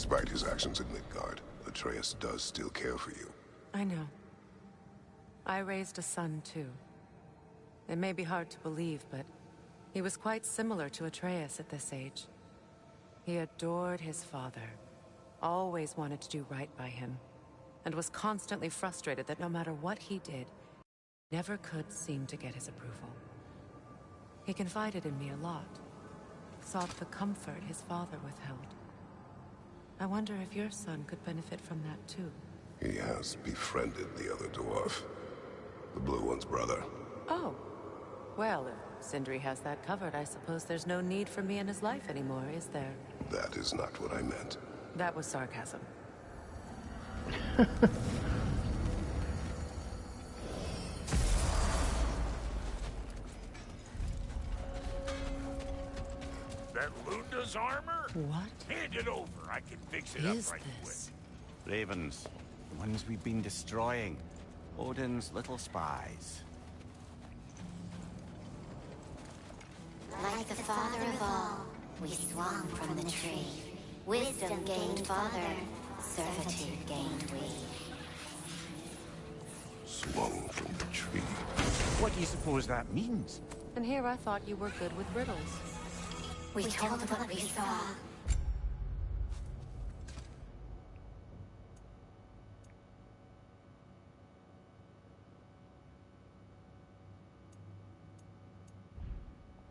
Despite his actions in Midgard, Atreus does still care for you. I know. I raised a son, too. It may be hard to believe, but he was quite similar to Atreus at this age. He adored his father, always wanted to do right by him, and was constantly frustrated that no matter what he did, he never could seem to get his approval. He confided in me a lot, sought the comfort his father withheld. I wonder if your son could benefit from that too. He has befriended the other dwarf. The blue one's brother. Oh. Well, if Sindri has that covered, I suppose there's no need for me in his life anymore, is there? That is not what I meant. That was sarcasm. That Lunda's armor? What? Hand it over. I can fix it up right quick. Ravens. The ones we've been destroying. Odin's little spies. Like the father of all, we swung from the tree. Wisdom gained father, servitude gained we. Swung from the tree. What do you suppose that means? And here I thought you were good with riddles. We told what we saw.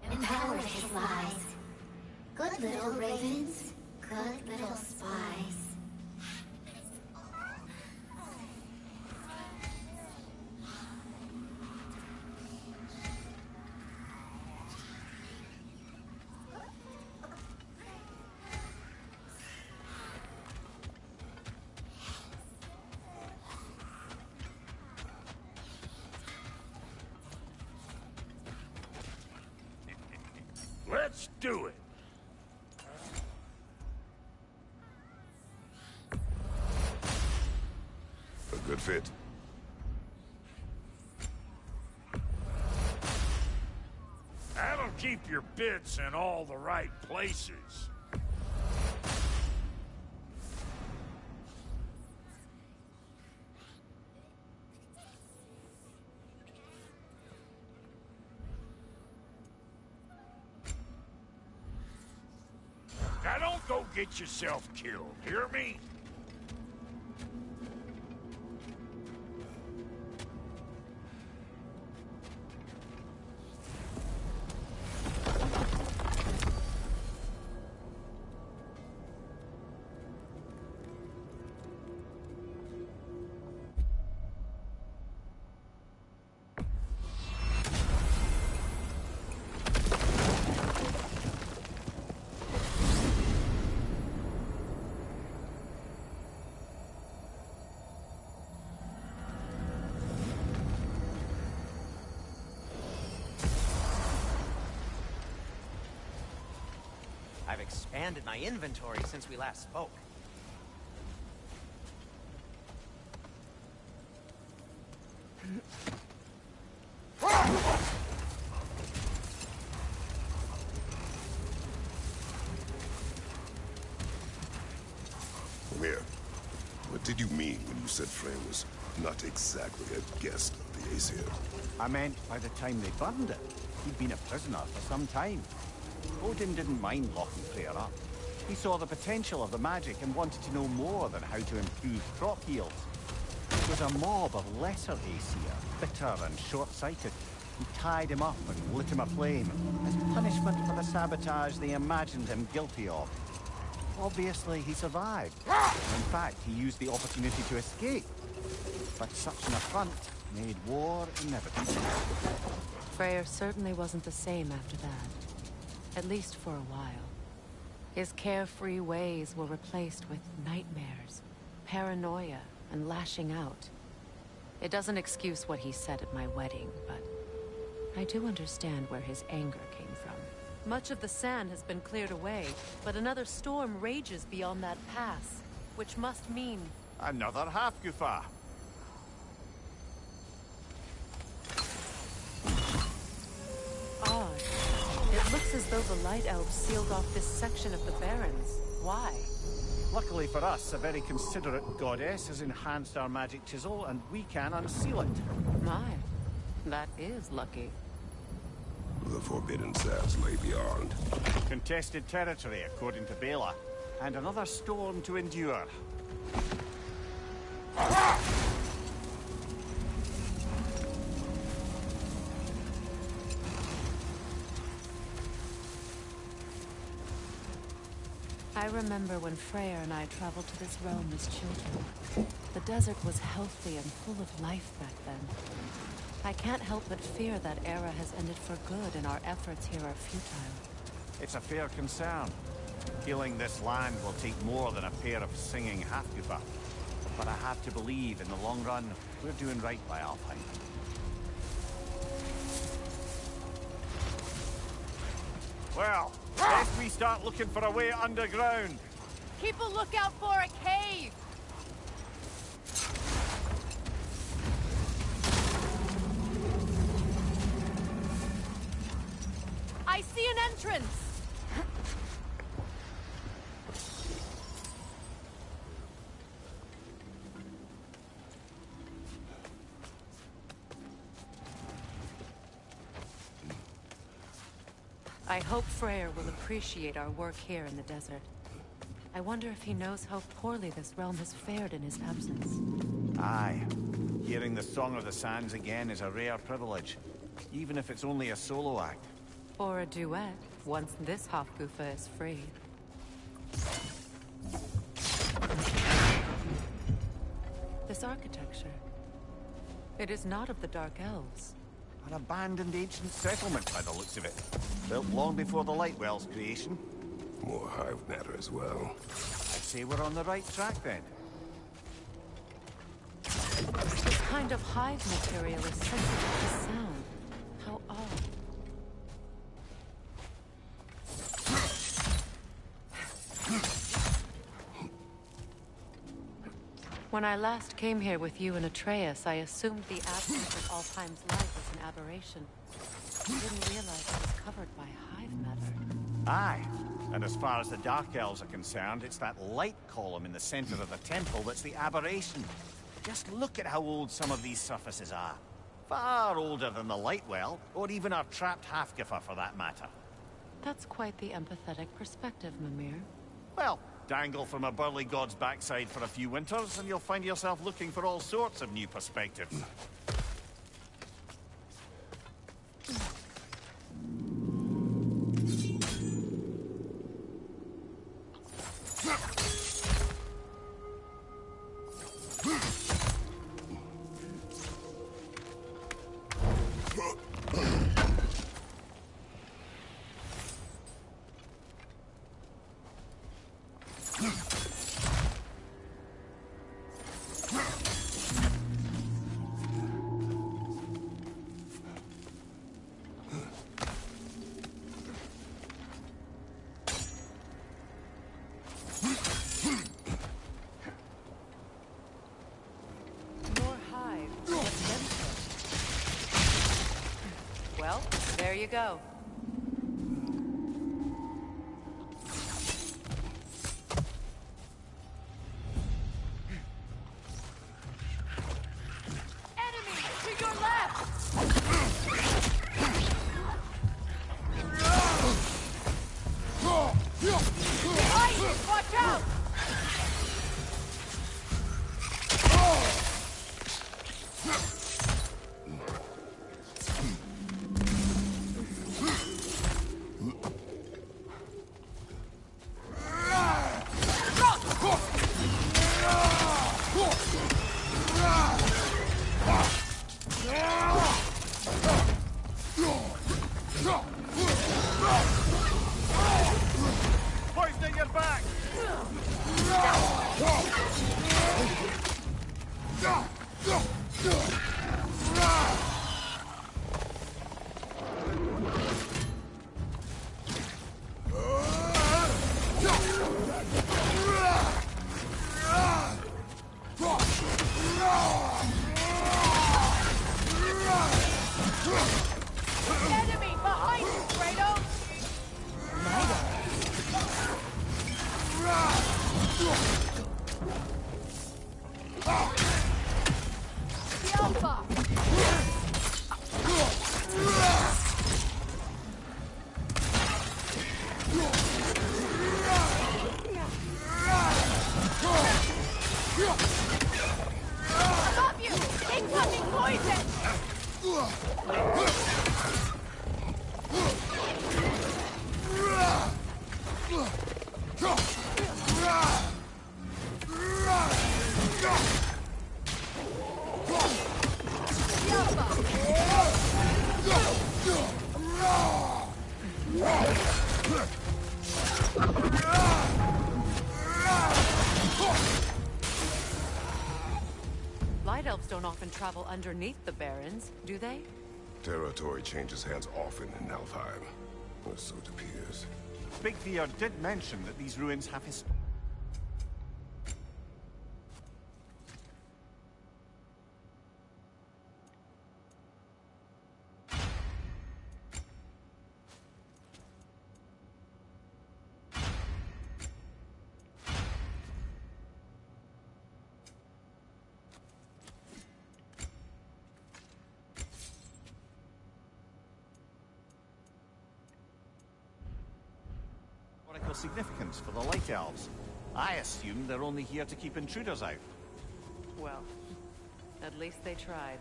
Empowered his lies. Good little ravens, good little spies. Let's do it. A good fit. That'll keep your bits in all the right places. Now don't go get yourself killed, hear me? I've expanded my inventory since we last spoke. Come here. What did you mean when you said Frey was not exactly a guest of the Aesir? I meant by the time they burned it, he'd been a prisoner for some time. Odin didn't mind locking Freyr up. He saw the potential of the magic and wanted to know more than how to improve crop yields. It was a mob of lesser Aesir, bitter and short-sighted, who tied him up and lit him aflame as punishment for the sabotage they imagined him guilty of. Obviously, he survived. In fact, he used the opportunity to escape. But such an affront made war inevitable. Freyr certainly wasn't the same after that. At least for a while. His carefree ways were replaced with nightmares, paranoia, and lashing out. It doesn't excuse what he said at my wedding, but I do understand where his anger came from. Much of the sand has been cleared away, but another storm rages beyond that pass, which must mean... Another half-goofa. Odd. It looks as though the Light Elves sealed off this section of the Barrens. Why? Luckily for us, a very considerate goddess has enhanced our magic chisel, and we can unseal it. My, that is lucky. The forbidden sands lay beyond. Contested territory, according to Bela, and another storm to endure. I remember when Freyr and I traveled to this realm as children. The desert was healthy and full of life back then. I can't help but fear that era has ended for good and our efforts here are futile. It's a fair concern. Healing this land will take more than a pair of singing Halfgooper. But I have to believe, in the long run, we're doing right by Alpine. Well, guess we start looking for a way underground. Keep a lookout for a cave! I see an entrance! I hope Freyr will appreciate our work here in the desert. I wonder if he knows how poorly this realm has fared in his absence. Aye. Hearing the Song of the Sands again is a rare privilege, even if it's only a solo act. Or a duet, once this Hofgufa is free. This architecture. It is not of the Dark Elves. An abandoned ancient settlement by the looks of it. Built long before the Lightwell's creation. More hive matter as well. I'd say we're on the right track then. This kind of hive material is sensitive to sound. How odd. When I last came here with you and Atreus, I assumed the absence of Alfheim's light was an aberration. I didn't realize it was covered by hive matter. Aye. And as far as the Dark Elves are concerned, it's that light column in the center of the temple that's the aberration. Just look at how old some of these surfaces are. Far older than the Lightwell, or even our trapped Halfgoofer for that matter. That's quite the empathetic perspective, Mimir. Well, dangle from a burly god's backside for a few winters, and you'll find yourself looking for all sorts of new perspectives. Well, there you go. Enemy to your left! Behind you! Watch out! Poisoning your back! Enemy behind you, Kratos! The Alpha! Stop you! Incoming poison! Light elves don't often travel underneath the barrens, do they? Territory changes hands often in Alfheim. Or so it appears. Big Fear did mention that these ruins have history. Significance for the Light Elves. I assume they're only here to keep intruders out. Well, at least they tried.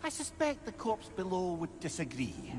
I suspect the corpse below would disagree.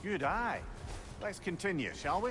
Good eye. Let's continue, shall we?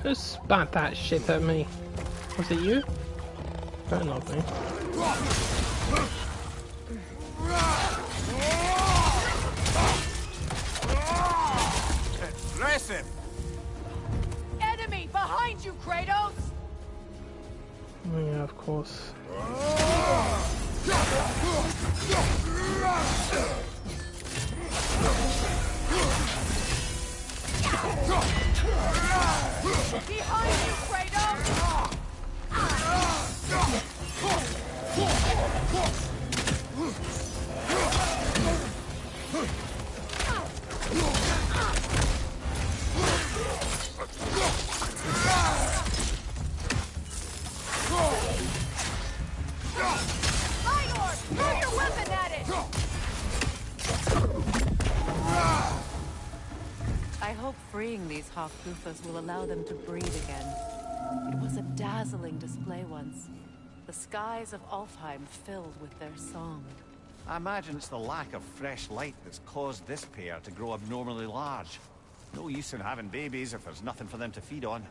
Who spat that shit at me? Was it you? Better not be. Aggressive! Enemy behind you, Kratos! Oh, yeah, of course. Behind you, Kratos! Light throw your weapon at it! I hope freeing these Hofgufas will allow them to breathe again. It was a dazzling display once. The skies of Alfheim filled with their song. I imagine it's the lack of fresh light that's caused this pair to grow abnormally large. No use in having babies if there's nothing for them to feed on.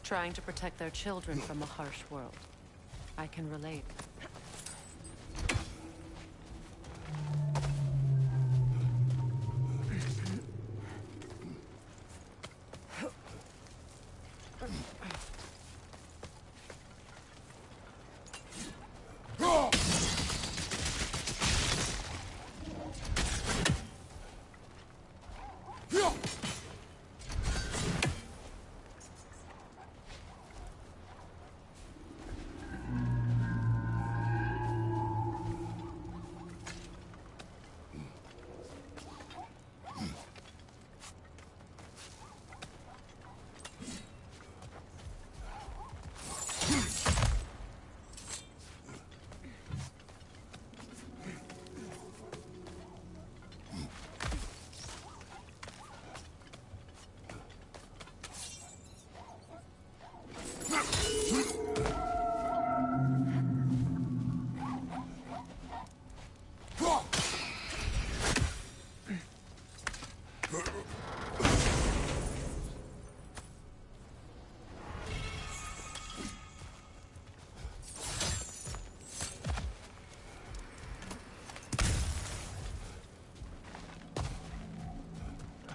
Trying to protect their children from a harsh world. I can relate.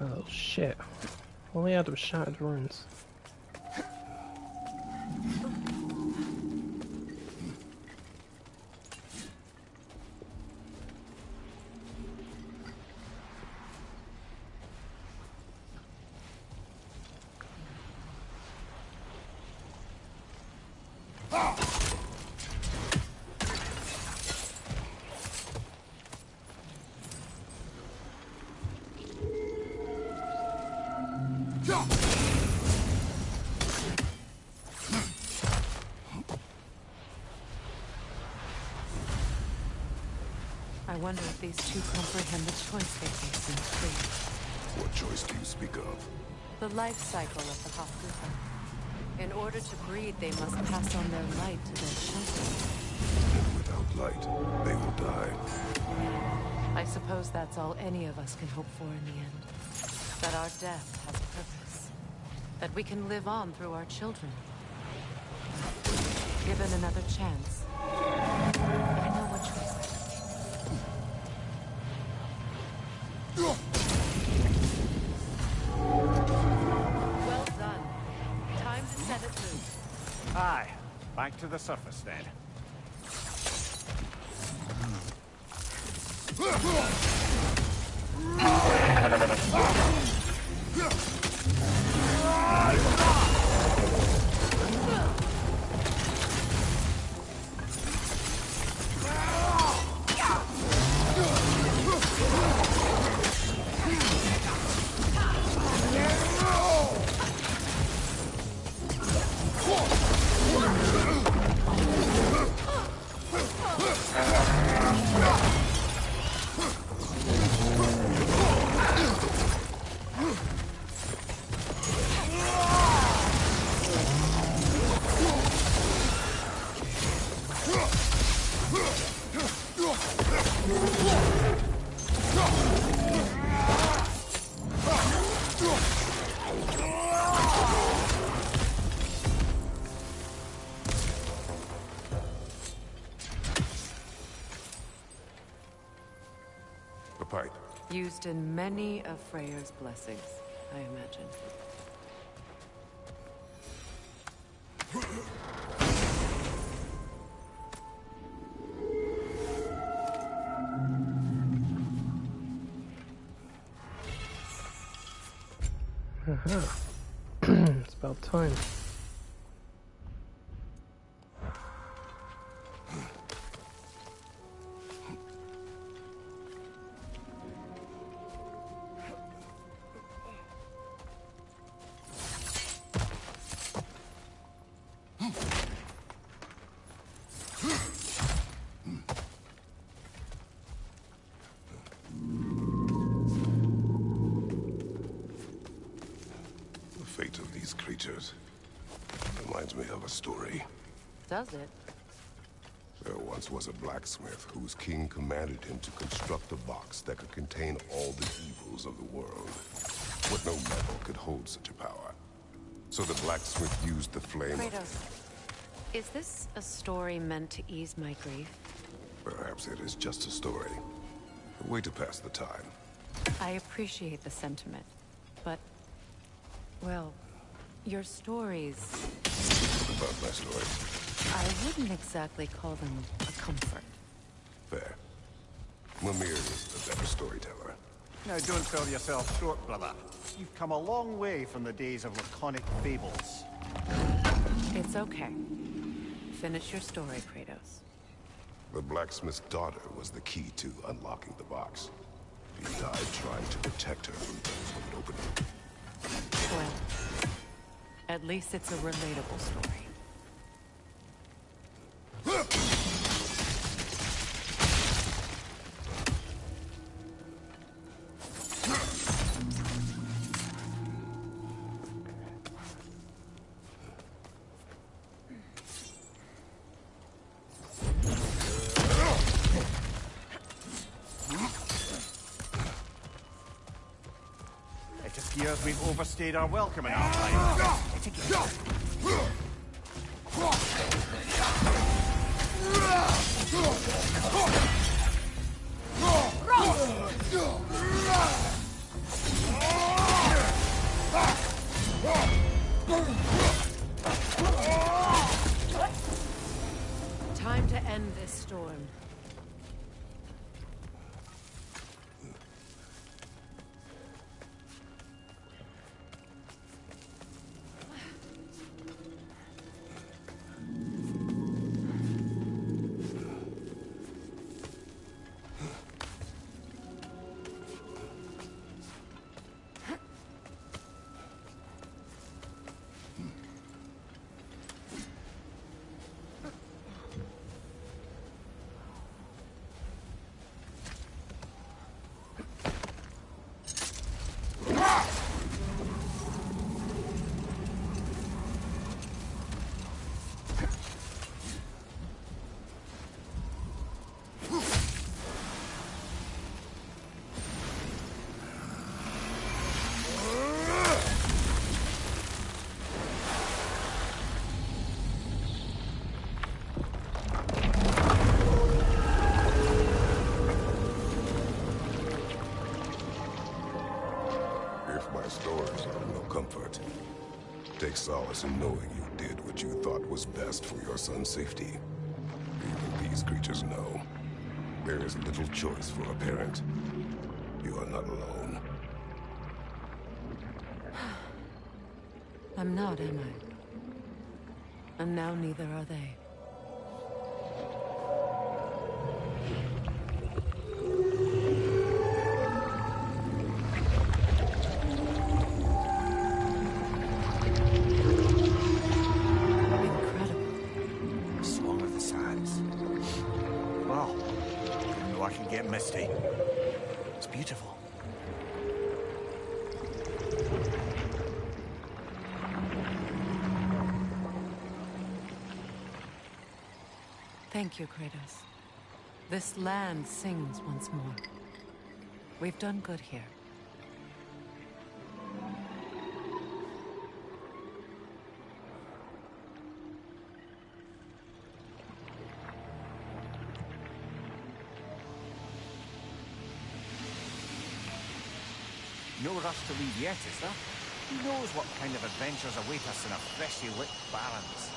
Oh shit. All we had was shattered ruins. I wonder if these two comprehend the choice they face in the tree. What choice do you speak of? The life cycle of the Hakuha. In order to breed, they must pass on their light to their children. And without light, they will die. I suppose that's all any of us can hope for in the end. That our death has purpose. That we can live on through our children. Given another chance, I know what choice I make. Well done. Time to set it loose. Aye, back to the surface then. The pipe. Used in many of Freyr's blessings, I imagine. It's about time. The fate of these creatures reminds me of a story. Does it? There once was a blacksmith whose king commanded him to construct a box that could contain all the evils of the world. But no metal could hold such a power. So the blacksmith used the flame Kratos, is this a story meant to ease my grief? Perhaps it is just a story. A way to pass the time. I appreciate the sentiment, but, well, your stories, About my stories. I wouldn't exactly call them a comfort. Fair. Mimir is the better storyteller. Now don't sell yourself short, brother. You've come a long way from the days of laconic fables. It's okay. Finish your story, Kratos. The blacksmith's daughter was the key to unlocking the box. He died trying to protect her from those who would open it. Well, at least it's a relatable story. It appears we've overstayed our welcome in our time. My stories are no comfort. Take solace in knowing you did what you thought was best for your son's safety. Even these creatures know. There is little choice for a parent. You are not alone. I'm not, am I? And now neither are they. Misty. It's beautiful. Thank you, Kratos. This land sings once more. We've done good here. No rush to leave yet, is there? Who knows what kind of adventures await us in our freshly lit barrens?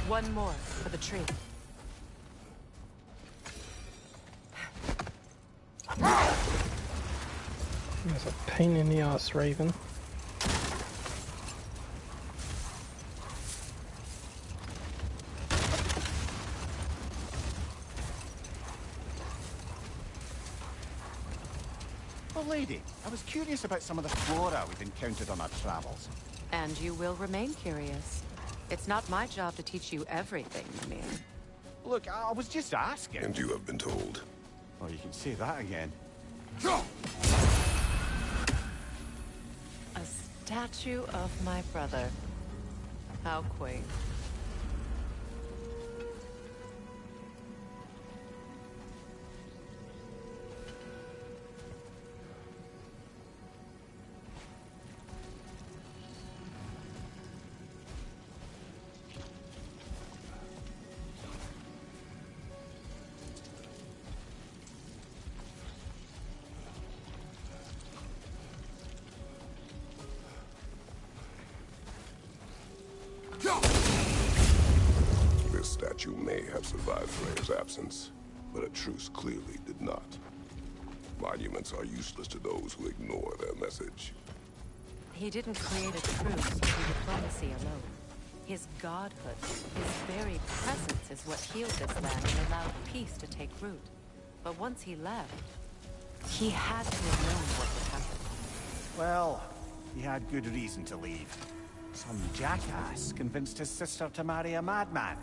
One more for the tree. That's a pain in the ass, Raven. Well, lady, I was curious about some of the flora we've encountered on our travels. And you will remain curious. It's not my job to teach you everything, Mimir. Look, I was just asking. And you have been told. Oh, you can say that again. A statue of my brother. How quaint. This statue may have survived Freyr's absence, but a truce clearly did not. Monuments are useless to those who ignore their message. He didn't create a truce through diplomacy alone. His godhood, his very presence is what healed this land and allowed peace to take root. But once he left, he had to have known what would happen. Well, he had good reason to leave. Some jackass convinced his sister to marry a madman.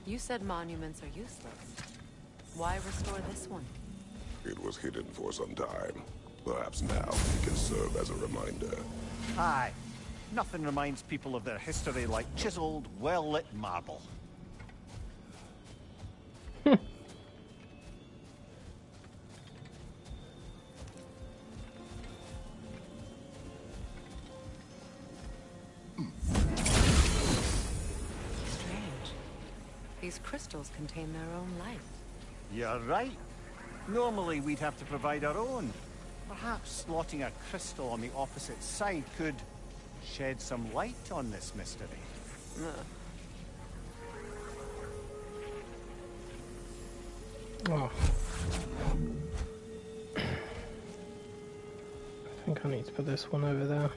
You said monuments are useless. Why restore this one? It was hidden for some time. Perhaps now it can serve as a reminder. Aye. Nothing reminds people of their history like chiseled, well-lit marble. These crystals contain their own life. You're right. Normally we'd have to provide our own. Perhaps slotting a crystal on the opposite side could shed some light on this mystery. Oh. I think I need to put this one over there.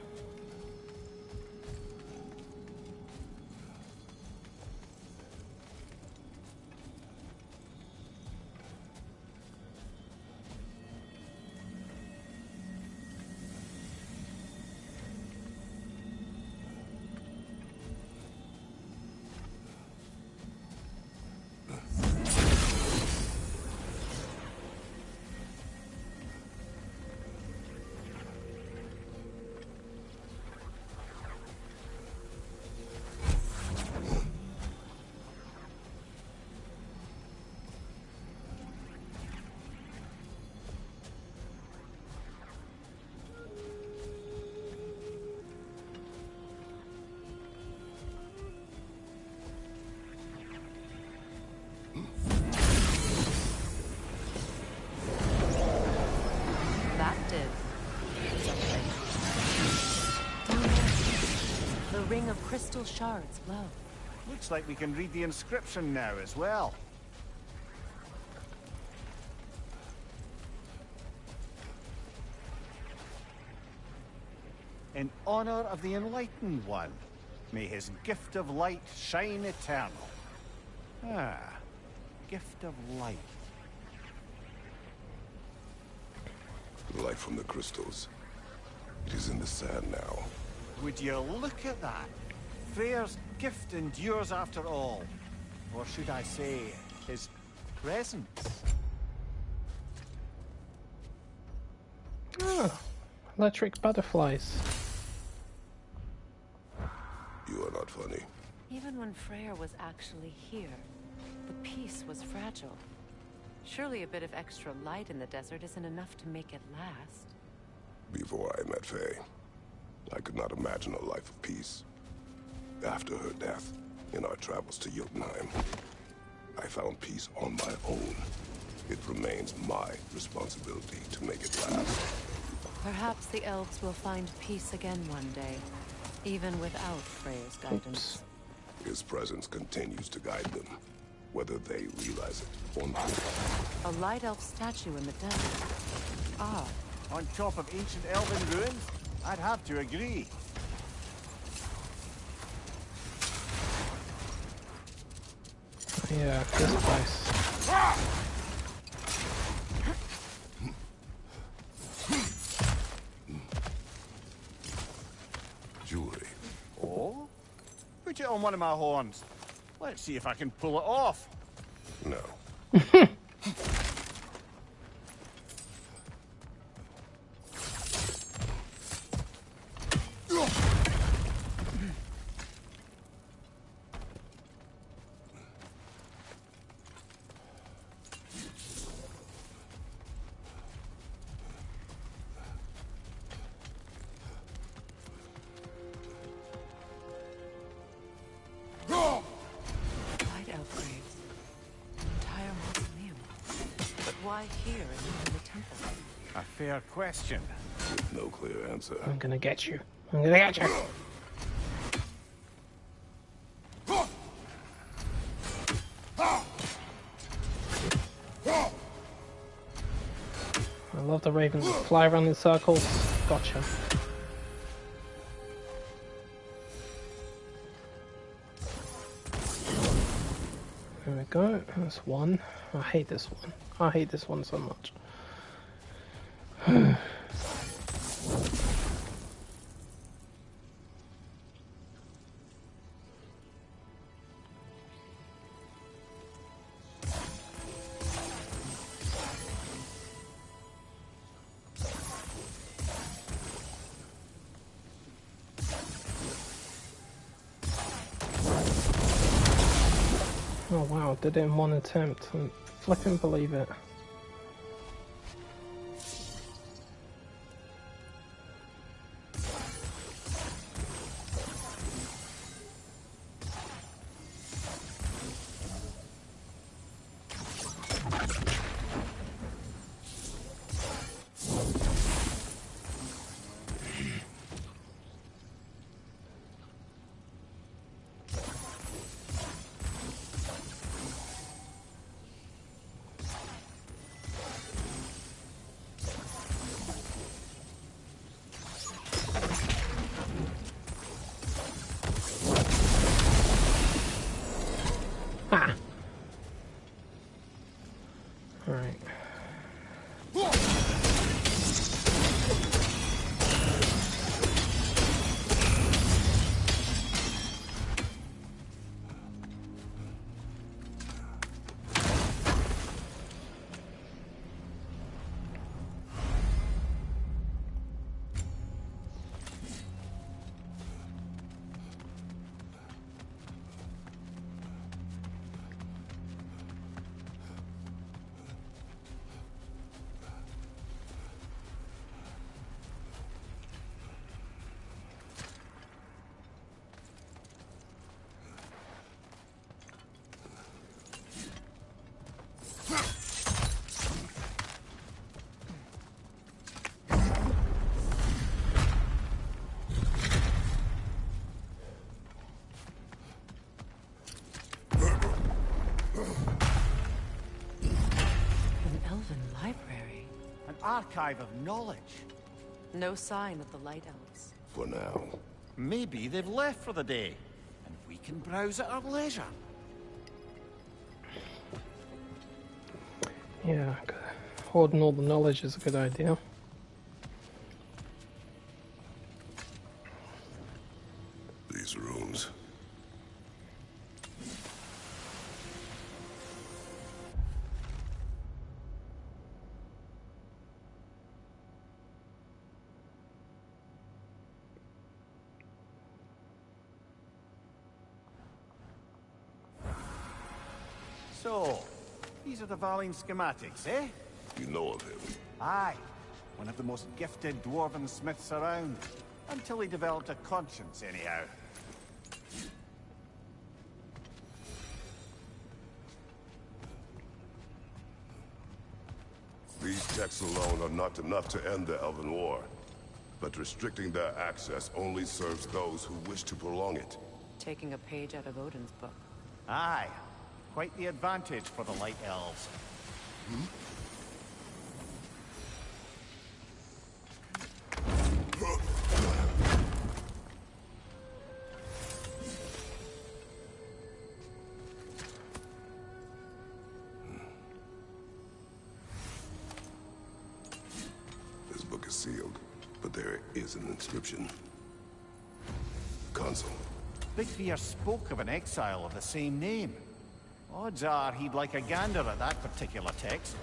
Ring of crystal shards glow. Looks like we can read the inscription now as well. In honor of the Enlightened One, may his gift of light shine eternal. Ah, gift of light. Light from the crystals. It is in the sand now. Would you look at that? Freyr's gift endures after all. Or should I say, his presence? Oh, electric butterflies. You are not funny. Even when Freyr was actually here, the peace was fragile. Surely a bit of extra light in the desert isn't enough to make it last. Before I met Faye, I could not imagine a life of peace. After her death, in our travels to Jotunheim, I found peace on my own. It remains my responsibility to make it last. Perhaps the elves will find peace again one day, even without Freyr's guidance. His presence continues to guide them, whether they realize it or not. A light elf statue in the desert. Ah, On top of ancient elven ruins? I'd have to agree. Yeah, this place. Jewelry. Oh? Put it on one of my horns. Let's see if I can pull it off. No. light elf graves. An entire mausoleum. But why here and not in the temple? A fair question. With no clear answer. I'm gonna get you. I'm gonna get you. I love the ravens that fly around in circles. Gotcha. There we go. That's one. I hate this one. I hate this one so much. Oh wow, did it in one attempt. I flipping believe it. Ha! Alright. Archive of knowledge. No sign of the Light Elves. For now. Maybe they've left for the day, and we can browse at our leisure. Yeah, hoarding all the knowledge is a good idea. These rooms. So, these are the Valine schematics, eh? You know of him? Aye. One of the most gifted dwarven smiths around. Until he developed a conscience, anyhow. These texts alone are not enough to end the Elven War. But restricting their access only serves those who wish to prolong it. Taking a page out of Odin's book. Aye. Quite the advantage for the Light Elves. This book is sealed, but there is an inscription. Console. Big Fear spoke of an exile of the same name. Odds are he'd like a gander at that particular text.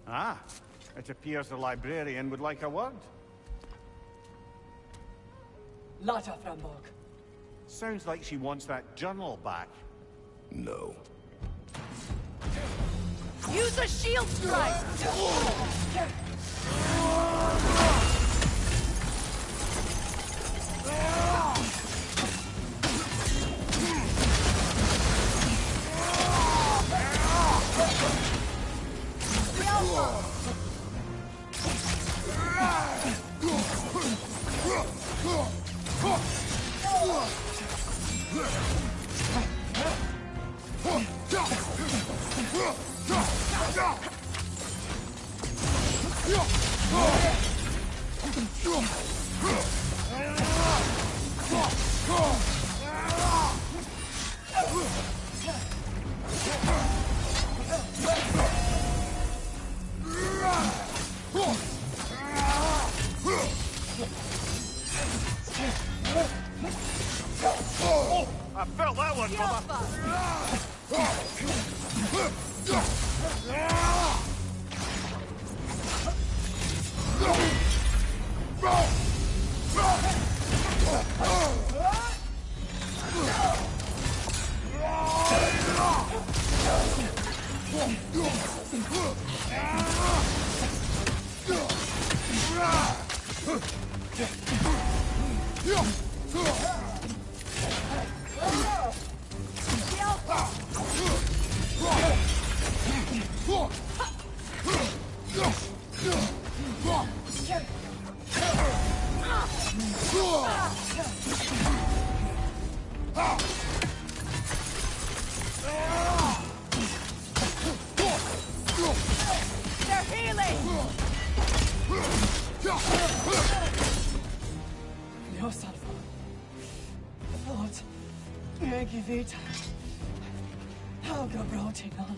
Ah, it appears the librarian would like a word. Lata Framborg. Sounds like she wants that journal back. No. Use a shield strike! I felt that one, They're healing! No, Salvo. Förlåt. Jag vet. Helga brought him on.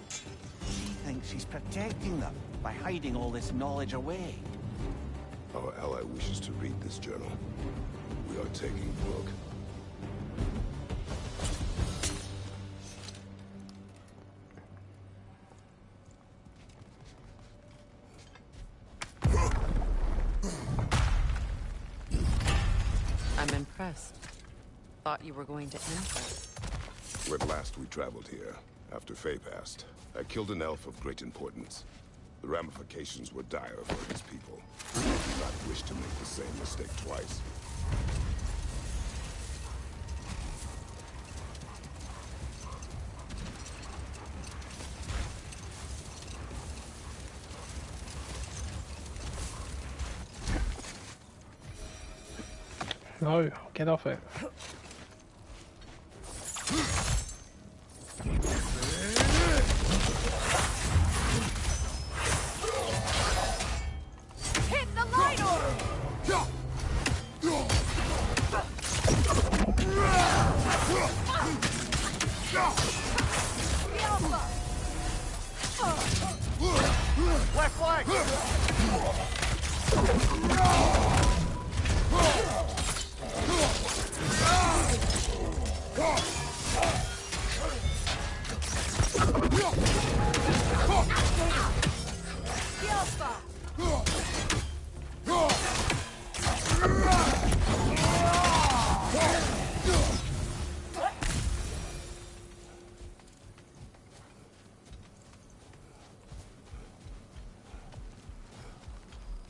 She thinks she's protecting them by hiding all this knowledge away. Our ally wishes to read this journal. We are taking Brooke. I'm impressed. Thought you were going to end her. When last we traveled here, after Faye passed, I killed an elf of great importance. The ramifications were dire for his people. I do not wish to make the same mistake twice. No, get off it. Hit the light orb! The Alpha! Left flank! The Alpha!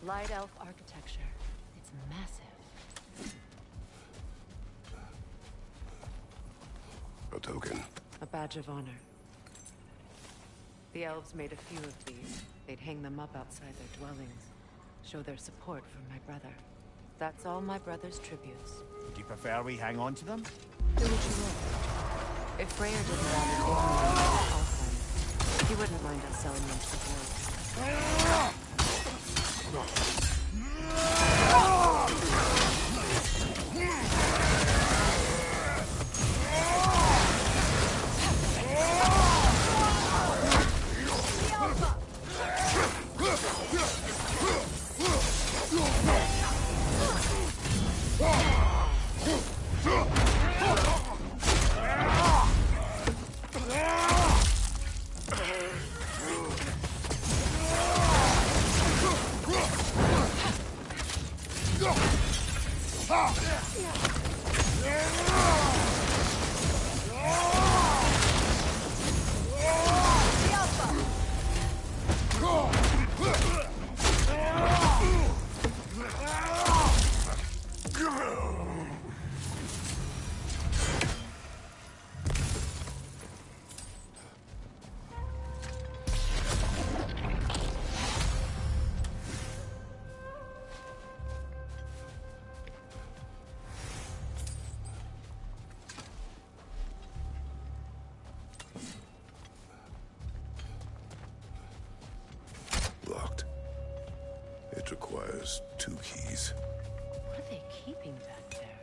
Light elf architecture. It's massive. A token. A badge of honor. The elves made a few of these. They'd hang them up outside their dwellings. Show their support for my brother. That's all my brother's tributes. Do you prefer we hang on to them? Do what you will. If Freya didn't rather give me he wouldn't mind us selling them to the guild. Locked. It requires 2 keys. What are they keeping back there?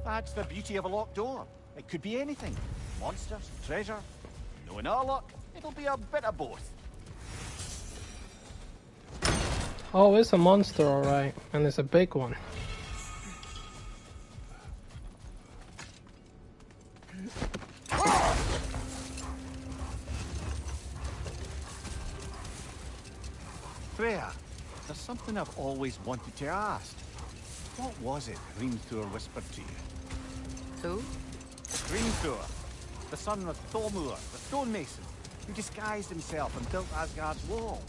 That's the beauty of a locked door. It could be anything. Monsters, treasure. Knowing our luck, it'll be a bit of both. Oh, it's a monster, alright. And it's a big one. Freya, there's something I've always wanted to ask. What was it Hrimthur whispered to you? Who? Hrimthur, the son of Thormur, the stonemason, who disguised himself and built Asgard's wall.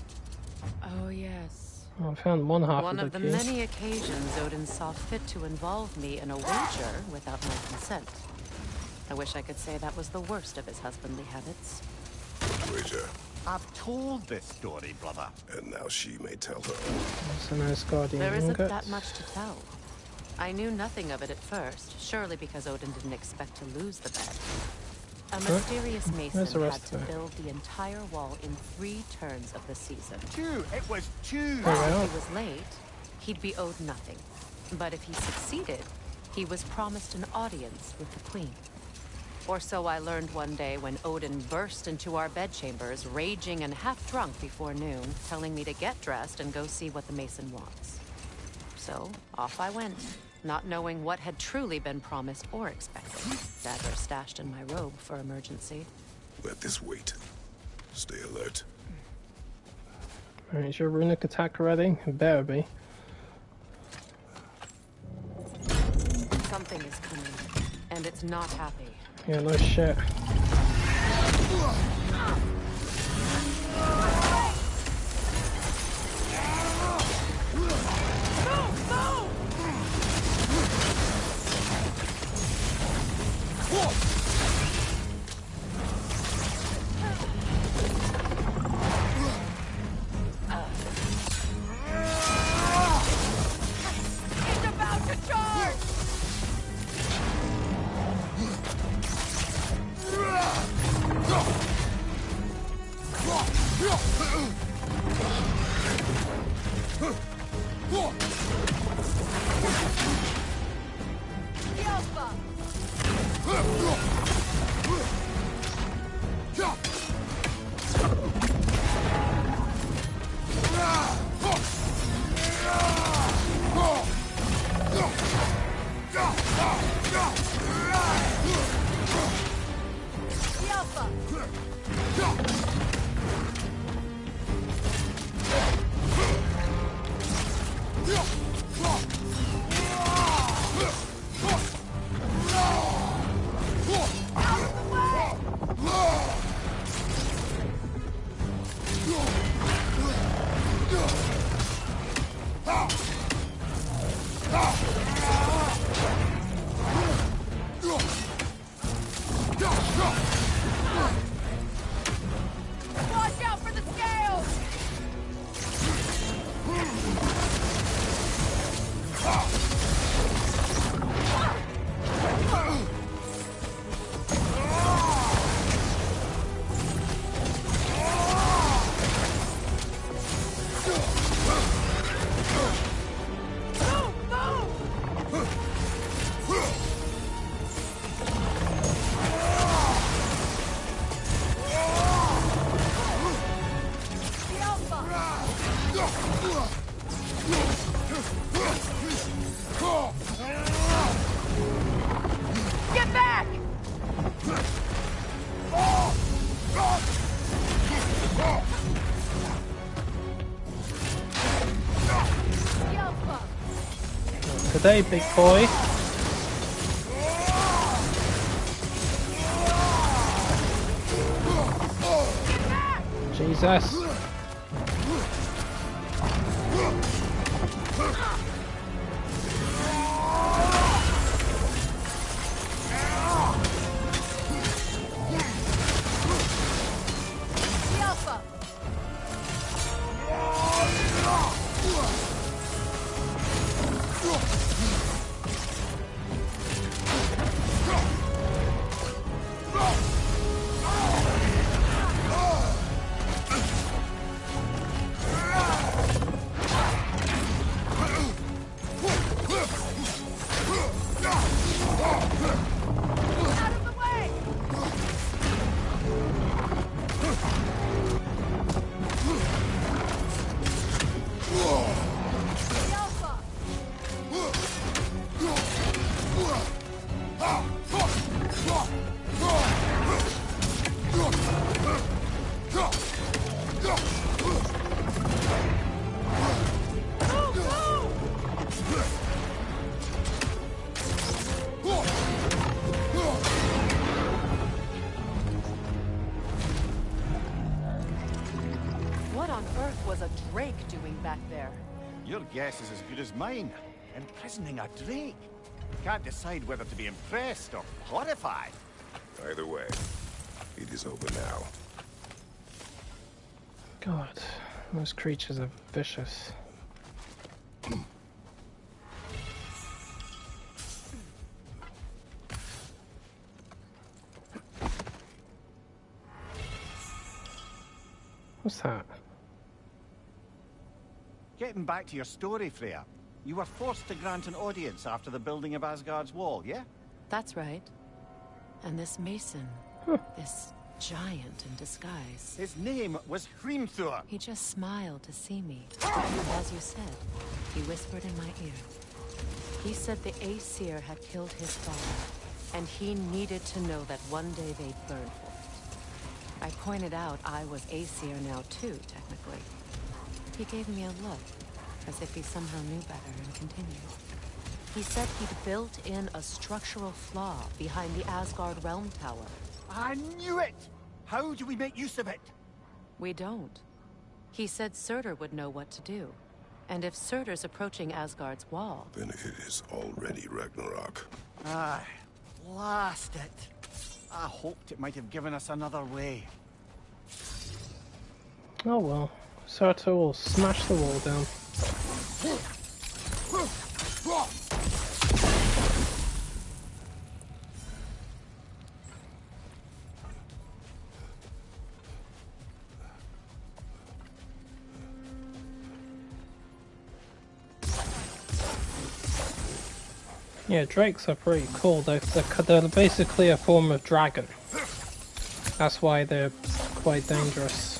Oh, yes. I found one half One of of the the key. many occasions Odin saw fit to involve me in a wager without my consent. I wish I could say that was the worst of his husbandly habits. Wager. I've told this story, brother. And now she may tell her. So nice guardian There isn't ingots. that much to tell. I knew nothing of it at first, surely because Odin didn't expect to lose the bed. A mysterious mason Where's the had rest to of it? build the entire wall in 3 turns of the season. 2! It was 2! There we If are. he was late, he'd be owed nothing. But if he succeeded, he was promised an audience with the queen. Or so I learned one day when Odin burst into our bedchambers, raging and half drunk before noon, telling me to get dressed and go see what the mason wants. So, off I went, not knowing what had truly been promised or expected. Dagger stashed in my robe for emergency. Let this wait. Stay alert. Alright, is your runic attack ready? It better be. Something is coming, and it's not happy. Yeah, no shit. It's about to charge! The Alpha! The Alpha! Watch out for the scales! The Alpha! Get back! The Alpha! Today, big boy. Jesus. The Alpha! Out of the way! The Alpha! What on earth was a drake doing back there? Your guess is as good as mine. Imprisoning a drake. Can't decide whether to be impressed or horrified. Either way, it is over now. God, those creatures are vicious. What's that? Getting back to your story, Freya. You were forced to grant an audience after the building of Asgard's wall, yeah? That's right. And this mason, this giant in disguise. His name was Hrimthur. He just smiled to see me. And as you said, he whispered in my ear. He said the Aesir had killed his father, and he needed to know that one day they'd burn for it. I pointed out I was Aesir now too, technically. He gave me a look, as if he somehow knew better, and continued. He said he'd built in a structural flaw behind the Asgard Realm Tower. I knew it! How do we make use of it? We don't. He said Surtur would know what to do. And if Surtur's approaching Asgard's wall... Then it is already Ragnarok. Aye, blast it. I hoped it might have given us another way. Oh well. Surtur will smash the wall down. Yeah, drakes are pretty cool. They're basically a form of dragon. That's why they're quite dangerous.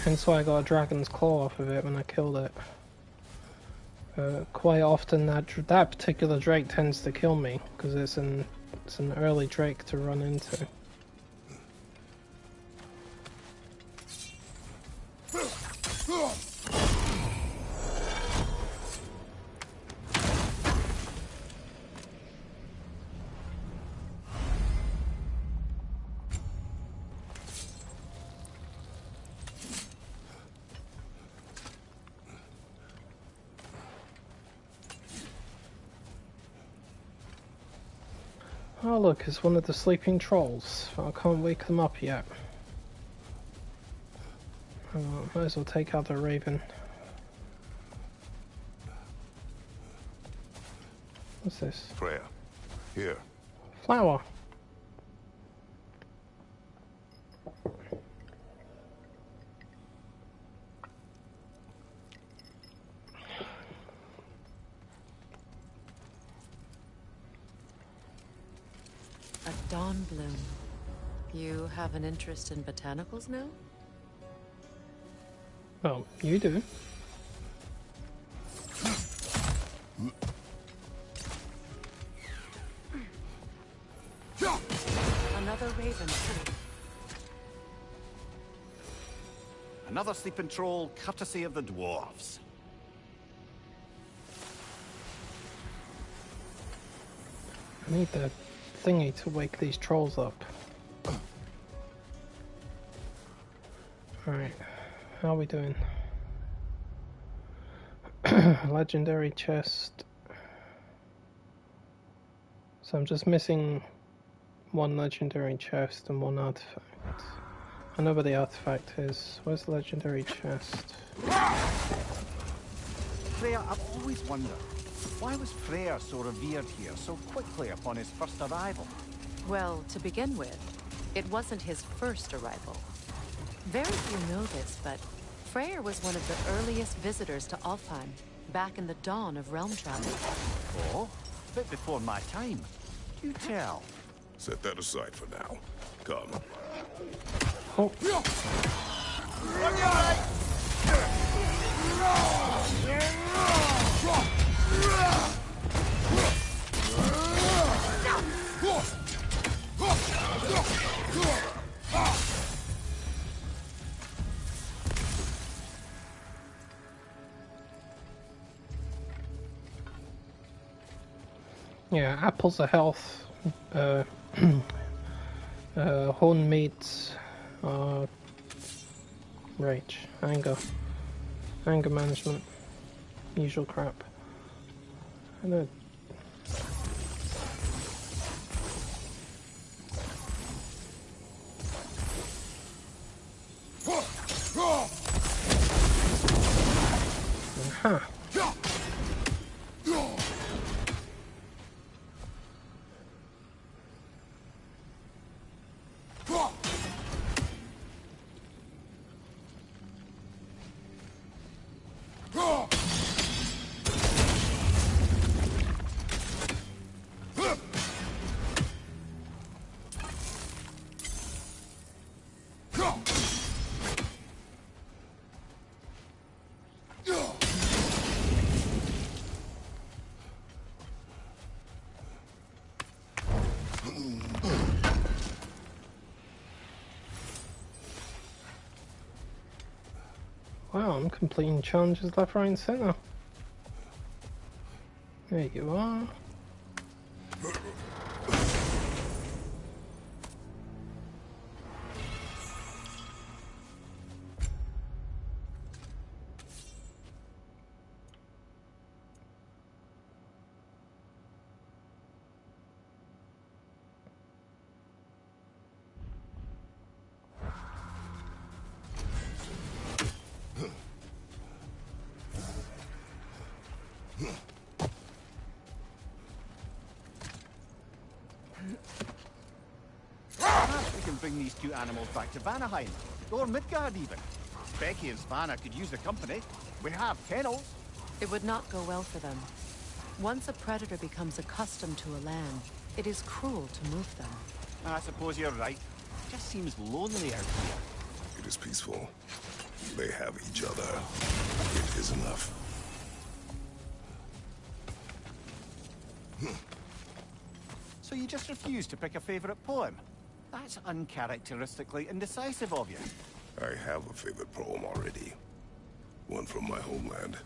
Hence why I got a dragon's claw off of it when I killed it. Quite often that particular drake tends to kill me because it's an early drake to run into. Oh look, it's one of the sleeping trolls. I can't wake them up yet. Might as well take out the raven. What's this? Freya, here. Flower. A dawn bloom. You have an interest in botanicals now? Well, you do. Another raven too. Another sleeping troll, courtesy of the dwarves. I need the thingy to wake these trolls up. Alright, how are we doing? Legendary chest. So I'm just missing one legendary chest and one artifact. I know where the artifact is. Where's the legendary chest? Freya, I've always wondered, why was Freyr so revered here so quickly upon his first arrival? Well, to begin with, it wasn't his first arrival. Very few know this, but Freyr was one of the earliest visitors to Alfheim, back in the dawn of realm travel. Oh, a bit before my time. You tell. Set that aside for now. Come. Oh. Yeah, apples of health, horn meat, rage, anger management, usual crap. I know. Huh. Wow, I'm completing challenges left, right, and center. There you are. Perhaps we can bring these two animals back to Vanaheim, or Midgard even. Becky and Svanna could use the company. We have kennels. It would not go well for them. Once a predator becomes accustomed to a land, it is cruel to move them. I suppose you're right. It just seems lonely out here. It is peaceful. They have each other. It is enough. So you just refuse to pick a favorite poem? That's uncharacteristically indecisive of you. I have a favorite poem already. One from my homeland.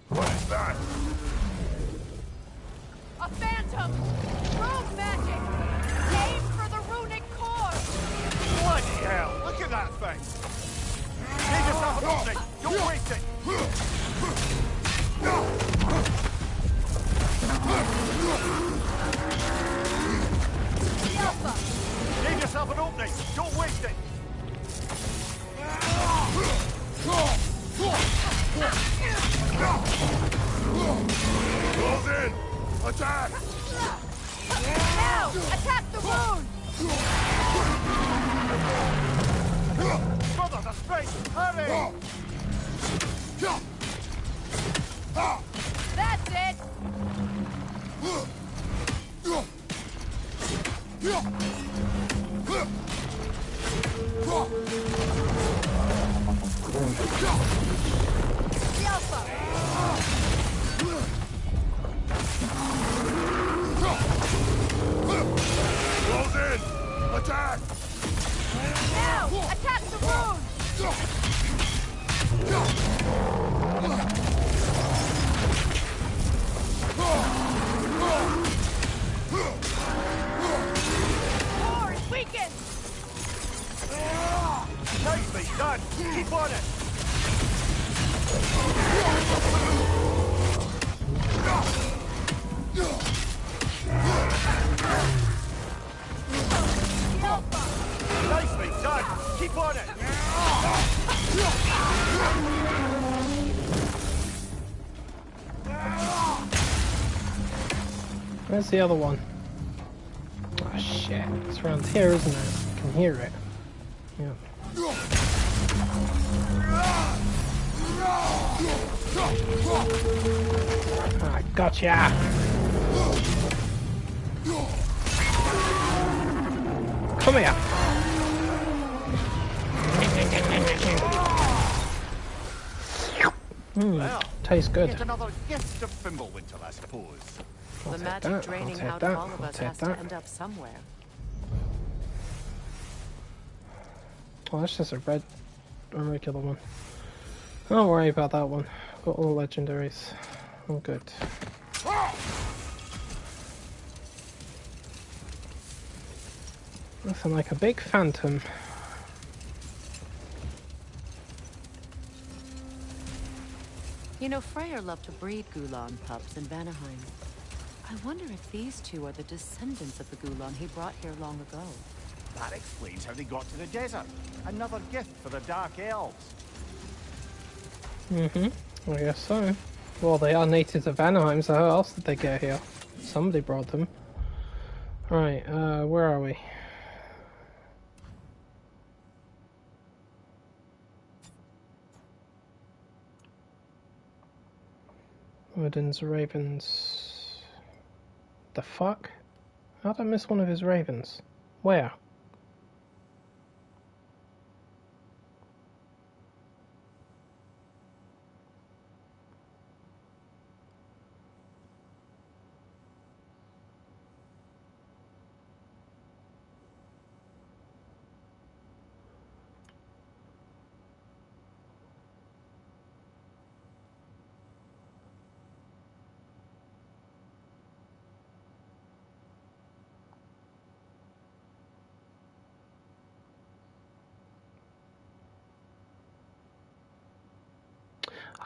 What's that? A phantom! Rune magic! Aim for the runic core! Bloody hell! Look at that thing! Give yourself an opening! Don't waste it! Alpha! Give yourself an opening! Don't waste it! Close in! Attack! Now! Attack the rune! Brother, the space! Hurry! That's it! The Alpha! Close in! Attack! Now! Attack the rune! Core is weakened! Nicely done! Keep on it! The Alpha! Nicely done! Keep on it! Where's the other one? Oh shit, it's around here, isn't it? I can hear it. Yeah. Ah, gotcha! Come here! Well, Tastes good. yet another gift of Fimbulwinter, I suppose. I'll The take magic that, draining I'll out take of that, all of I'll us take has to that. end up somewhere. Oh, that's just a regular one. Don't worry about that one. Got all the legendaries. I'm good. Nothing like a big phantom. You know, Freyr loved to breed Gulan pups in Vanaheim. I wonder if these two are the descendants of the Gulan he brought here long ago. That explains how they got to the desert. Another gift for the Dark Elves. I guess so. Well, they are natives of Anaheim, so how else did they get here? Somebody brought them. Right, where are we? Odin's ravens. The fuck? How did I miss one of his ravens? Where?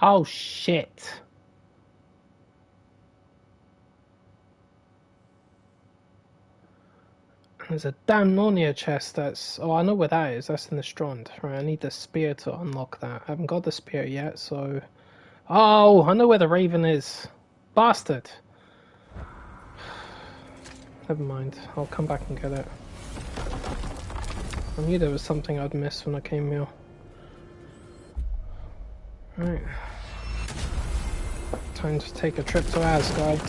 Oh shit. There's a damn Narnia chest that's... Oh, I know where that is. That's in the Strand. Right, I need the spear to unlock that. I haven't got the spear yet, so... Oh, I know where the raven is. Bastard. Never mind. I'll come back and get it. I knew there was something I'd missed when I came here. Right. Time to take a trip to Asgard.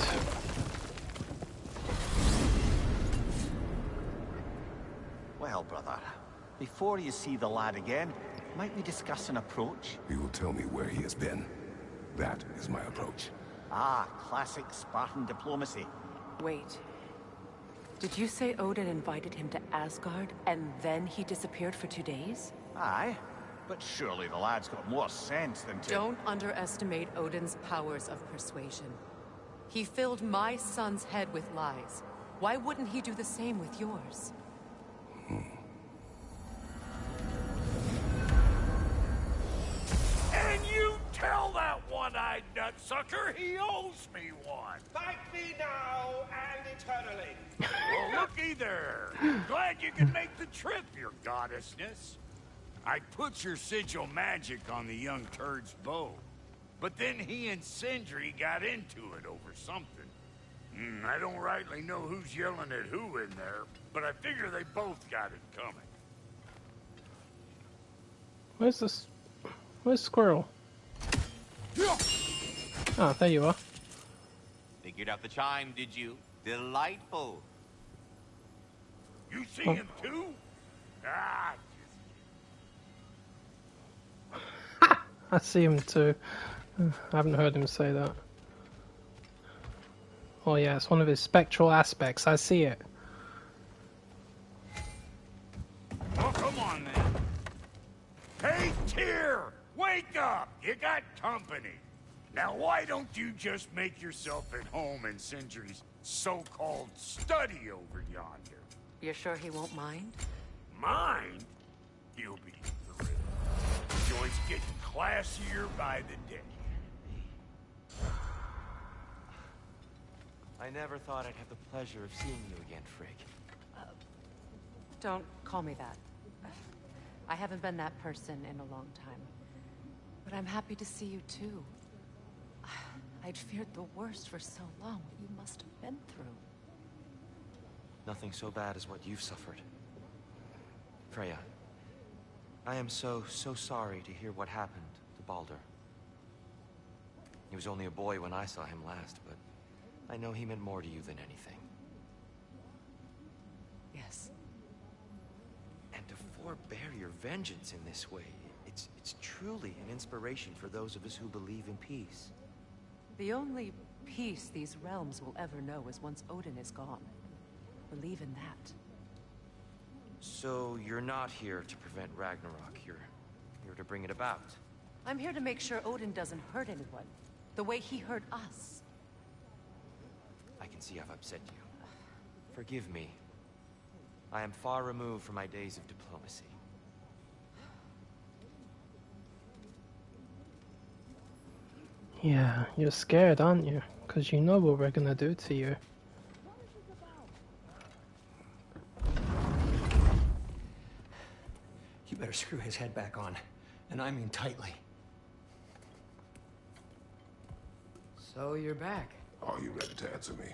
Well, brother, before you see the lad again, might we discuss an approach? He will tell me where he has been. That is my approach. Ah, classic Spartan diplomacy. Wait. Did you say Odin invited him to Asgard, and then he disappeared for 2 days? Aye, but surely the lad's got more sense than to... Don't underestimate Odin's powers of persuasion. He filled my son's head with lies. Why wouldn't he do the same with yours? And you tell that one-eyed nutsucker he owes me one. Thank me now and eternally. Well, looky there. Glad you can make the trip, your goddessness. I put your sigil magic on the young turd's bow. But then he and Sindri got into it over something. I don't rightly know who's yelling at who in there, but I figure they both got it coming. Where's this? Where's Squirrel? Ah, there you are. Figured out the chime, did you? Delightful. You see him too? Ah, I see him too. I haven't heard him say that. Oh yeah, it's one of his spectral aspects. I see it. oh, come on then. Hey, Tyr! Wake up! You got company. Now why don't you just make yourself at home in Sindri's so-called study over yonder? You're sure he won't mind? Mind? He'll be thrilled. Joint's getting classier by the day. I never thought I'd have the pleasure of seeing you again, Frigg. Don't call me that. I haven't been that person in a long time. But I'm happy to see you too. I'd feared the worst for so long, what you must have been through. Nothing so bad as what you've suffered. Freya, I am so sorry to hear what happened to Baldur. He was only a boy when I saw him last, but I know he meant more to you than anything. Yes. And to forbear your vengeance in this way, it's truly an inspiration for those of us who believe in peace. The only peace these realms will ever know is once Odin is gone. Believe in that. So you're not here to prevent Ragnarok, you're here to bring it about. I'm here to make sure Odin doesn't hurt anyone, the way he hurt us. I can see I've upset you. Forgive me. I am far removed from my days of diplomacy. Yeah, you're scared, aren't you? Because you know what we're gonna do to you. You better screw his head back on. And I mean tightly. So you're back. Are you ready to answer me?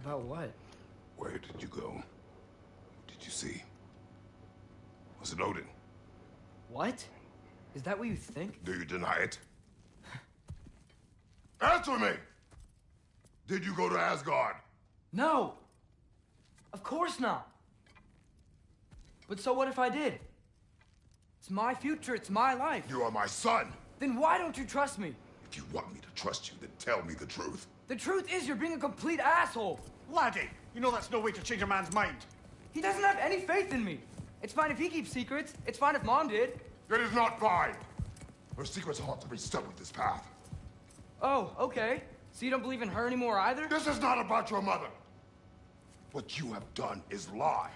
About what? Where did you go? Did you see? Was it Odin? What? Is that what you think? Do you deny it? Answer me! Did you go to Asgard? No! Of course not! But so what if I did? It's my future, it's my life. You are my son! Then why don't you trust me? If you want me to trust you, then tell me the truth. The truth is you're being a complete asshole! Laddie, you know that's no way to change a man's mind. He doesn't have any faith in me. It's fine if he keeps secrets. It's fine if Mom did. It is not fine! Her secrets ought to be stuck with this path. Oh, okay. So you don't believe in her anymore either? This is not about your mother. What you have done is lie.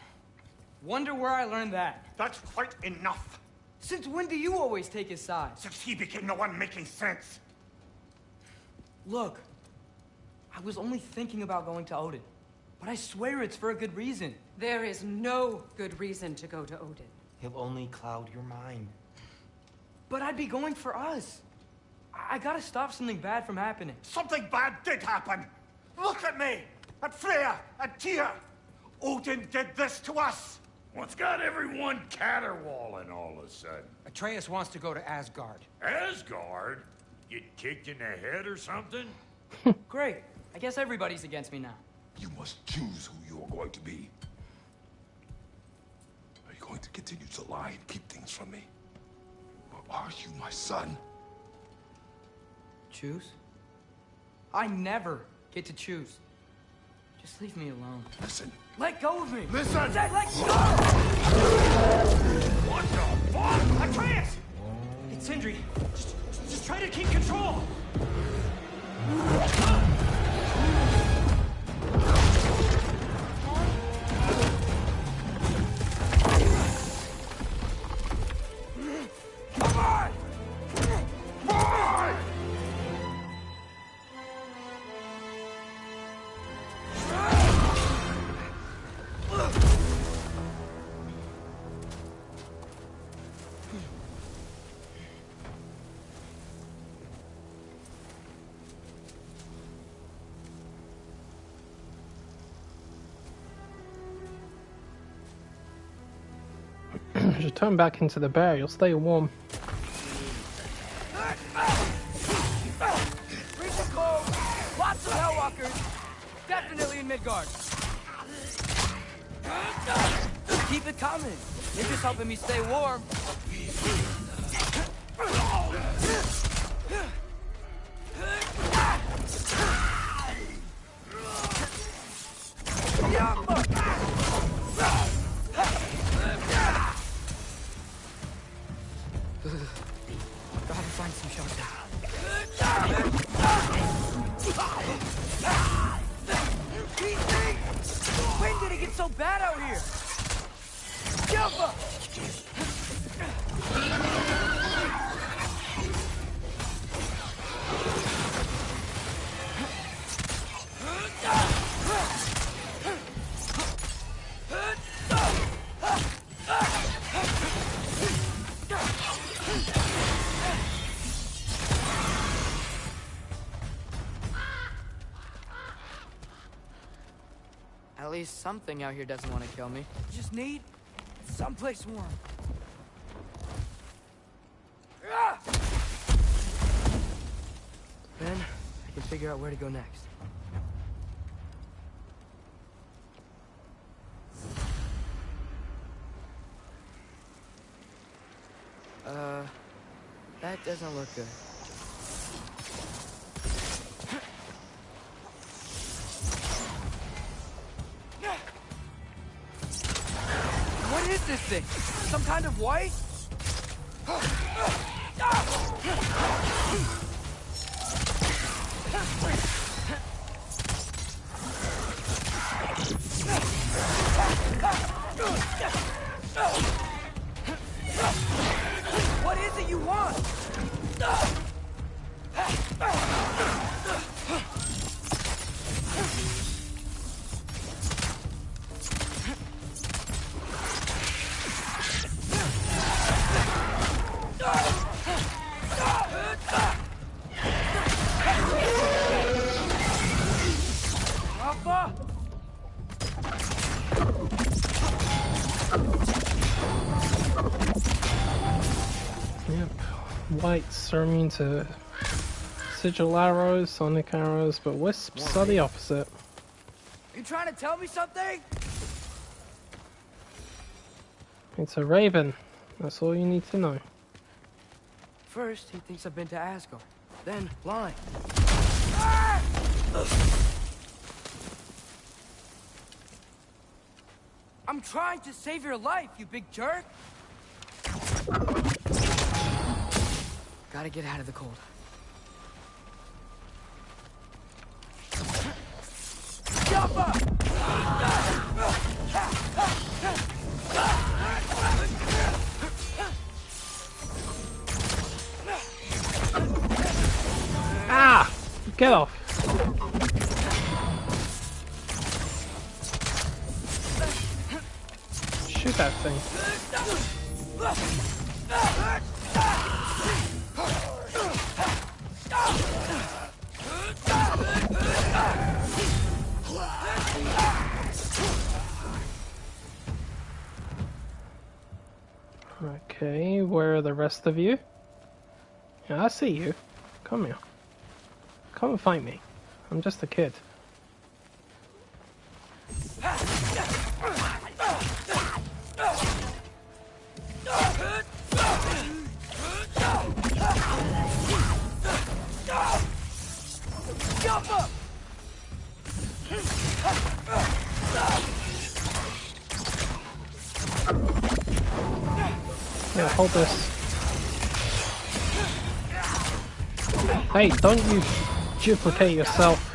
Wonder where I learned that. That's quite enough. Since when do you always take his side? Since he became the one making sense. Look, I was only thinking about going to Odin. But I swear it's for a good reason. There is no good reason to go to Odin. He'll only cloud your mind. But I'd be going for us. I gotta stop something bad from happening. Something bad did happen. Look at me, at Freya, at Tyr. Odin did this to us. What's got everyone caterwauling all of a sudden? Atreus wants to go to Asgard. Asgard? Get kicked in the head or something? Great. I guess everybody's against me now. You must choose who you are going to be. Are you going to continue to lie and keep things from me? Or are you my son? Choose? I never get to choose. Just leave me alone. Listen. Let go of me! Listen! Say, let go! What the fuck? Atreus! It's Sindri. Just try to keep control! Come on! Boy! Just turn back into the bear, you'll stay warm. Freezing cold, lots of Hellwalkers, definitely in Midgard. Keep it coming. You're just helping me stay warm. Gotta find some shelter. When did it get so bad out here? Jump up! At least something out here doesn't want to kill me. Just need someplace warm. Then I can figure out where to go next. That doesn't look good. What is this thing? Some kind of white? What is it you want? Whites are immune to sigil arrows, sonic arrows, but wisps are the opposite. You trying to tell me something? It's a raven. That's all you need to know. First, he thinks I've been to Asgard. Then, lying. I'm trying to save your life, you big jerk! Gotta get out of the cold. Jump up! Ah! Get off! Shoot that thing. Okay, where are the rest of you? Yeah, I see you. Come here. Come and fight me. I'm just a kid. Jump up! Yeah, hold this. Hey, don't you duplicate yourself.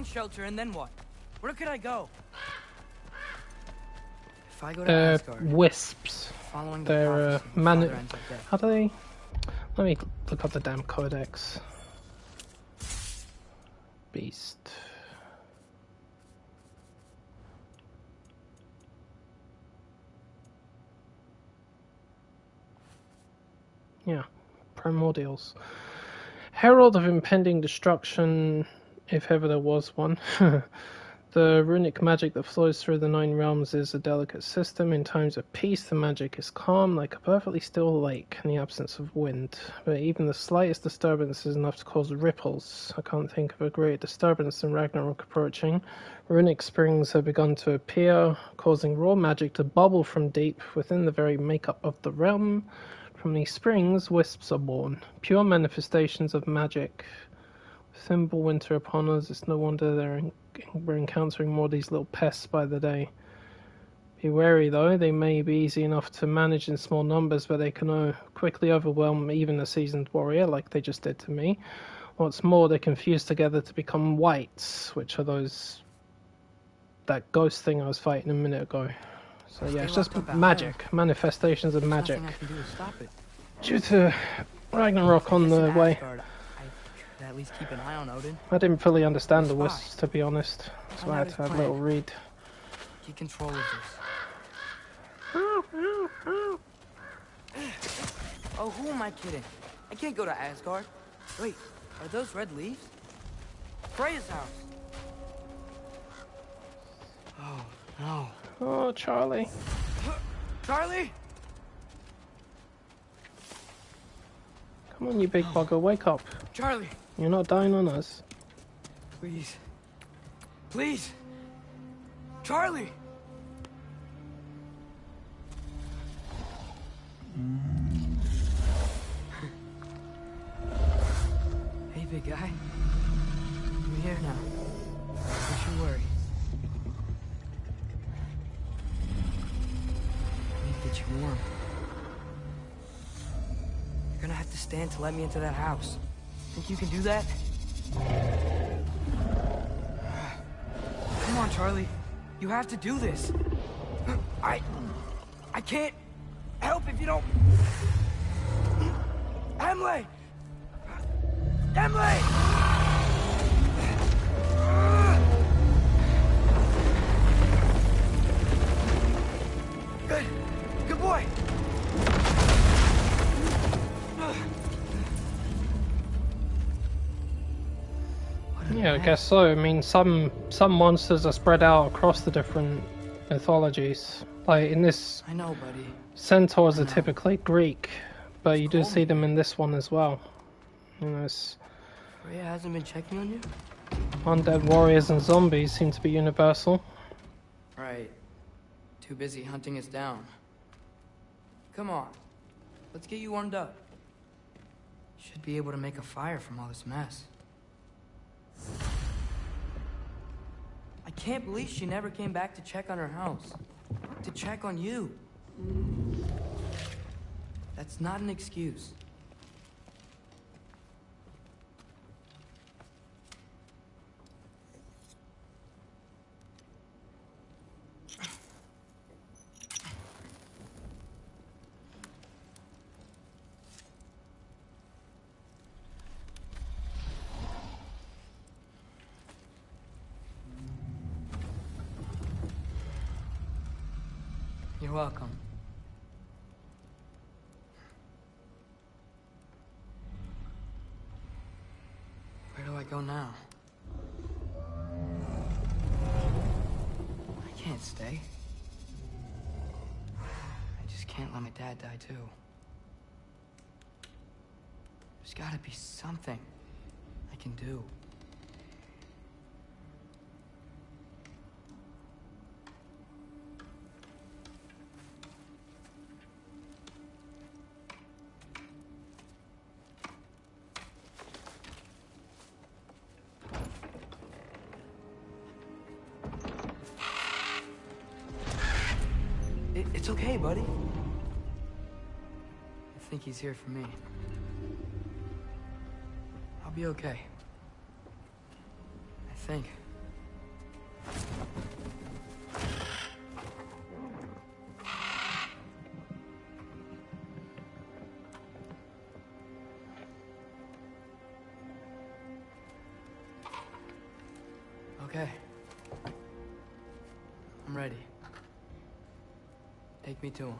Shelter, and then what? Where could I go? If I go to Asgard, wisps. Following They're the prophecy, how do they? Let me look up the damn codex. Beast. Yeah, primordials. Herald of impending destruction. If ever there was one. The runic magic that flows through the 9 realms is a delicate system. In times of peace, the magic is calm, like a perfectly still lake in the absence of wind. But even the slightest disturbance is enough to cause ripples. I can't think of a greater disturbance than Ragnarok approaching. Runic springs have begun to appear, causing raw magic to bubble from deep within the very makeup of the realm. From these springs, wisps are born, pure manifestations of magic. Thimble winter upon us, it's no wonder we're encountering more of these little pests by the day. Be wary though, they may be easy enough to manage in small numbers, but they can quickly overwhelm even a seasoned warrior like they just did to me. What's more, they can fuse together to become whites, which are that ghost thing I was fighting a minute ago. So yeah, it's just magic, manifestations of magic. Nothing I can do to stop it. Due to Ragnarok on the way. At least keep an eye on Odin. I didn't fully understand the wisps, to be honest, so I had to have a little read. Keep control of this. Oh, who am I kidding? I can't go to Asgard. Wait, are those red leaves? Freya's house. Oh, no. Oh, Charlie. Charlie? Come on, you big bugger, wake up. Charlie. You're not dying on us. Please. Please. Charlie. guy. I'm here now. Don't you worry. I need to get you warm. You're gonna have to stand to let me into that house. Think you can do that? Come on, Charlie. You have to do this. I can't help if you don't... Emily! Emily! Good. Good boy. Yeah, I guess so. I mean, some monsters are spread out across the different mythologies. Like in this, I know, buddy. Centaurs are typically Greek, but you do see them in this one as well. You know, Rhea hasn't been checking on you? undead warriors and zombies seem to be universal. Right. Too busy hunting us down. Come on. Let's get you warmed up. Should be able to make a fire from all this mess. I can't believe she never came back to check on her house. To check on you. That's not an excuse. You're welcome. Where do I go now? I can't stay. I just can't let my dad die too. There's gotta be something I can do. It's okay, buddy. I think he's here for me. I'll be okay. I think. Okay. I'm ready. Take me to him.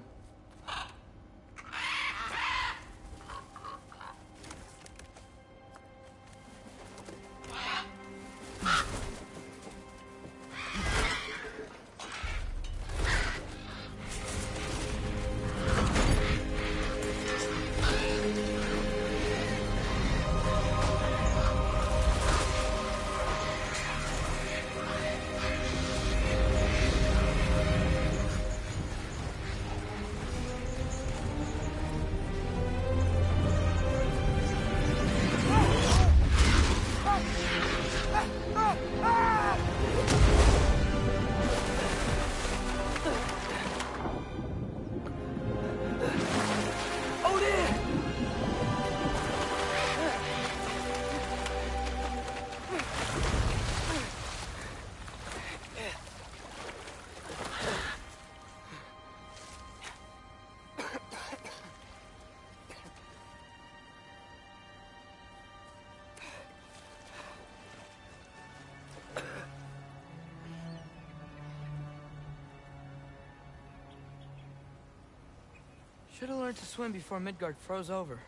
Should have learned to swim before Midgard froze over.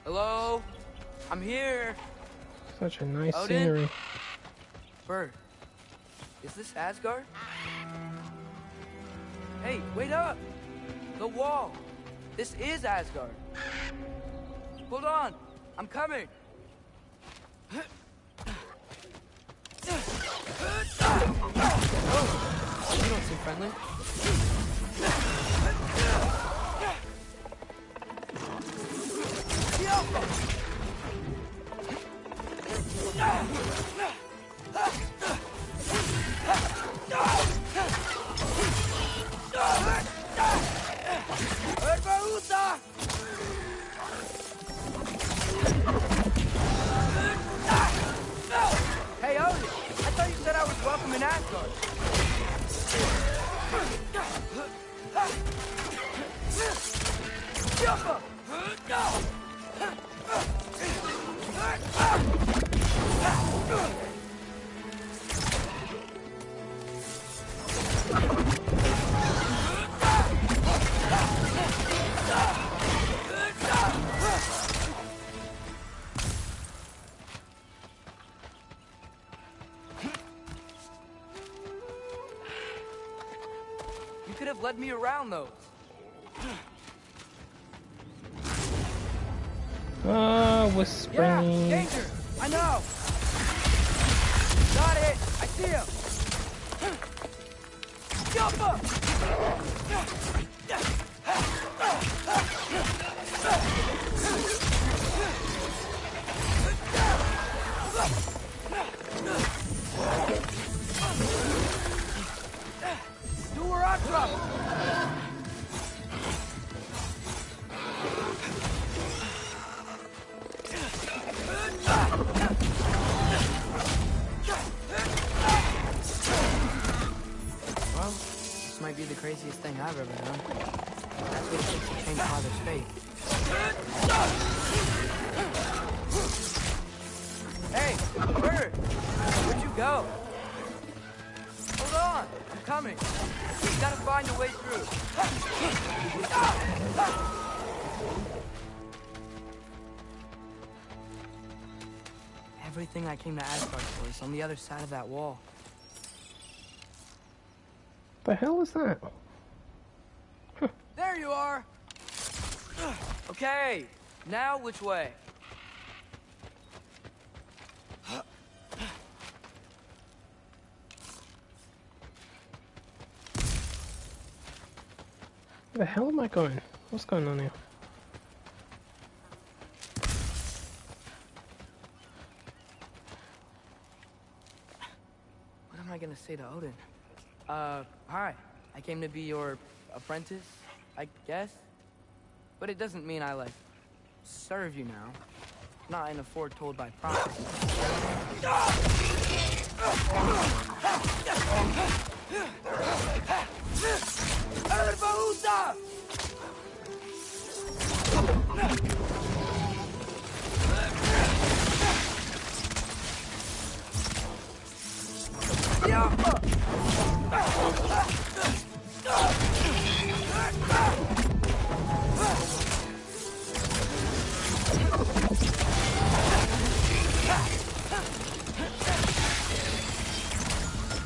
Hello? I'm here. Such a nice Odin? scenery. Bird, is this Asgard? Hey, wait up! The wall! This is Asgard. Hold on, I'm coming. Oh, you don't seem friendly? Hey, Odin! I thought you said I was welcome in Asgard. You could have led me around those. Whispering. Yeah, danger! I know! Got it! I see him! Jump up! Do where I'm from! Well, this might be the craziest thing I've ever done. That's what takes to change Father's fate. Hey, Bird! Where'd you go? Hold on! I'm coming! We gotta find a way through. Everything I came to Asgard for is on the other side of that wall. The hell is that? There you are! Okay, now which way? Where the hell am I going? What's going on here? What am I gonna say to Odin? Hi. I came to be your apprentice, I guess? But it doesn't mean I, like, serve you now. Not in a foretold by prophecy.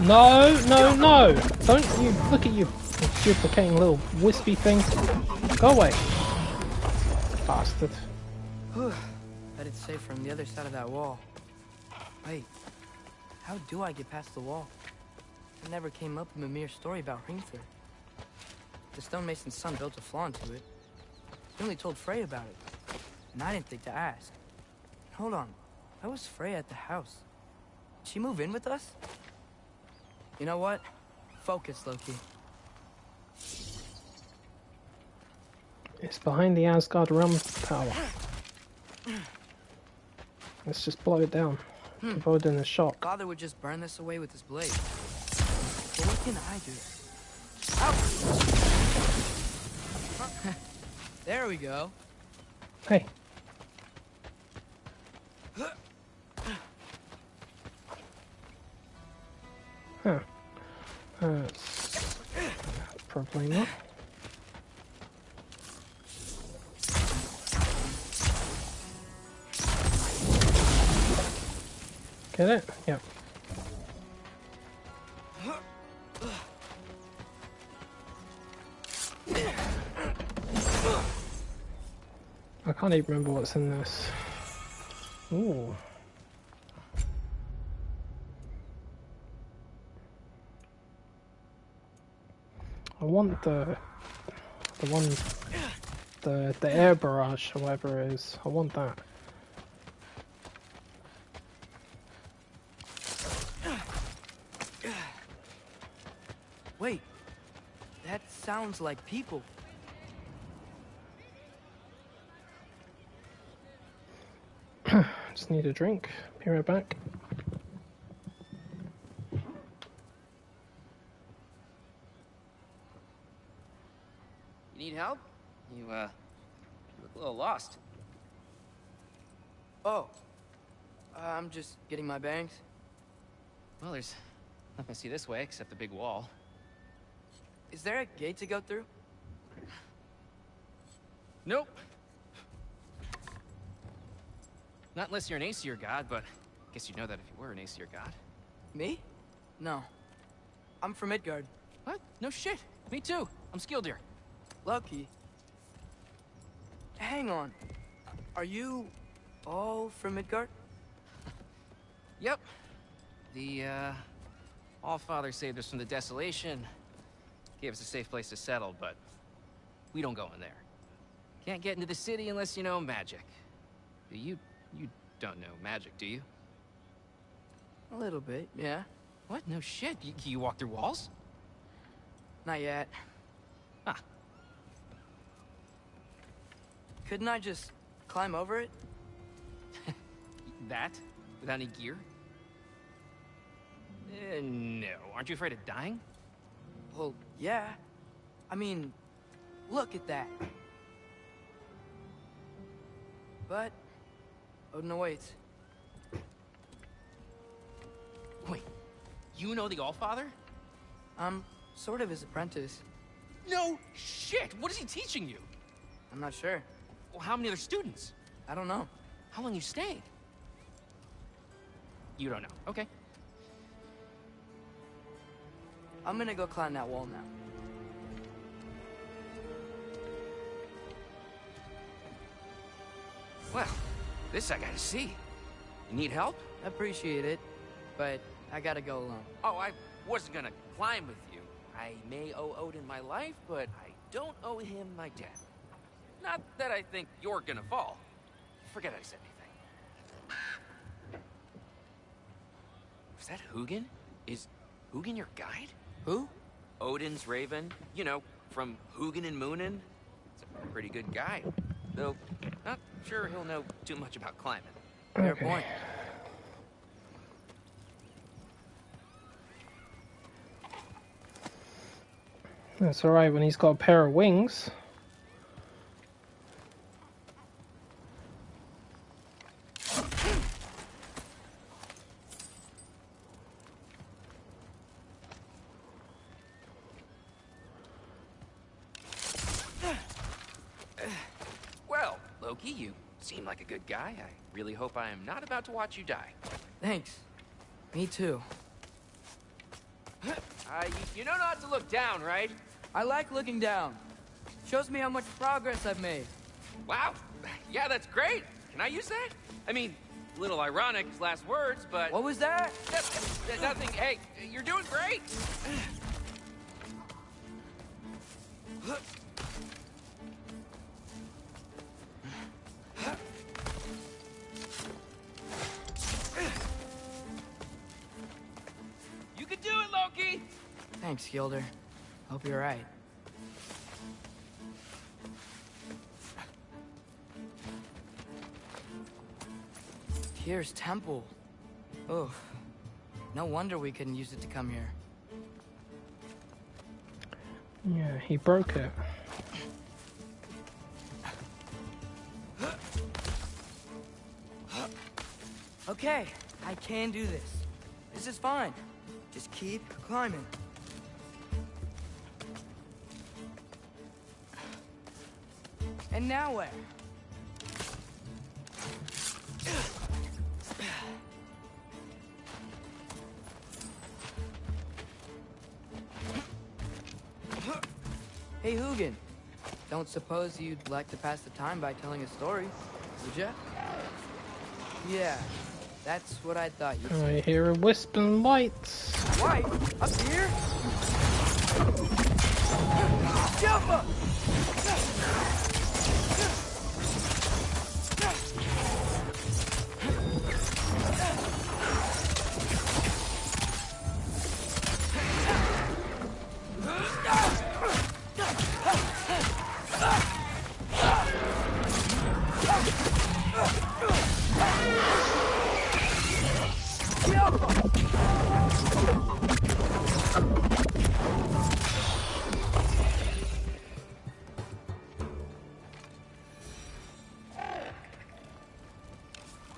No, no, no! Don't you look at you duplicating little wispy thing. Go away. Bastard. Bet it's safe from the other side of that wall. Wait, how do I get past the wall? It never came up in Mimir's story about Hrimthur. The stonemason's son built a flaw into it. He only told Frey about it, and I didn't think to ask. Hold on, why was Frey at the house? Did she move in with us? You know what? Focus, Loki. It's behind the Asgard Realm Tower. Let's just blow it down. Give Odin a shock. Father would just burn this away with his blade. But what can I do? Ow! There we go. Hey. Huh. Probably not. Get it? Yep. I can't even remember what's in this. Ooh. want the one, the air barrage or whatever it is. I want that. Wait, that sounds like people. Just need a drink. Be right back. You need help? You look a little lost. Oh, I'm just getting my bangs. Well, there's nothing to see this way except the big wall. Is there a gate to go through? Nope. Not unless you're an Aesir god, but I guess you'd know that if you were an Aesir god. Me? No. I'm from Midgard. What? No shit. Me too. I'm Skildir. Lucky. Hang on. Are you all from Midgard? Yep. The, Allfather saved us from the desolation. Gave us a safe place to settle, but we don't go in there. Can't get into the city unless you know magic. You don't know magic, do you? A little bit, yeah. What? No shit. You walk through walls? Not yet. Huh. Couldn't I just climb over it? That? Without any gear? No. Aren't you afraid of dying? Well, yeah. I mean, look at that. But Odin awaits. Wait, you know the Allfather? I'm sort of his apprentice. No shit! What is he teaching you? I'm not sure. Well, how many other students? I don't know. How long you staying? You don't know. Okay. I'm gonna go climb that wall now. Well, this I gotta see. You need help? Appreciate it, but I gotta go alone. Oh, I wasn't gonna climb with you. I may owe Odin my life, but I don't owe him my death. Not that I think you're gonna fall. Forget I said anything. Was that Hugin? Is Hugin your guide? Who? Odin's raven. You know, from Hugin and Moonin. It's a pretty good guy. Though, not sure he'll know too much about climbing. Fair point. That's alright when he's got a pair of wings. Well, Loki, you seem like a good guy. I really hope I am not about to watch you die. Thanks. Me too. You know not to look down, right? I like looking down. Shows me how much progress I've made. Wow. Yeah, that's great. Can I use that? I mean, a little ironic, his last words, but... What was that? Nothing. Hey, you're doing great. You can do it, Loki! Thanks, Gilder. Hope you're right. Tyr's temple. Oh, no wonder we couldn't use it to come here. Yeah, he broke it. Okay, I can do this. This is fine. Just keep climbing. And now where? Hey, Hugin. Don't suppose you'd like to pass the time by telling a story, would ya? Yeah, that's what I thought you'd say. I hear a whispering lights. White? Up here?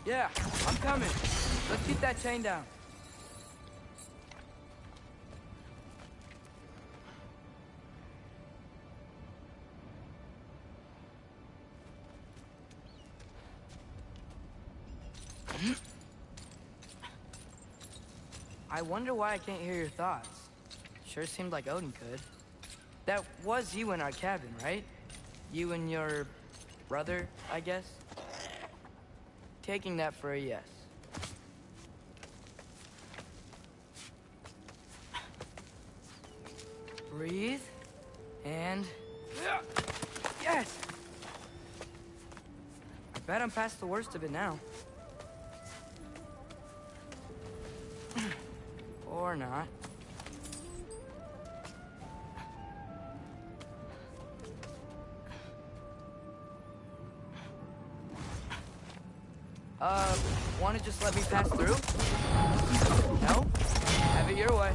Yeah, I'm coming. Let's keep that chain down. I wonder why I can't hear your thoughts. Sure seemed like Odin could. That was you in our cabin, right? You and your brother, I guess? Taking that for a yes. Breathe. And... Yes! I bet I'm past the worst of it now. Or not. Wanna just let me pass through? No? Have it your way.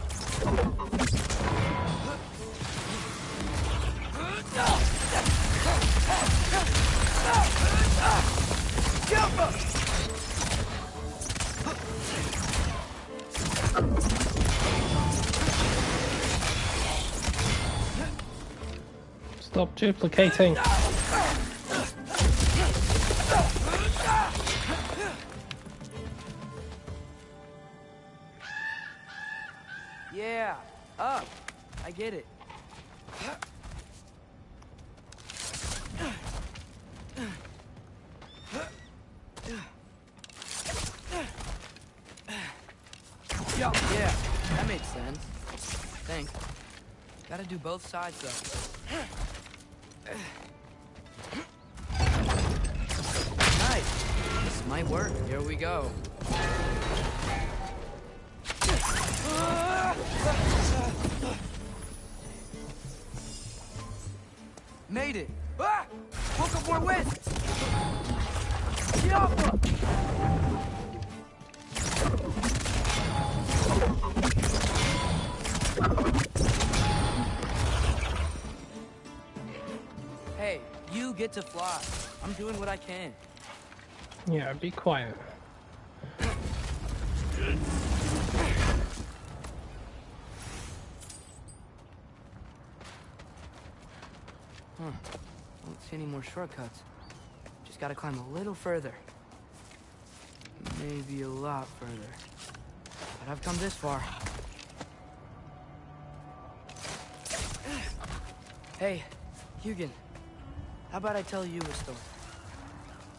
Stop duplicating. Yeah, up. I get it. Yeah, that makes sense. Thanks. Gotta do both sides, though. Nice. This might work. Here we go. Made it. Ah! Woke up more wins. Hey, you get to fly. I'm doing what I can. Yeah, be quiet. Huh. Don't see any more shortcuts. Just gotta climb a little further. Maybe a lot further. But I've come this far. Hey, Hugin. How about I tell you a story?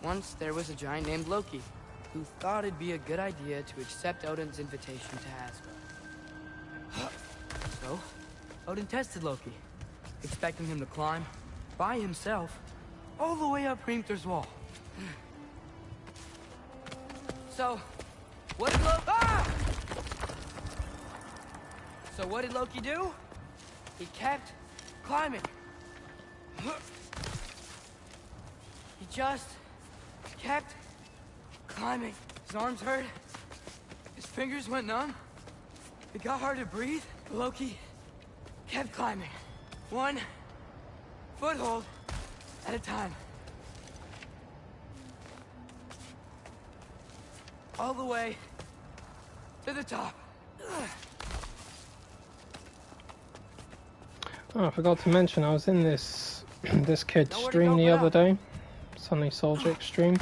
Once there was a giant named Loki, who thought it'd be a good idea to accept Odin's invitation to Asgard. So, Odin tested Loki, expecting him to climb by himself all the way up Hrimthur's wall. So, what did Loki... Ah! So what did Loki do? He kept climbing. He just kept climbing. His arms hurt. His fingers went numb. It got hard to breathe. Loki kept climbing. One foothold at a time. All the way to the top. Oh, I forgot to mention, I was in this this kid's stream the other day, Sunny Soldier stream,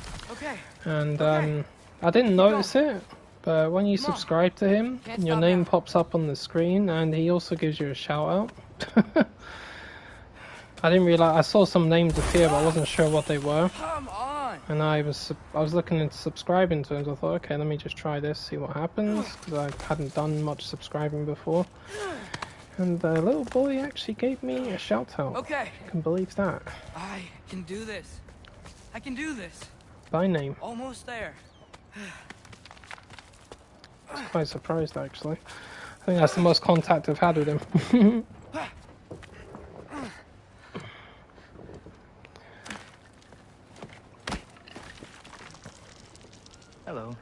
and I didn't notice it, but when you subscribe to him, your name pops up on the screen, and he also gives you a shout out. I didn't realize, I saw some names appear, but I wasn't sure what they were. And I was looking into subscribing to him, so I thought, okay, let me just try this, see what happens, because I hadn't done much subscribing before. And the little boy actually gave me a shout out. Okay. I can believe that. I can do this. I can do this. By name. Almost there. I was quite surprised actually. I think that's the most contact I've had with him. Hello.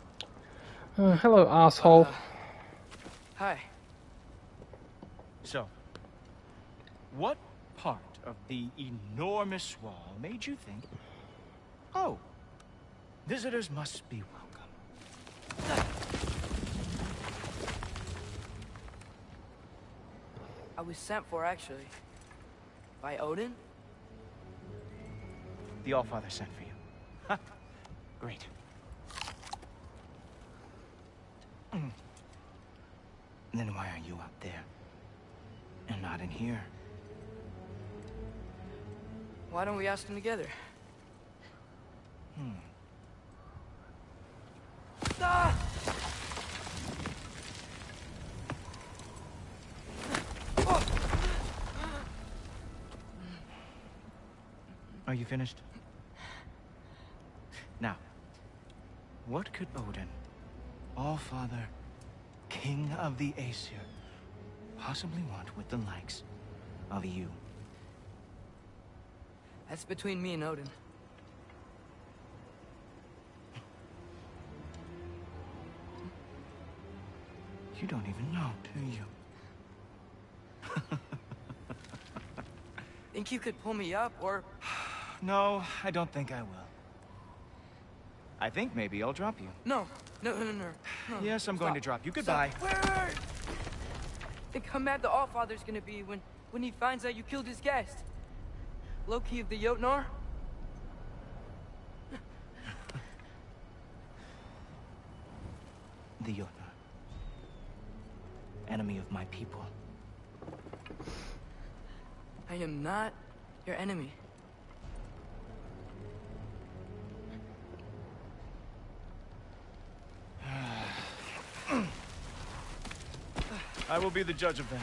Hello, asshole. Hi. So, what part of the enormous wall made you think, oh, visitors must be welcome? I was sent for, actually. By Odin? The Allfather sent for you. Ha! Great. Then why are you out there? And not in here? Why don't we ask them together? Ah! Are you finished? Now, what could Odin, Allfather, King of the Aesir, possibly want with the likes of you? That's between me and Odin. You don't even know, do you? Think you could pull me up, or... No, I don't think I will. I think maybe I'll drop you. No. Yes, I'm going to drop you. Goodbye. Wait. Think how mad the Allfather's gonna be when he finds out you killed his guest. Loki of the Jotnar? The Jotnar. Enemy of my people. I am not your enemy. I will be the judge of that.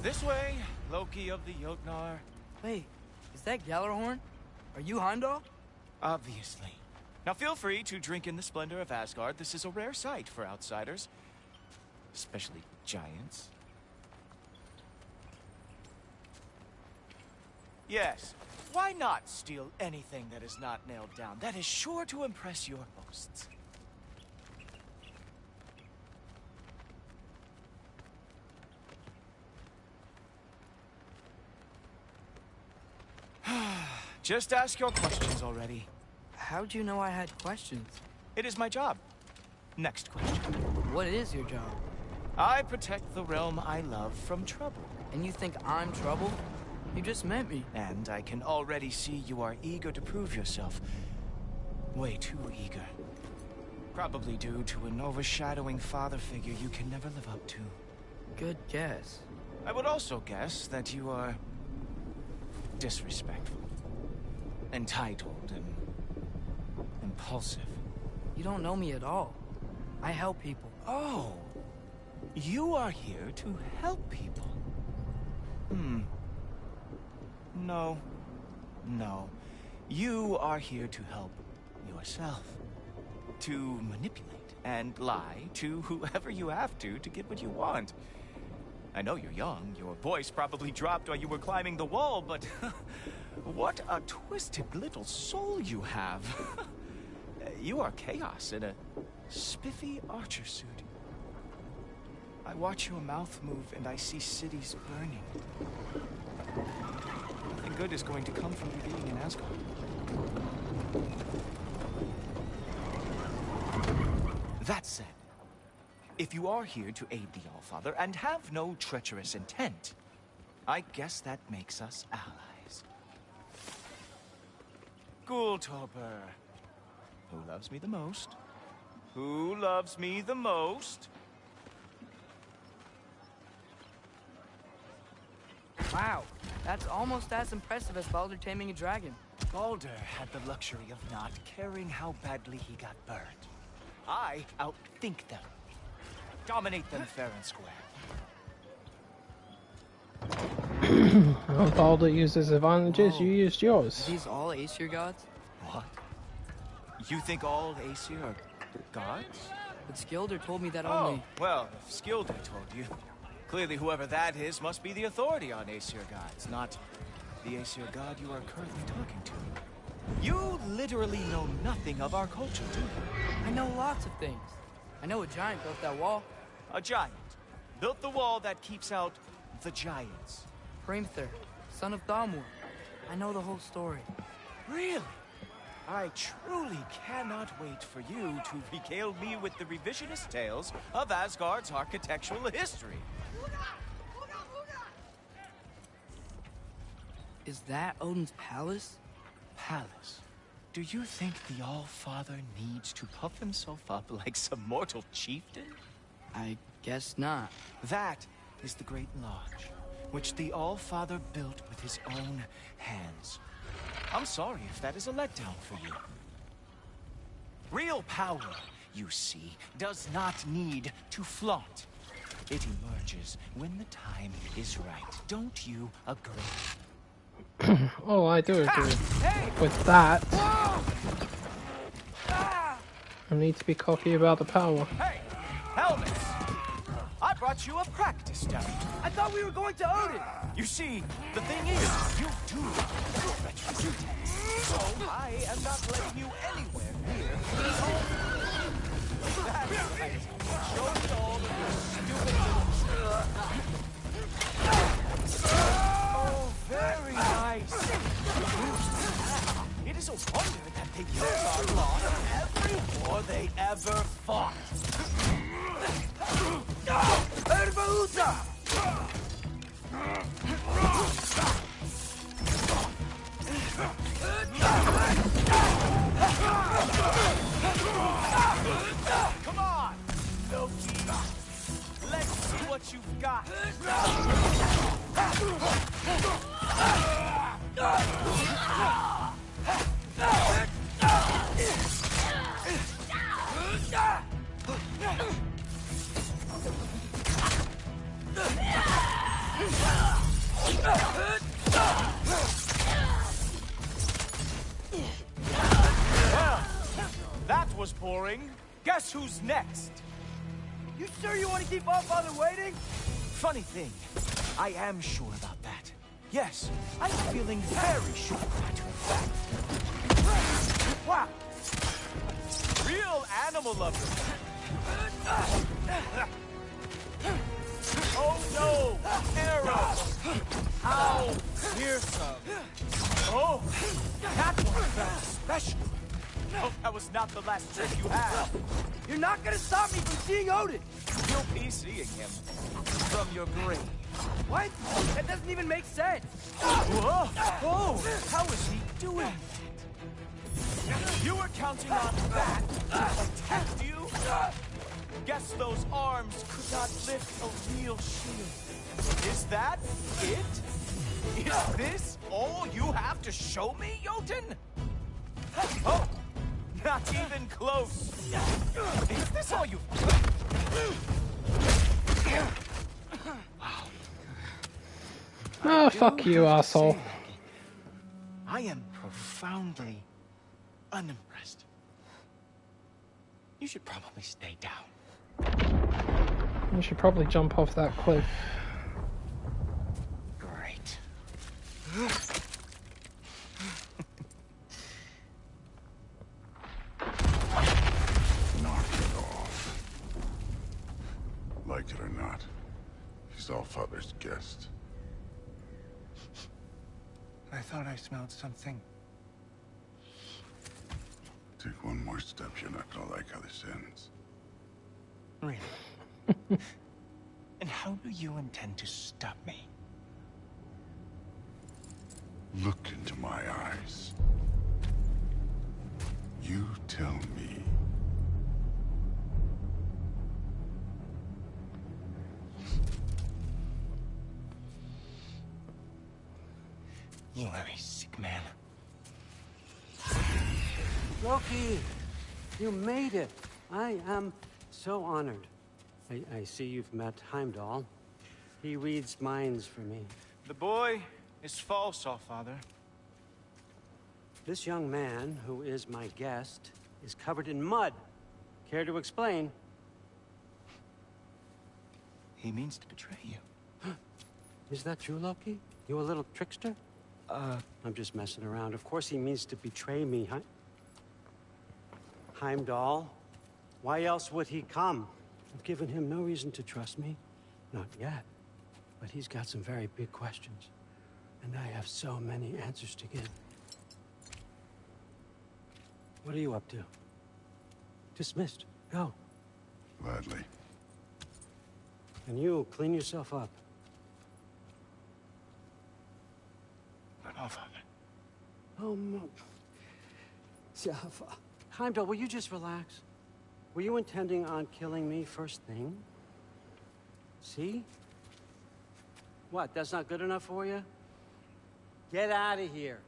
This way, Loki of the Jotnar. Wait, is that Gjallarhorn? Are you Heimdall? Obviously. Now feel free to drink in the splendor of Asgard. This is a rare sight for outsiders. Especially giants. Yes, why not steal anything that is not nailed down? That is sure to impress your hosts. Just ask your questions already. How'd you know I had questions? It is my job. Next question. What is your job? I protect the realm I love from trouble. And you think I'm trouble? You just met me. And I can already see you are eager to prove yourself. Way too eager. Probably due to an overshadowing father figure you can never live up to. Good guess. I would also guess that you are disrespectful, entitled, and impulsive. You don't know me at all. I help people. Oh, you are here to help people. No. You are here to help yourself. To manipulate and lie to whoever you have to get what you want. I know you're young. Your voice probably dropped while you were climbing the wall, but what a twisted little soul you have. You are chaos in a spiffy archer suit. I watch your mouth move and I see cities burning. Nothing good is going to come from you being in Asgard. That said, if you are here to aid the Allfather and have no treacherous intent, I guess that makes us allies. Gultoper. Who loves me the most? Who loves me the most? Wow, that's almost as impressive as Baldur taming a dragon. Baldur had the luxury of not caring how badly he got burned. I outthink them. Dominate them fair and square. Well, Baldur uses advantages, you used yours. Are these all Aesir gods? What? You think all Aesir are gods? But Skilder told me that Oh, only... well, if Skilder told you. Clearly whoever that is must be the authority on Aesir gods, not the Aesir god you are currently talking to. You literally know nothing of our culture, do you? I know lots of things. I know a giant built that wall. A giant built the wall that keeps out the giants. Hrimthur, son of Thamur. I know the whole story. Really? I truly cannot wait for you to regale me with the revisionist tales of Asgard's architectural history. Is that Odin's palace? Palace? Do you think the All-Father needs to puff himself up like some mortal chieftain? I guess not. That is the Great Lodge, which the All-Father built with his own hands. I'm sorry if that is a letdown for you. Real power, you see, does not need to flaunt. It emerges when the time is right. Don't you agree? Oh, I do agree with that. I need to be cocky about the power. Hey, helmets! I brought you a practice dummy. I thought we were going to Odin! You see, the thing is, you do retribute. So I am not letting you anywhere near the home. That's right. Show me all of your stupid little Oh, very nice. It is a wonder that the Yozar lost every war they ever fought. Come on, Loki. Let's see what you've got. Well, that was boring. Guess who's next? You sure you want to keep All-Father waiting? Funny thing, I am sure about that. Yes, I'm feeling very sure, matter of fact. Wow! Real animal lover. Oh no! Arrows! How fearsome! Oh, that one felt special. Oh, that was not the last trick you had. You're not gonna stop me from seeing Odin! You'll be seeing him from your grave. What? That doesn't even make sense! Whoa! Oh, how is he doing that? You were counting on that to protect you? Guess those arms could not lift a real shield. Is that it? Is this all you have to show me, Jotun? Oh, not even close. Is this all you... Oh, fuck you, asshole. I am profoundly unimpressed. You should probably stay down. You should probably jump off that cliff. Great. Knock it off. Like it or not, he's All-Father's guest. I thought I smelled something. Take one more step, you're not gonna like how this ends. Really? And how do you intend to stop me? Look into my eyes. You tell me. You are a sick man. Loki, you made it. I am so honored. I see you've met Heimdall. He reads minds for me. The boy is false, Allfather. This young man, who is my guest, is covered in mud. Care to explain? He means to betray you. Is that true, Loki? You a little trickster? I'm just messing around. Of course he means to betray me, Heimdall. Why else would he come? I've given him no reason to trust me. Not yet. But he's got some very big questions. And I have so many answers to give. What are you up to? Dismissed. Go. Gladly. And you, clean yourself up. But Allfather. Oh, no. Heimdall, will you just relax? Were you intending on killing me first thing? See? What, that's not good enough for you? Get out of here.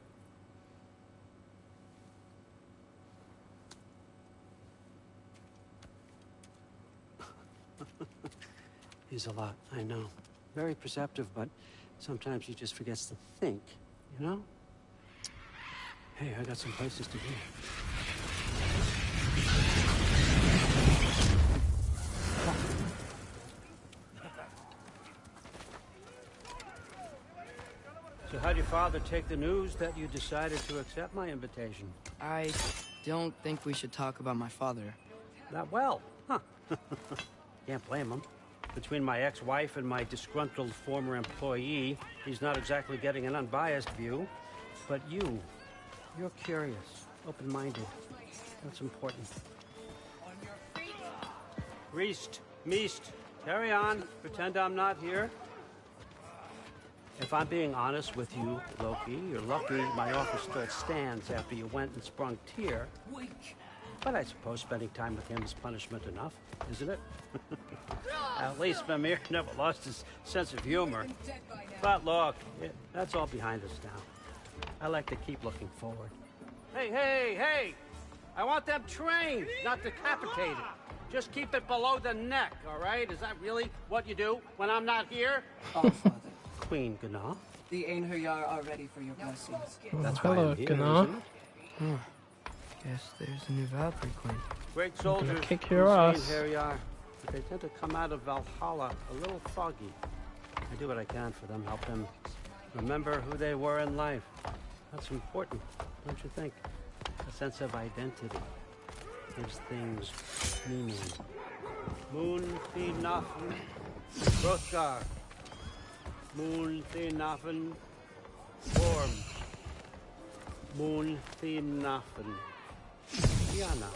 He's a lot, I know. Very perceptive, but sometimes he just forgets to think, you know? Hey, I got some places to be. So how'd your father take the news that you decided to accept my invitation? I don't think we should talk about my father. Not well, huh? Can't blame him. Between my ex-wife and my disgruntled former employee, he's not exactly getting an unbiased view. But you're curious, open-minded. That's important. Reist, Meest, carry on. Pretend I'm not here. If I'm being honest with you, Loki, you're lucky my offer still stands after you went and sprung Tyr. But I suppose spending time with him is punishment enough, isn't it? At least Mimir never lost his sense of humor. But look, that's all behind us now. I like to keep looking forward. Hey! I want them trained, not decapitated. Just keep it below the neck, all right? Is that really what you do when I'm not here? Oh, Father. Queen Gná. The Einherjar are ready for your blessings. That's why hello, I'm here, Gná. Guess there's a new Valkyrie queen. Great soldiers. Kick your ass. But they tend to come out of Valhalla a little foggy. I do what I can for them, help them remember who they were in life. That's important, don't you think? A sense of identity gives things meaning. Moon Thinafen, Hrothgar. Moon Thinafen, Orm. Moon Thinafen, Diana.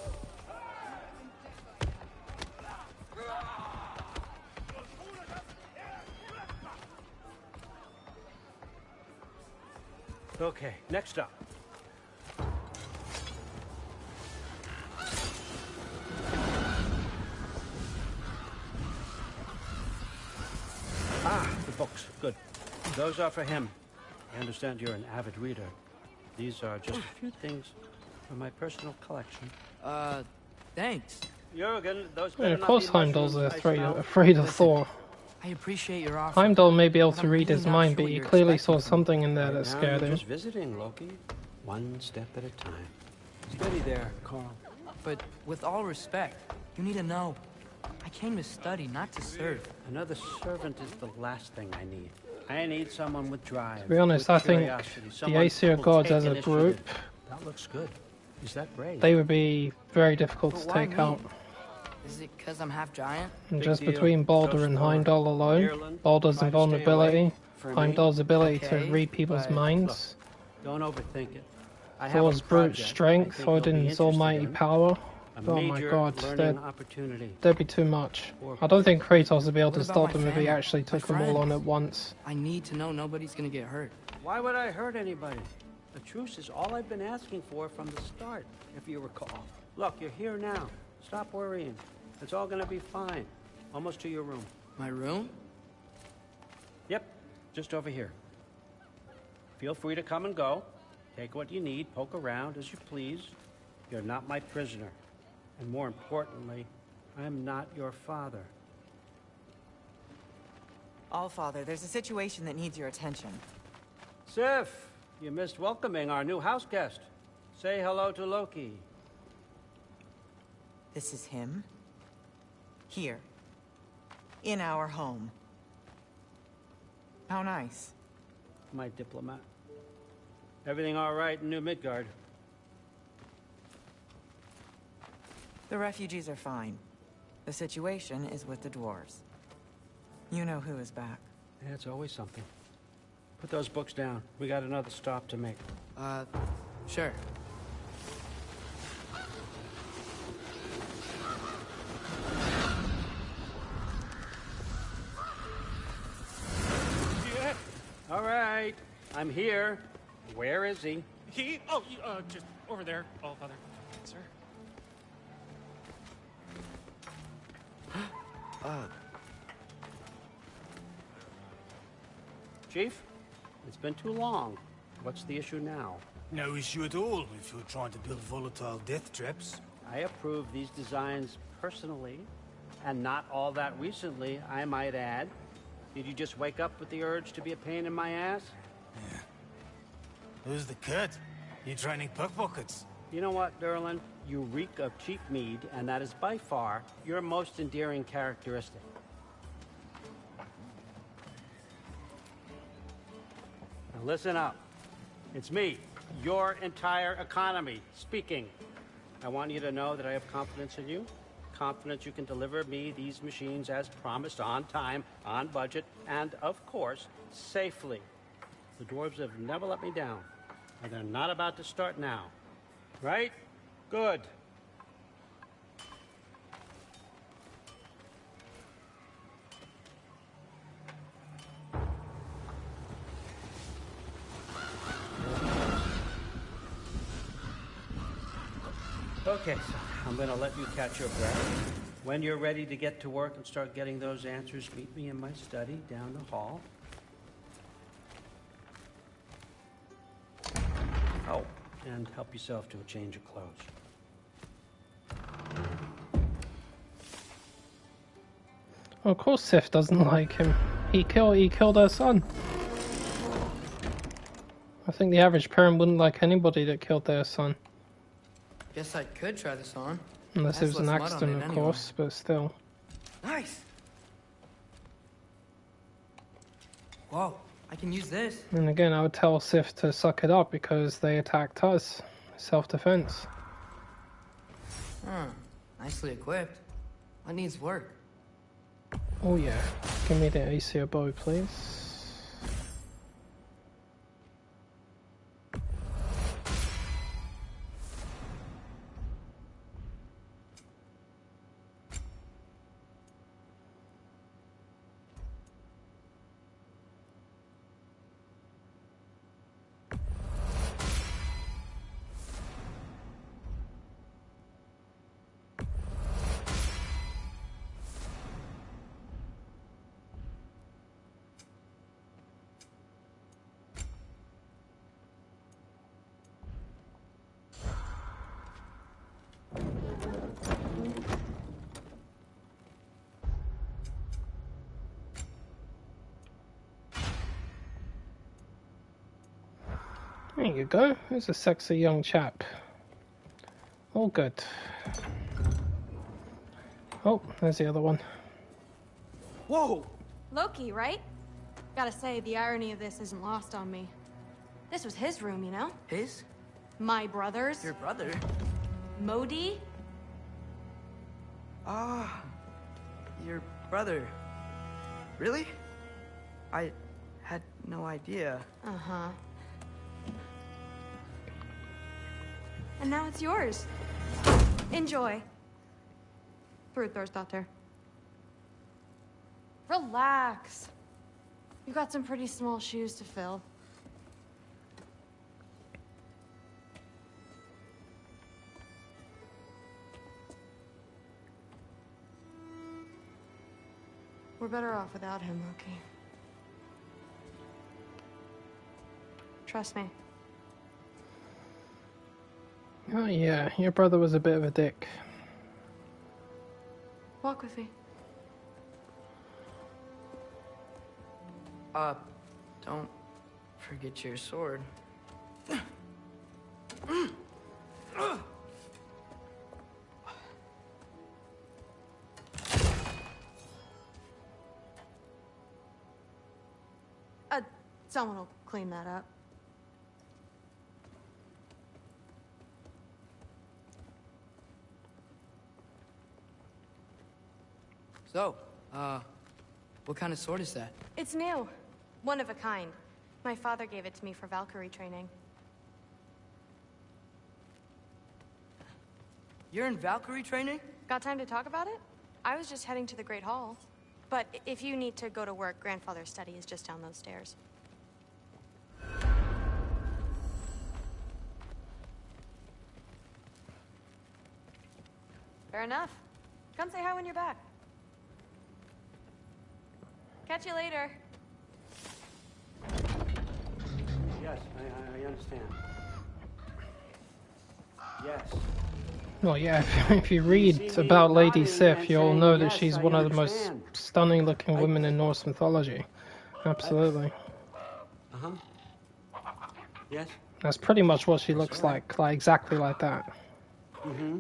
Okay, next up. The books. Good. Those are for him. I understand you're an avid reader. These are just a few things from my personal collection. Thanks. Jurgen, those Yeah, better of not course be Heimdall's mushrooms I afraid smell. of Thor. I appreciate your offer. Heimdall may be able but to I'm read really his not mind, sure but what he you're clearly expecting saw from me. something in there that Now scared you're him. just visiting, Loki. One step at a time. Steady there, Carl. But with all respect, you need to know. I came to study, not to serve. Another servant is the last thing I need. I need someone with drive. To be honest, with I think curiosity, the someone Aesir who'll gods take as a initiative. group, That looks good. Is that brave? they would be very difficult But to why take me? out. Is it because I'm half giant? And Big just deal. between Baldur So and smart. Heimdall alone, Ireland, Baldur's try to stay invulnerability, away. For me, Heimdall's ability okay, to read people's but- minds, Don't overthink it. I have Thor's a brute project I strength, think you'll be Odin's interested almighty in. power. A Oh my major god, learning opportunity. that'd be too much. I don't think Kratos would be able What to about stop my them if he family, actually my took them all on friends? at once. I need to know nobody's gonna get hurt. Why would I hurt anybody? A truce is all I've been asking for from the start, if you recall. Look, you're here now. Stop worrying. It's all gonna be fine. Almost to your room. My room? Yep, just over here. Feel free to come and go. Take what you need, poke around as you please. You're not my prisoner. And more importantly, I'm not your father. Allfather, there's a situation that needs your attention. Sif, you missed welcoming our new house guest. Say hello to Loki. This is him? Here. In our home. How nice. My diplomat. Everything all right in New Midgard? The refugees are fine. The situation is with the dwarves. You know who is back. Yeah, it's always something. Put those books down. We got another stop to make. Sure. Yeah. All right. I'm here. Where is he? Just over there, Allfather. Sir? Chief, it's been too long. What's the issue now? No issue at all if you're trying to build volatile death traps. I approve these designs personally, and not all that recently, I might add. Did you just wake up with the urge to be a pain in my ass? Yeah. Who's the cut? You training pickpockets? You know what, Derlin? You reek of cheap mead, and that is by far your most endearing characteristic. Now listen up. It's me, your entire economy, speaking. I want you to know that I have confidence in you. Confidence you can deliver me these machines as promised, on time, on budget, and, of course, safely. The dwarves have never let me down, and they're not about to start now. Right? Good. Okay, so I'm gonna let you catch your breath. When you're ready to get to work and start getting those answers, meet me in my study down the hall. Oh, and help yourself to a change of clothes. Well, of course Sif doesn't like him. He killed her son. I think the average parent wouldn't like anybody that killed their son. Guess I could try this on. Unless it was an accident, of course, but still. Nice. Whoa, I can use this. And again, I would tell Sif to suck it up because they attacked us. Self-defense. Nicely equipped. What needs work? Oh yeah. Give me the Aesir bow, please. There you go. There's a sexy young chap. All good. Oh, there's the other one. Whoa! Loki, right? Gotta say, the irony of this isn't lost on me. This was his room, you know? His? My brother's. Your brother? Modi? Ah, your brother. Really? I had no idea. Uh-huh. And now it's yours. Enjoy. Fruther's Relax. You've got some pretty small shoes to fill. We're better off without him, Loki. Trust me. Oh yeah, your brother was a bit of a dick. Walk with me. Don't forget your sword. Someone will clean that up. So, what kind of sword is that? It's new. One of a kind. My father gave it to me for Valkyrie training. You're in Valkyrie training? Got time to talk about it? I was just heading to the Great Hall. But if you need to go to work, Grandfather's study is just down those stairs. Fair enough. Come say hi when you're back. Catch you later. Yes, I understand. Yes. Well, yeah, if you read about Lady Sif, you'll know that she's one of the most stunning-looking women in Norse mythology. Absolutely. Uh-huh. Yes? That's pretty much what she looks like exactly like that. Mm-hmm.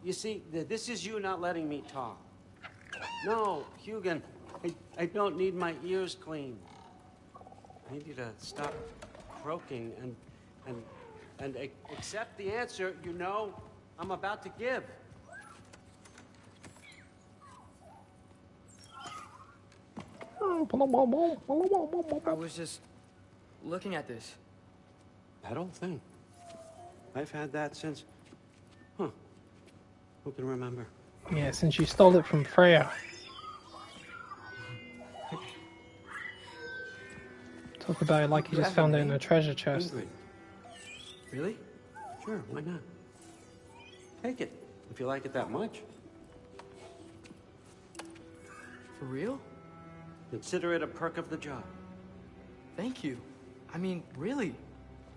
You see, this is you not letting me talk. No, Hugin, I don't need my ears cleaned. I need you to stop croaking and accept the answer you know I'm about to give. I was just looking at this. That old thing. I've had that since... Huh. Who can remember? Yeah, since you stole it from Freya. Talk about it like you just found it in a treasure chest. Ingrid. Really? Sure, why not? Take it, if you like it that much. For real? Consider it a perk of the job. Thank you. I mean, really.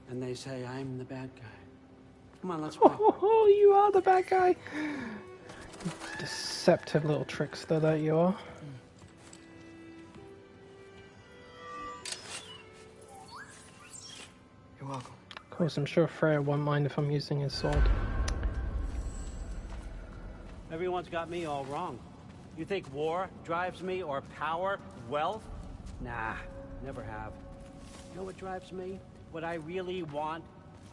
And they say I'm the bad guy. Come on, let's walk. Oh, you are the bad guy. Deceptive little trickster that you are. You're welcome. Of course, I'm sure Freya won't mind if I'm using his sword. Everyone's got me all wrong. You think war drives me, or power, wealth? Nah, never have. You know what drives me? What I really want?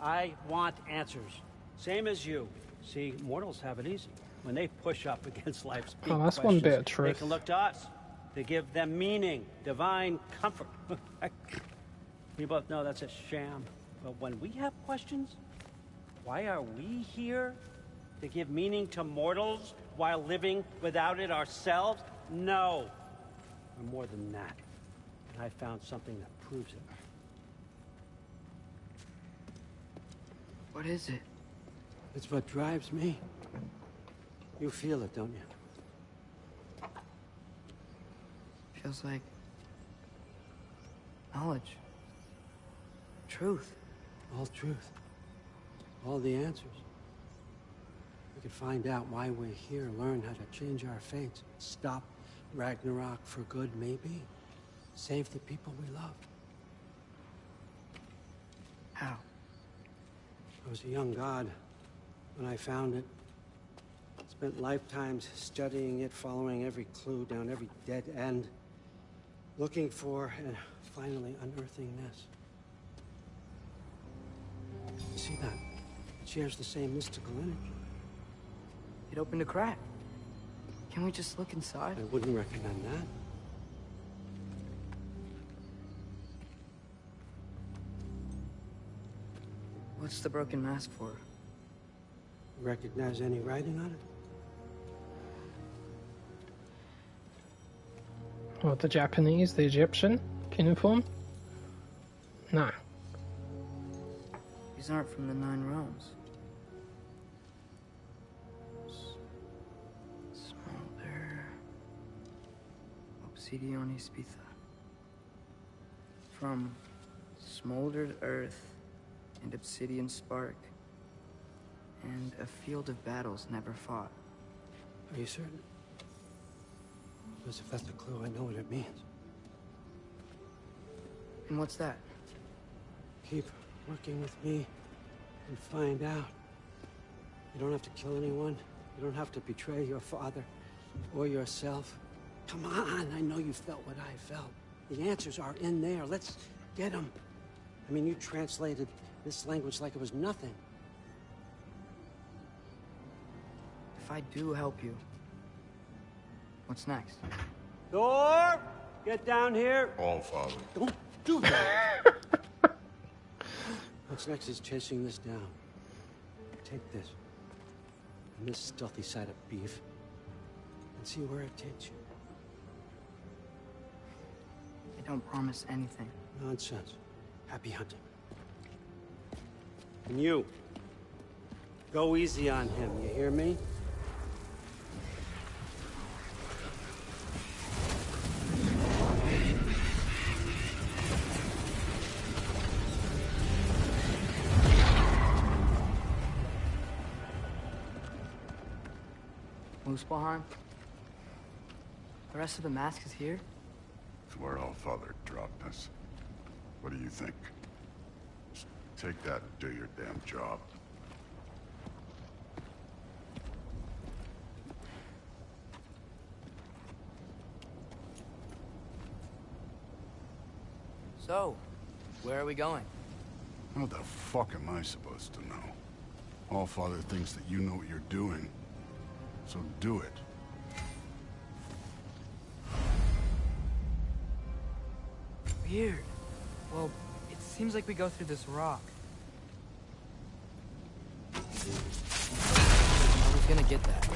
I want answers. Same as you. See, mortals have it easy. When they push up against life's big that's questions, one bit of they truth. can look to us to give them meaning, divine comfort. We both know that's a sham. But when we have questions, why are we here? To give meaning to mortals while living without it ourselves? No. We're more than that. And I found something that proves it. What is it? It's what drives me. You feel it, don't you? Feels like knowledge. Truth. All truth. All the answers. We could find out why we're here, learn how to change our fates, stop Ragnarok for good, maybe. Save the people we love. How? I was a young god when I found it. Spent lifetimes studying it, following every clue down every dead end, looking for and finally unearthing this. You see that? It shares the same mystical energy. It opened a crack. Can we just look inside? I wouldn't recommend that. What's the broken mask for? Recognize any writing on it? What, the Japanese, the Egyptian cuneiform? Nah. These aren't from the Nine Realms. Smolder. Obsidian Spitha. From smoldered earth and obsidian spark, and a field of battles never fought. Are you certain? Because if that's a clue, I know what it means. And what's that? Keep working with me and find out. You don't have to kill anyone. You don't have to betray your father or yourself. Come on, I know you felt what I felt. The answers are in there. Let's get them. I mean, you translated this language like it was nothing. If I do help you, what's next? Thor! Get down here! All father. Don't do that! What's next is chasing this down. Take this, and this stealthy side of beef, and see where it takes you. I don't promise anything. Nonsense. Happy hunting. And you, go easy on him, you hear me? Muspelheim? The rest of the mask is here? It's where Allfather dropped us. What do you think? Just take that and do your damn job. So, where are we going? How the fuck am I supposed to know? Allfather thinks that you know what you're doing. So do it. Weird. Well, it seems like we go through this rock. I was gonna get that.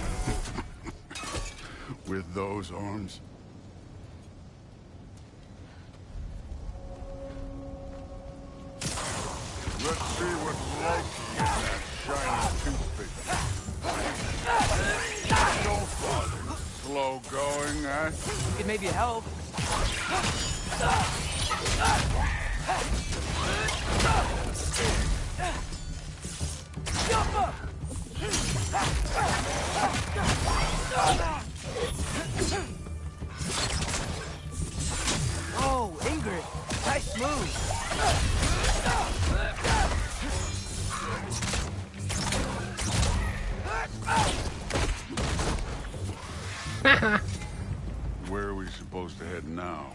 With those arms? Let's see what Loki in that shiny toothpick. Slow going, eh? You could maybe help. Oh, Ingrid, nice move. Where are we supposed to head now?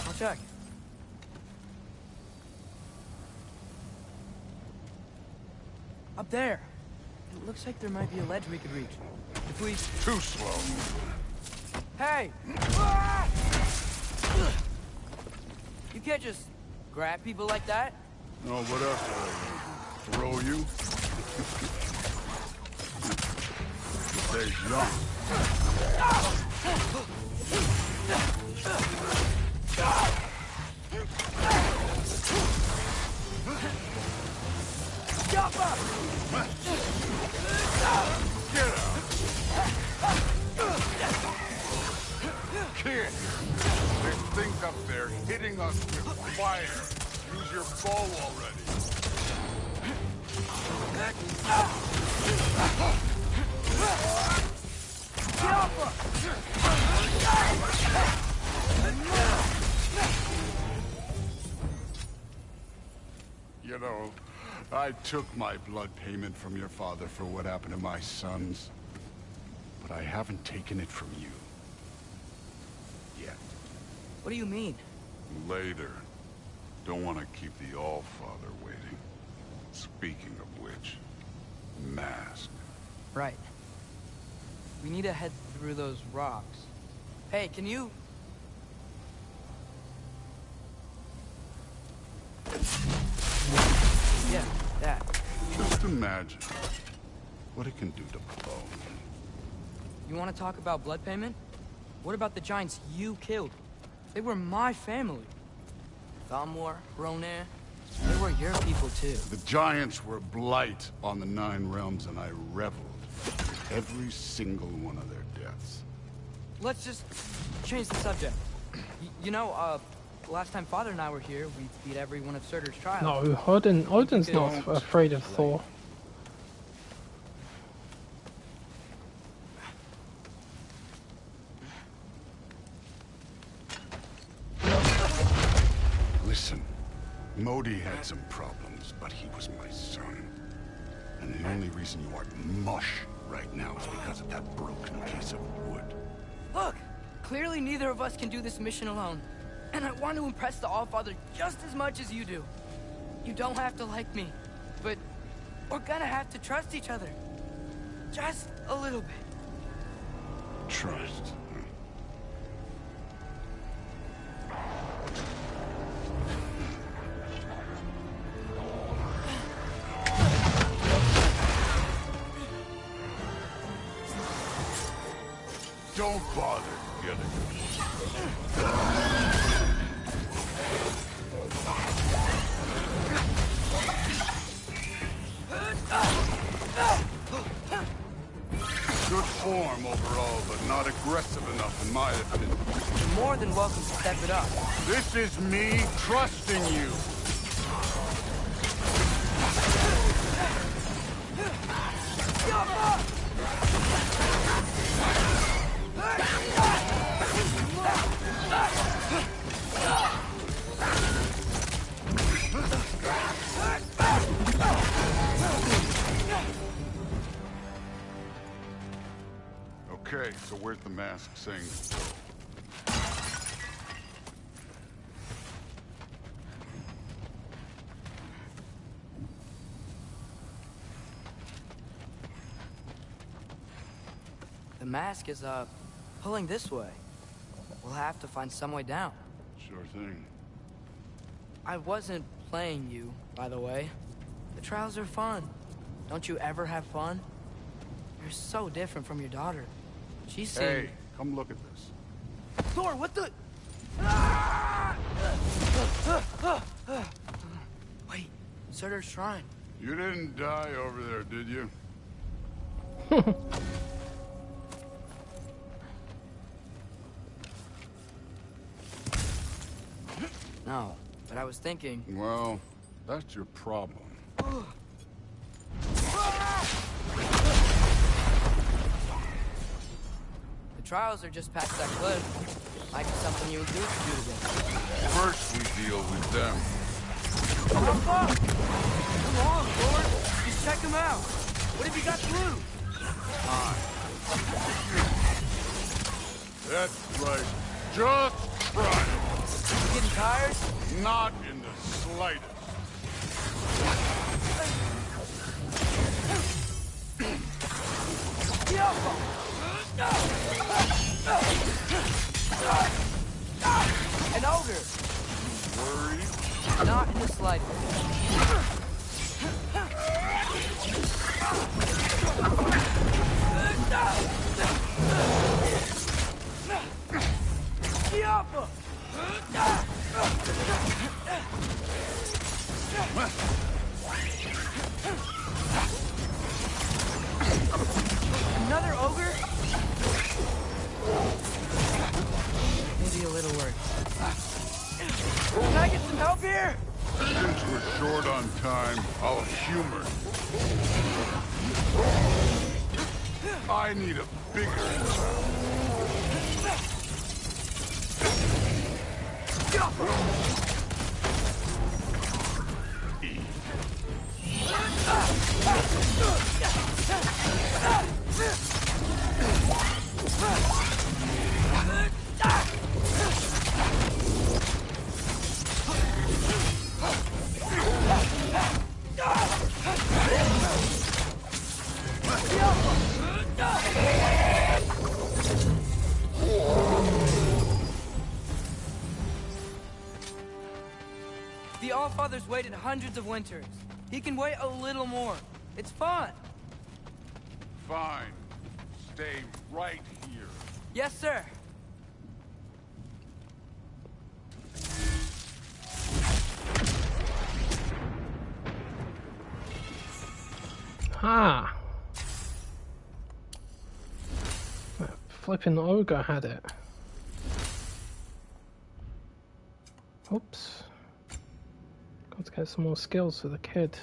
I'll check. Up there. It looks like there might be a ledge we could reach. If we... Too slow. Hey! You can't just grab people like that. No, what else are they gonna do? Throw you? Stay young. Get up! Kid! There's things up there hitting us with fire. Use your bow already. You know, I took my blood payment from your father for what happened to my sons. But I haven't taken it from you. Yet. What do you mean? Later. Don't want to keep the All-Father waiting. Speaking of which, mask. Right. We need to head through those rocks. Hey, can you... Yeah, that. Just imagine what it can do to bone. You want to talk about blood payment? What about the giants you killed? They were my family. Thamor, Ronair, they were your people too. The giants were blight on the Nine Realms, and I reveled with every single one of their deaths. Let's just change the subject. You know, last time Father and I were here, we beat every one of Surtur's trials. No, Odin's not afraid of Thor. Listen, Modi had some problems, but he was my son. And the only reason you aren't mush right now is because of that broken piece of wood. Look! Clearly neither of us can do this mission alone. And I want to impress the Allfather just as much as you do. You don't have to like me, but we're gonna have to trust each other. Just a little bit. Trust. Don't bother getting Good form overall, but not aggressive enough in my opinion. You're more than welcome to step it up. This is me trusting you. Okay, so where's the mask saying to go? The mask is, pulling this way. We'll have to find some way down. Sure thing. I wasn't playing you, by the way. The trials are fun. Don't you ever have fun? You're so different from your daughter. She seemed... Hey, come look at this. Thor, what the... Wait, Surtur's shrine. You didn't die over there, did you? No, but I was thinking... Well, that's your problem. The trials are just past that cliff. Might be something you and Goose can do together. First, we deal with them. Hop up! Come on, Lord. Just check them out. What have you got to lose? That's right. Just try it. You getting tired? Not in the slightest. An ogre. Worried? Not in the slightest. Another ogre? Maybe a little worse. Can I get some help here? Since we're short on time, I'll humor. I need a bigger The Allfather's waited hundreds of winters. He can wait a little more. It's fun. Fine. Stay right here. Yes, sir. Ah. That flipping ogre had it. Oops. Got to get some more skills for the kid.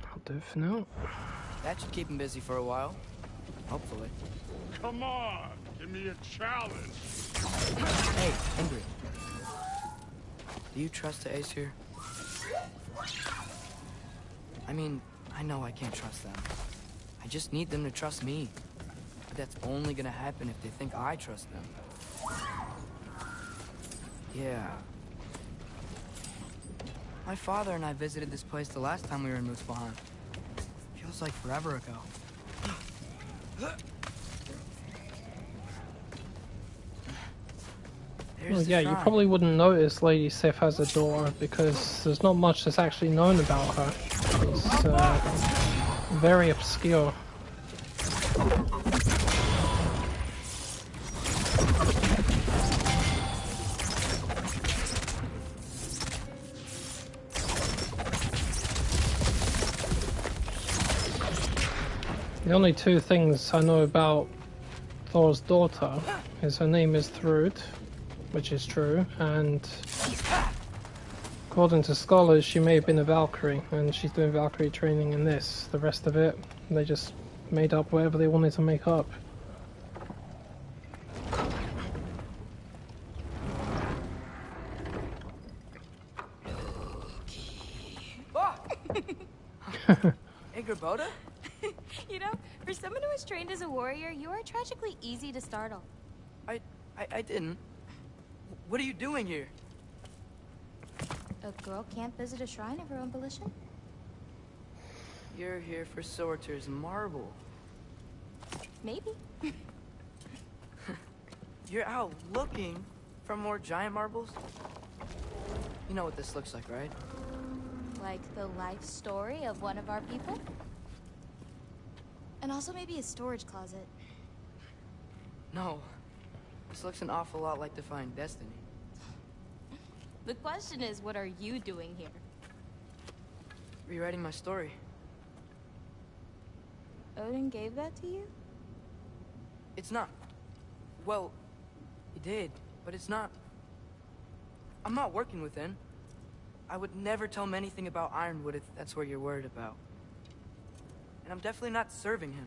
I'll do it for now. That should keep him busy for a while. Hopefully. Come on, give me a challenge. Hey, Ingrid. Do you trust the Aesir? I mean, I know I can't trust them. I just need them to trust me. But that's only gonna happen if they think I trust them. Yeah. My father and I visited this place the last time we were in Muspelheim. Feels like forever ago. Well, yeah, you probably wouldn't notice Lady Sif has a daughter because there's not much that's actually known about her. It's very obscure. The only two things I know about Thor's daughter is her name is Thrud, which is true, and according to scholars she may have been a Valkyrie, and she's doing Valkyrie training in this. The rest of it, they just made up whatever they wanted to make up. Hey, Gerboda? You know, for someone who was trained as a warrior, you are tragically easy to startle. I didn't. What are you doing here? A girl can't visit a shrine of her own volition? You're here for Sorter's marble. Maybe. You're out looking for more giant marbles? You know what this looks like, right? Like the life story of one of our people? And also maybe a storage closet. No. This looks an awful lot like Defying Destiny. The question is, what are you doing here? Rewriting my story. Odin gave that to you? It's not. Well, he did, but it's not. I'm not working with him. I would never tell him anything about Ironwood if that's what you're worried about. And I'm definitely not serving him.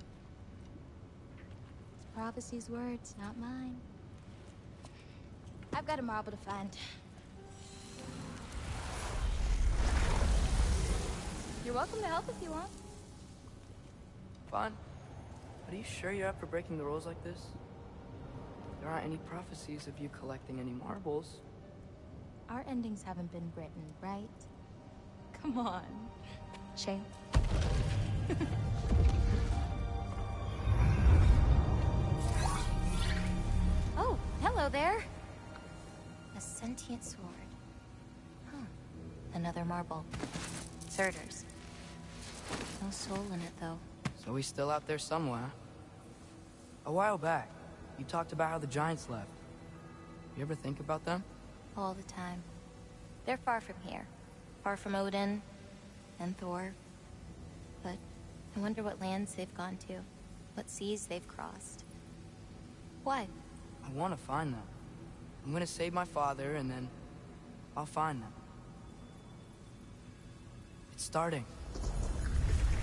It's Prophecy's words, not mine. I've got a marble to find. You're welcome to help if you want. Fine. But are you sure you're up for breaking the rules like this? There aren't any prophecies of you collecting any marbles. Our endings haven't been written, right? Come on. Shame. Oh, hello there. A sentient sword. Huh. Another marble. Surtur's. No soul in it, though. So he's still out there somewhere. A while back, you talked about how the giants left. You ever think about them? All the time. They're far from here. Far from Odin and Thor. But I wonder what lands they've gone to. What seas they've crossed. Why? I want to find them. I'm gonna save my father, and then I'll find them. It's starting.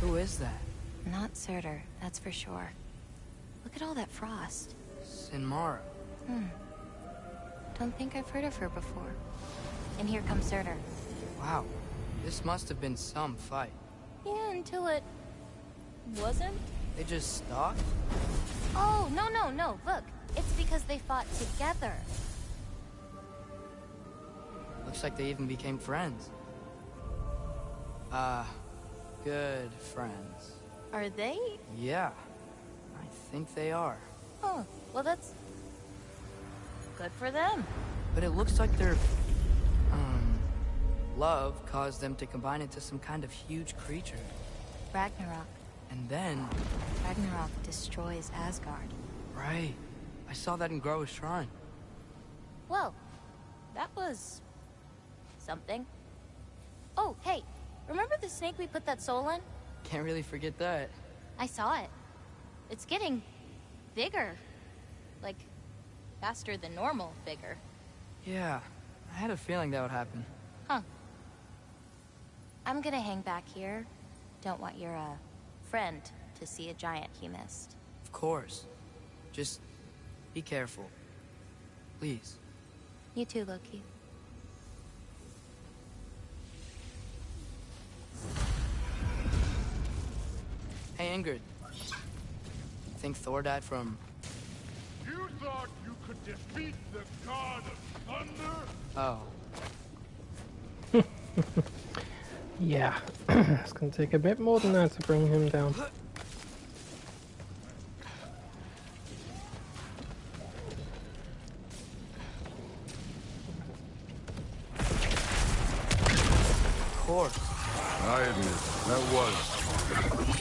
Who is that? Not Surtur, that's for sure. Look at all that frost. Sinmara. Don't think I've heard of her before. And here comes Surtur. Wow. This must have been some fight. Yeah, until it... wasn't? They just stalked? Oh, no. Look. It's because they fought together. Looks like they even became friends. Good friends. Are they? Yeah. I think they are. Oh, well that's... good for them. But it looks like their... love caused them to combine into some kind of huge creature. Ragnarok. And then... Ragnarok destroys Asgard. Right. I saw that in Groa's shrine. Well, that was... something. Oh, hey, remember the snake we put that soul in? Can't really forget that. I saw it. It's getting bigger. Like, faster than normal bigger. Yeah, I had a feeling that would happen. Huh. I'm gonna hang back here. Don't want your, friend to see a giant he missed. Of course. Just be careful. Please. You too, Loki. Hey, Ingrid. Think Thor died from... You thought you could defeat the god of thunder? Oh. Yeah. It's gonna take a bit more than that to bring him down. Of course. I admit, that was.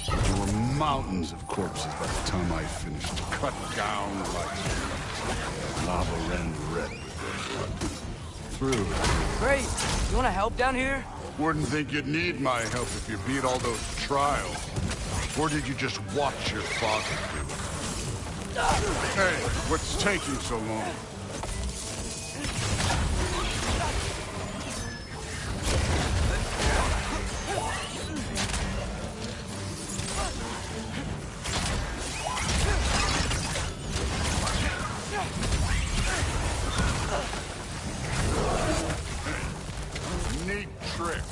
There were mountains of corpses by the time I finished. Cut down like lava ran red with their blood. Through. Great! You wanna help down here? Wouldn't think you'd need my help if you beat all those trials. Or did you just watch your father do it? Hey, what's taking so long? Neat trick.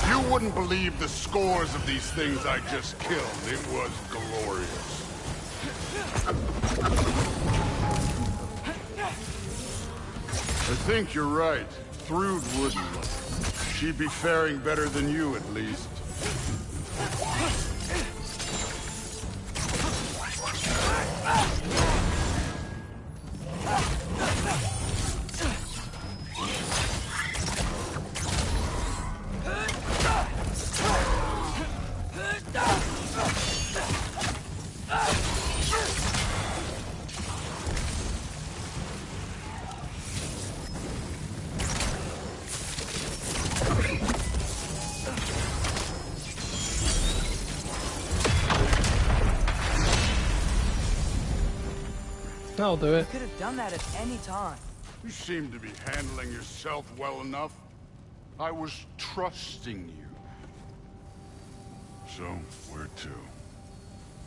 You wouldn't believe the scores of these things I just killed. It was glorious. I think you're right. Thrud wouldn't. She'd be faring better than you, at least. I'll do it. You could have done that at any time. You seem to be handling yourself well enough. I was trusting you. So, where to?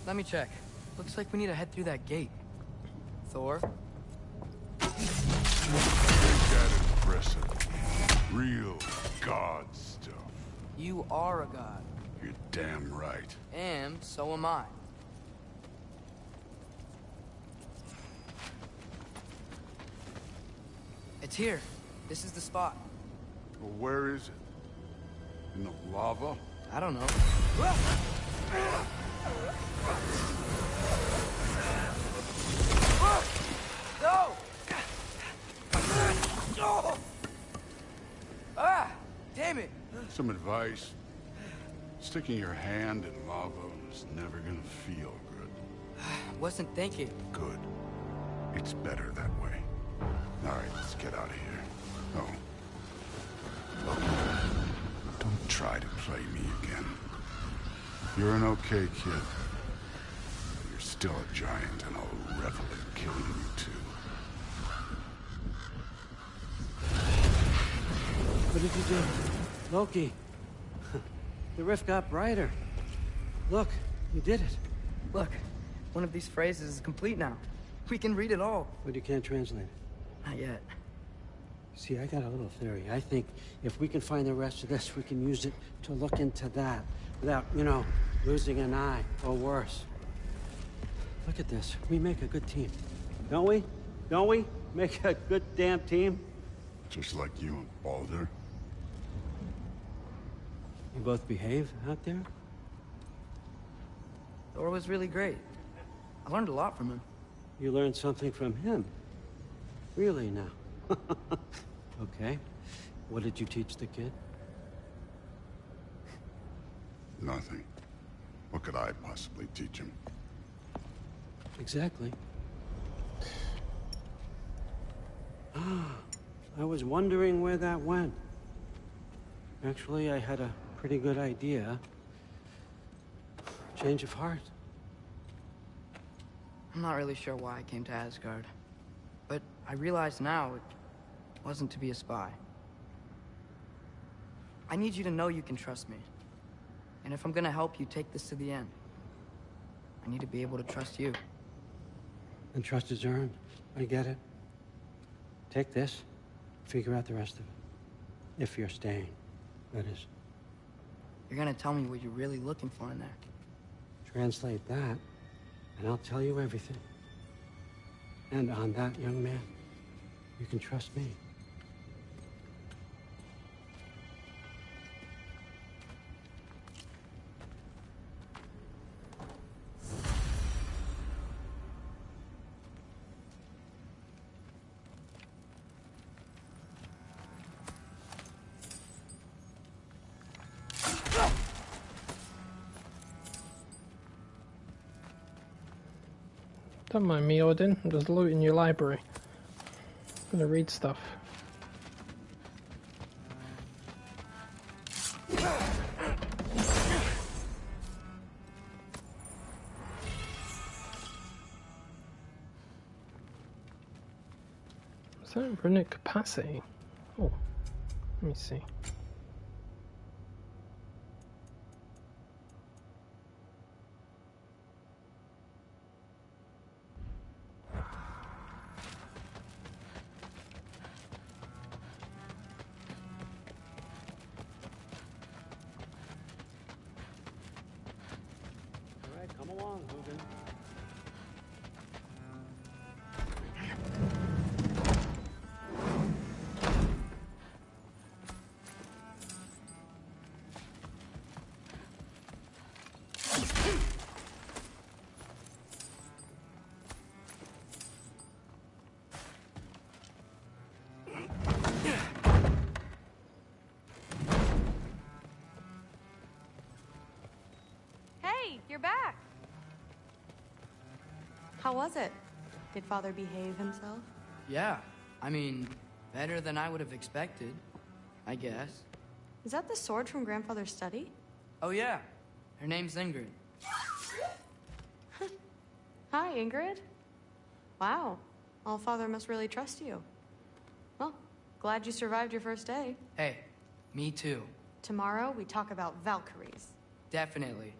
Let me check. Looks like we need to head through that gate. Thor? Ain't that impressive? Real god stuff. You are a god. You're damn right. And so am I. It's here. This is the spot. Well, where is it? In the lava? I don't know. No! Ah! Damn it! Some advice. Sticking your hand in lava is never gonna feel good. Wasn't thinking. Good. It's better that way. All right, let's get out of here. Oh. Look, don't try to play me again. You're an okay kid. You're still a giant, and I'll revel in killing you too. What did you do? Loki. The rift got brighter. Look, you did it. Look, one of these phrases is complete now. We can read it all. But you can't translate it. Not yet. See, I got a little theory. I think if we can find the rest of this, we can use it to look into that without, you know, losing an eye or worse. Look at this. We make a good team. Don't we? Don't we? Make a good damn team? Just like you and Baldur. You both behave out there? Thor was really great. I learned a lot from him. You learned something from him? Really now? Okay. What did you teach the kid? Nothing. What could I possibly teach him? Exactly. I was wondering where that went. Actually, I had a pretty good idea. Change of heart. I'm not really sure why I came to Asgard. But I realize now it wasn't to be a spy. I need you to know you can trust me. And if I'm gonna help you take this to the end, I need to be able to trust you. And trust is earned. I get it. Take this, figure out the rest of it. If you're staying, that is. You're gonna tell me what you're really looking for in there. Translate that, and I'll tell you everything. And on that, young man, you can trust me. Don't mind me, Odin. I'm just looting your library. I'm gonna read stuff. Is that runic capacity? Oh, let me see. You're back. How was it? Did Father behave himself? Yeah, I mean, better than I would have expected, I guess. Is that the sword from Grandfather's study? Oh yeah, her name's Ingrid. Hi, Ingrid. Wow, Allfather must really trust you. Well, glad you survived your first day. Hey, me too. Tomorrow, we talk about Valkyries. Definitely.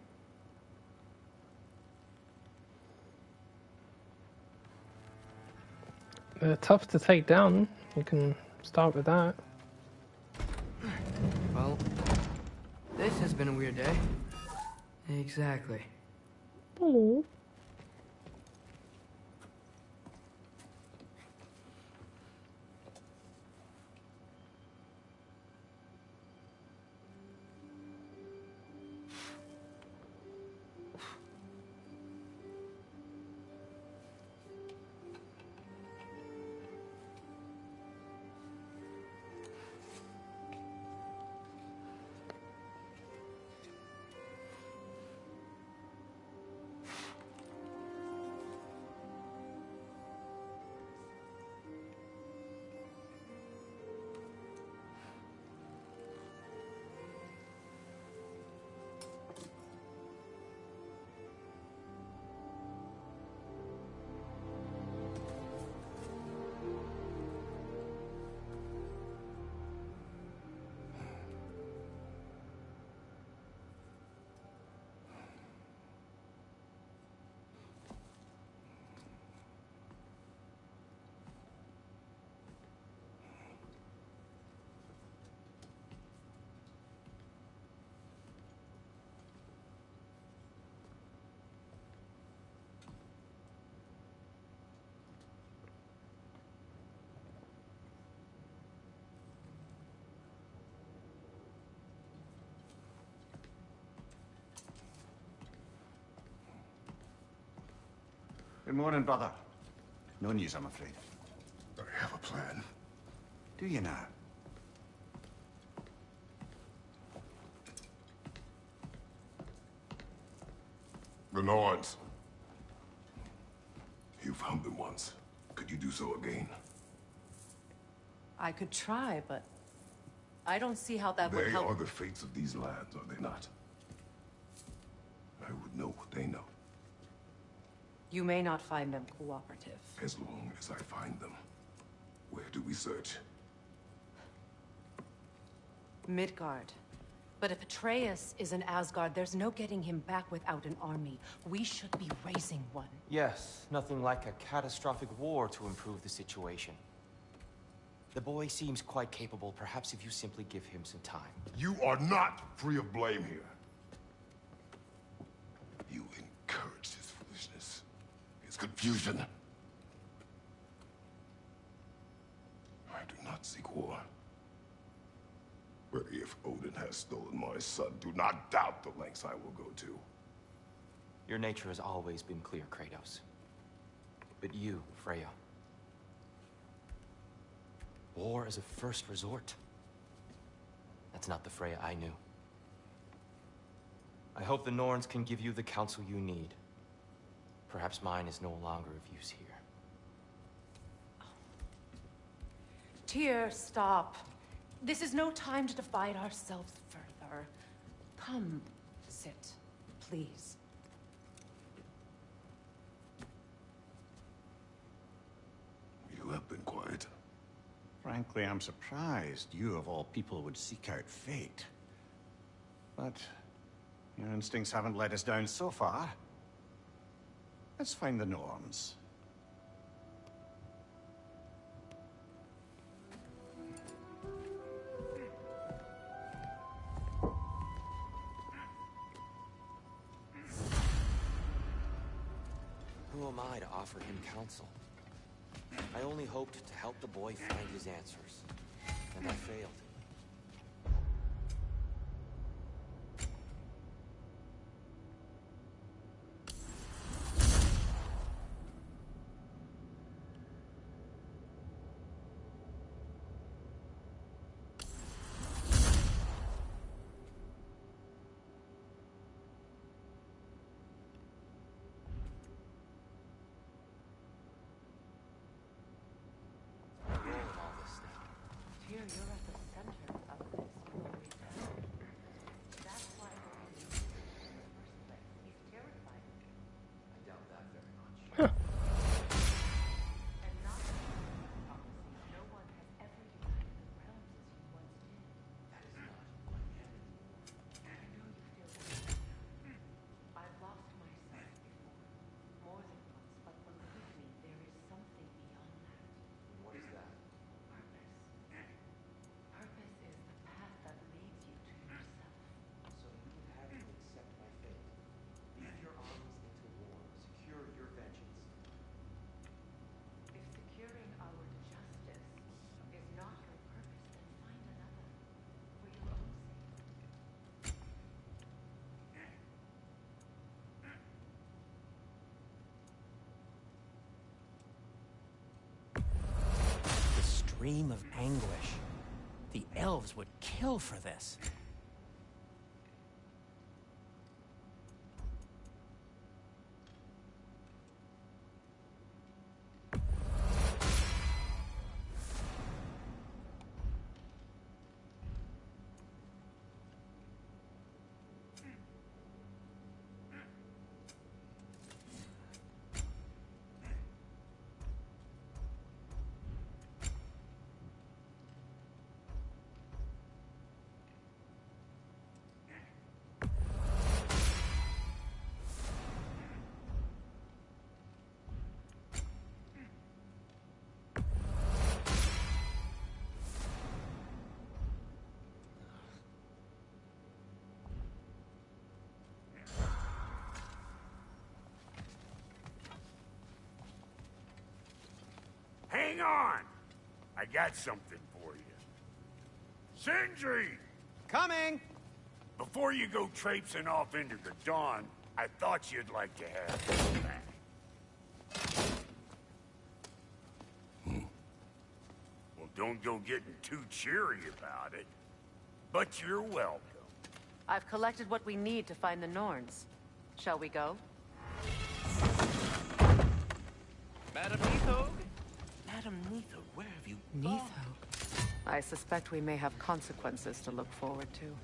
They're tough to take down. You can start with that. Well, this has been a weird day. Exactly. Oh. Good morning, brother. No news, I'm afraid. I have a plan. Do you now? the Norns. You found them once. Could you do so again? I could try, but I don't see how that would They help. are the fates of these lands, are they not? I would know what they know. You may not find them cooperative. As long as I find them. Where do we search? Midgard. But if Atreus is in Asgard, there's no getting him back without an army. We should be raising one. Yes, nothing like a catastrophic war to improve the situation. The boy seems quite capable. Perhaps if you simply give him some time. You are not free of blame here. You encouraged his foolishness, his confusion. I do not seek war. But if Odin has stolen my son, do not doubt the lengths I will go to. Your nature has always been clear, Kratos. But you, Freya. War is a first resort. That's not the Freya I knew. I hope the Norns can give you the counsel you need. Perhaps mine is no longer of use here. Tyr, stop. This is no time to divide ourselves further. Come, sit, please. You have been quiet. Frankly, I'm surprised you, of all people, would seek out fate. But your instincts haven't let us down so far. Let's find the Norns. Who am I to offer him counsel? I only hoped to help the boy find his answers, and I failed. Tyr, you're at the center of this glory. That's why he's terrified. I doubt that very much. And not prophecy, no one has ever united the realms as you once did. That is not what happened. I know you feel that. I've lost myself before. More than once, but believe me, there is something beyond that. What is that? Purpose. Purpose is the path that leads you to yourself. So you would have me accept my fate. Lead your armies into war. Secure your vengeance. If securing our justice is not your purpose, then find another. For your own sake. The stream of anguish. The elves would kill for this. Hang on! I got something for you. Sindri! Coming! Before you go traipsing off into the dawn, I thought you'd like to have this back. Well, don't go getting too cheery about it. But you're welcome. I've collected what we need to find the Norns. Shall we go? Madam Neathog? Madam Neathog, where have you gone? Neathog. I suspect we may have consequences to look forward to.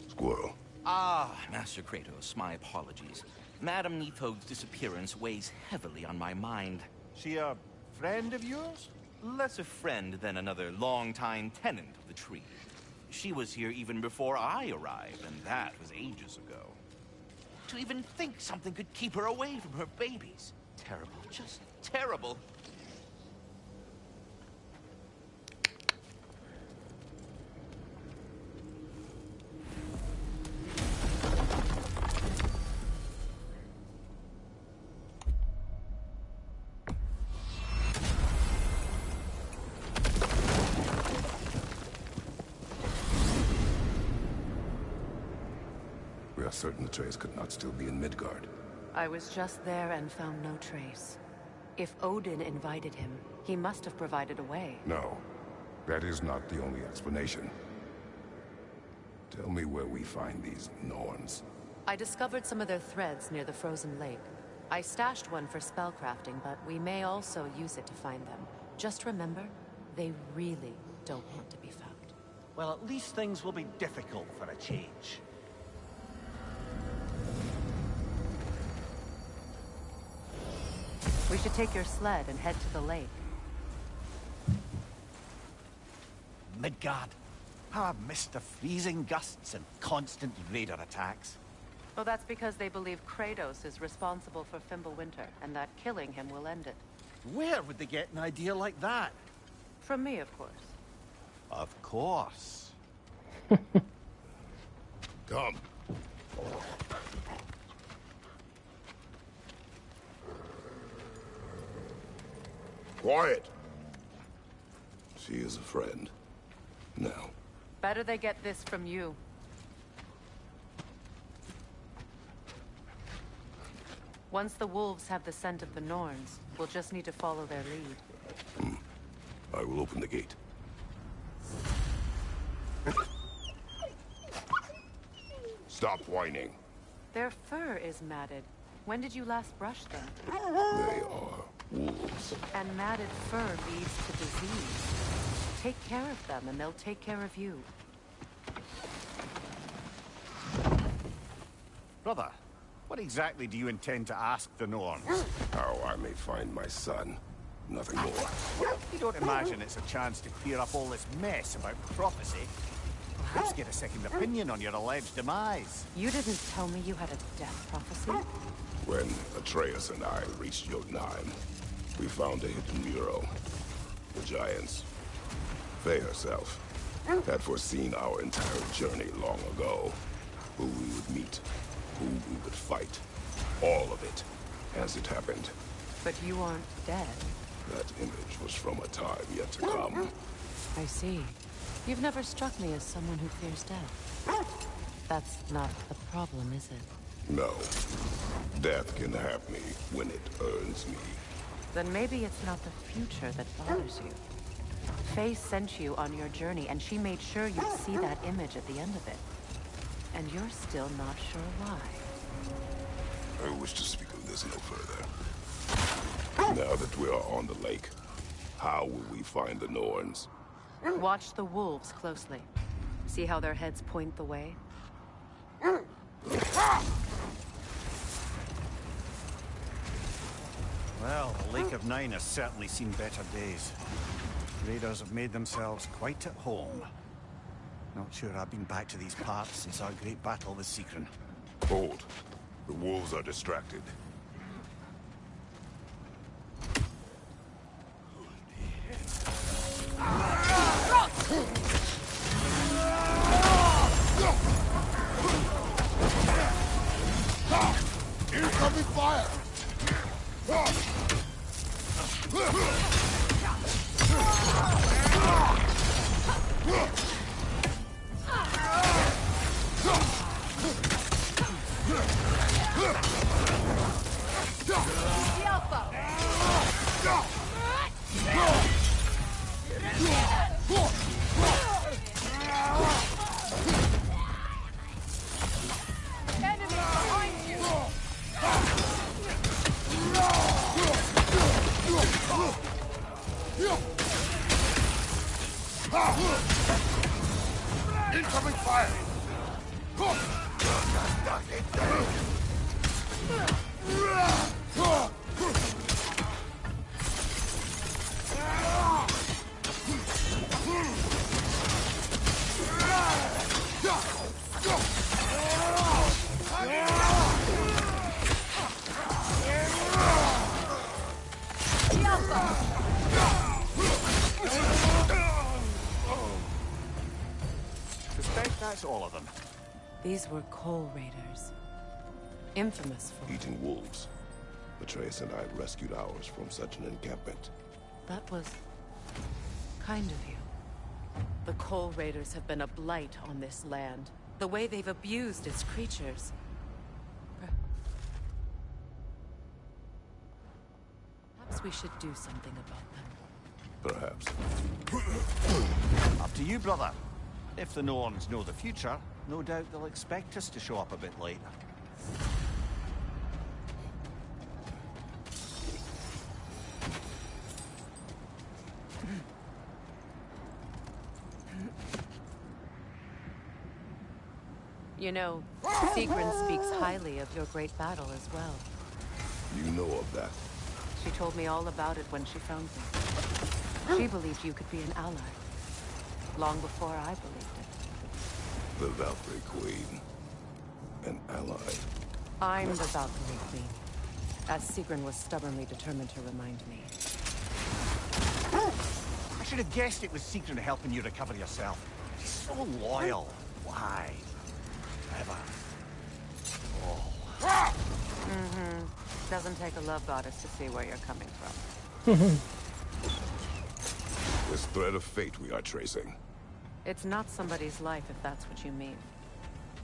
Squirrel. Ah, Master Kratos, my apologies. Madam Neathog's disappearance weighs heavily on my mind. She a friend of yours? Less a friend than another long-time tenant of the tree. She was here even before I arrived, and that was ages ago. To even think something could keep her away from her babies. Terrible, just terrible. We are certain Atreus could not still be in Midgard. I was just there and found no trace. If Odin invited him, he must have provided a way. No, that is not the only explanation. Tell me where we find these Norns. I discovered some of their threads near the frozen lake. I stashed one for spellcrafting, but we may also use it to find them. Just remember, they really don't want to be found. Well, at least things will be difficult for a change. We should take your sled and head to the lake. Midgard. How I've missed the freezing gusts and constant raider attacks. Well, that's because they believe Kratos is responsible for Fimbulwinter, and that killing him will end it. Where would they get an idea like that? From me, of course. Of course. Come. Quiet. She is a friend. Now. Better they get this from you. Once the wolves have the scent of the Norns, we'll just need to follow their lead. I will open the gate. Stop whining. Their fur is matted. When did you last brush them? They are wolves. And matted fur leads to disease. Take care of them, and they'll take care of you. Brother, what exactly do you intend to ask the Norns? How I may find my son. Nothing more. You don't imagine it's a chance to clear up all this mess about prophecy? Perhaps get a second opinion on your alleged demise. You didn't tell me you had a death prophecy? When Atreus and I reached Jotunheim, we found a hidden mural. The Giants, Faye herself, had foreseen our entire journey long ago. Who we would meet, who we would fight. All of it, as it happened. But you aren't dead. That image was from a time yet to come. I see. You've never struck me as someone who fears death. That's not the problem, is it? No. Death can have me when it earns me. Then maybe it's not the future that bothers you. Faye sent you on your journey, and she made sure you'd see that image at the end of it. And you're still not sure why. I wish to speak of this no further. Now that we are on the lake, how will we find the Norns? Watch the wolves closely. See how their heads point the way? Well, the Lake of Nine has certainly seen better days. Raiders have made themselves quite at home. Not sure I've been back to these parts since our great battle with Secron. Hold. The wolves are distracted. Incoming fire! Enemy behind you! Incoming fire! Suspect that's all of them. These were coal raiders. Infamous for... Eating wolves. Atreus and I rescued ours from such an encampment. That was... kind of you. The coal raiders have been a blight on this land. The way they've abused its creatures. Perhaps we should do something about them. Perhaps. Up to you, brother. If the Norns know the future, no doubt they'll expect us to show up a bit later. You know, Sigrun speaks highly of your great battle as well. You know of that. She told me all about it when she found me. She believed you could be an ally. Long before I believed it. The Valkyrie Queen. An ally. I'm the Valkyrie Queen. As Sigrun was stubbornly determined to remind me. I should have guessed it was Sigrun helping you recover yourself. She's so loyal. Why? Ever. Oh. Doesn't take a love goddess to see where you're coming from. This thread of fate we are tracing. It's not somebody's life, if that's what you mean.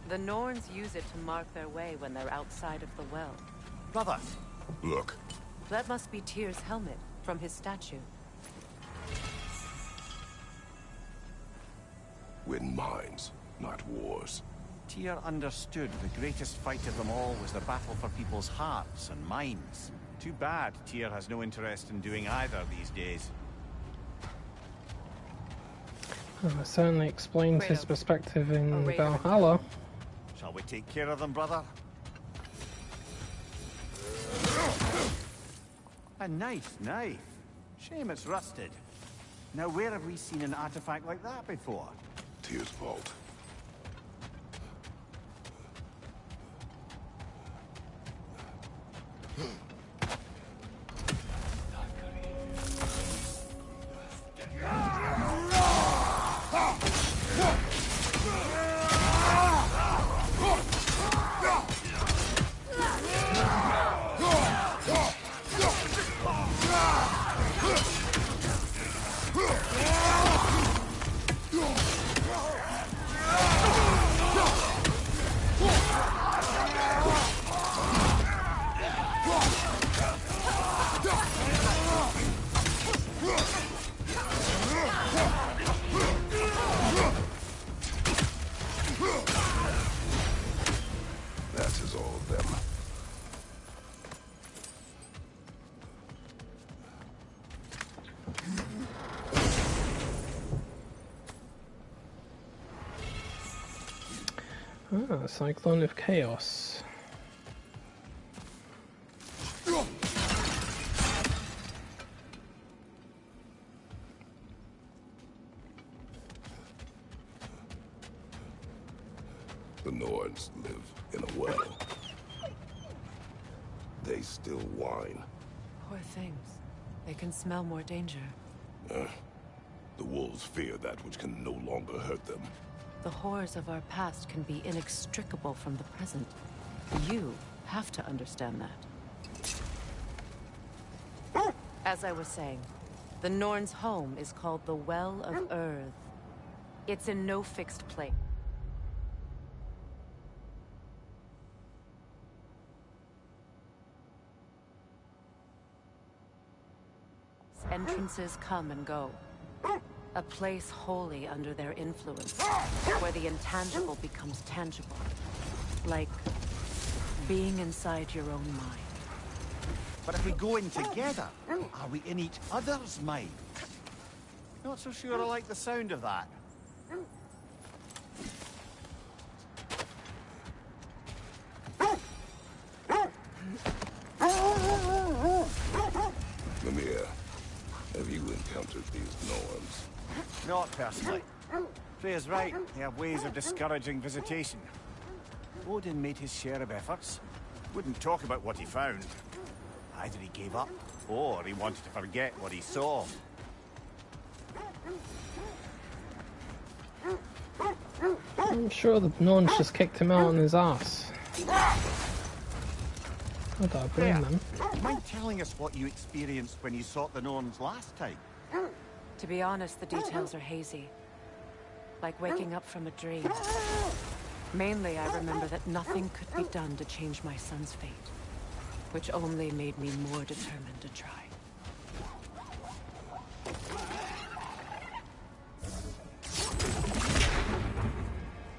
The Norns use it to mark their way when they're outside of the well. Brother! Look. That must be Tyr's helmet, from his statue. Win minds, not wars. Tyr understood the greatest fight of them all was the battle for people's hearts and minds. Too bad Tyr has no interest in doing either these days. Certainly explains his perspective in Valhalla. Shall we take care of them, brother? A nice knife. Shame it's rusted. Now where have we seen an artifact like that before? Tyr's vault. Cyclone of Chaos. The Norns live in a well. They still whine. Poor things. They can smell more danger. The wolves fear that which can no longer hurt them. The horrors of our past can be inextricable from the present. You have to understand that. As I was saying, the Norns' home is called the Well of Earth. It's in no fixed place. Entrances come and go. A place wholly under their influence, where the intangible becomes tangible. Like being inside your own mind. But if we go in together, are we in each other's mind? Not so sure I like the sound of that. encountered these Norns? Not personally. Freya's right. They have ways of discouraging visitation. Odin made his share of efforts. Wouldn't talk about what he found. Either he gave up, or he wanted to forget what he saw. I'm sure the Norns just kicked him out on his ass. I don't blame them. Mind telling us what you experienced when you sought the Norns last time? To be honest, the details are hazy. Like waking up from a dream. Mainly, I remember that nothing could be done to change my son's fate, which only made me more determined to try.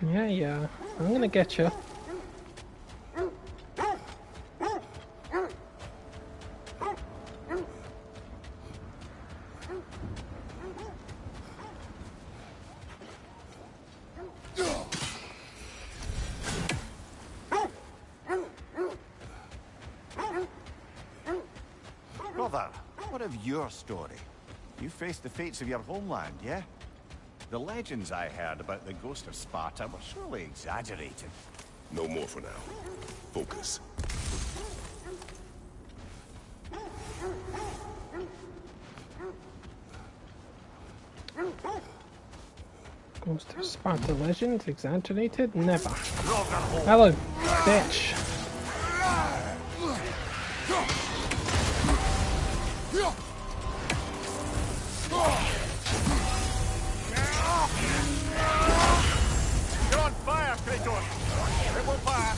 Yeah, I'm gonna get you. Brother, what of your story? You faced the fates of your homeland, yeah? The legends I heard about the ghost of Sparta were surely exaggerated. No more for now. Focus. Ghost of Sparta legend? Exaggerated? Never. Hello, bitch. You're on fire, Kratos! It will pass!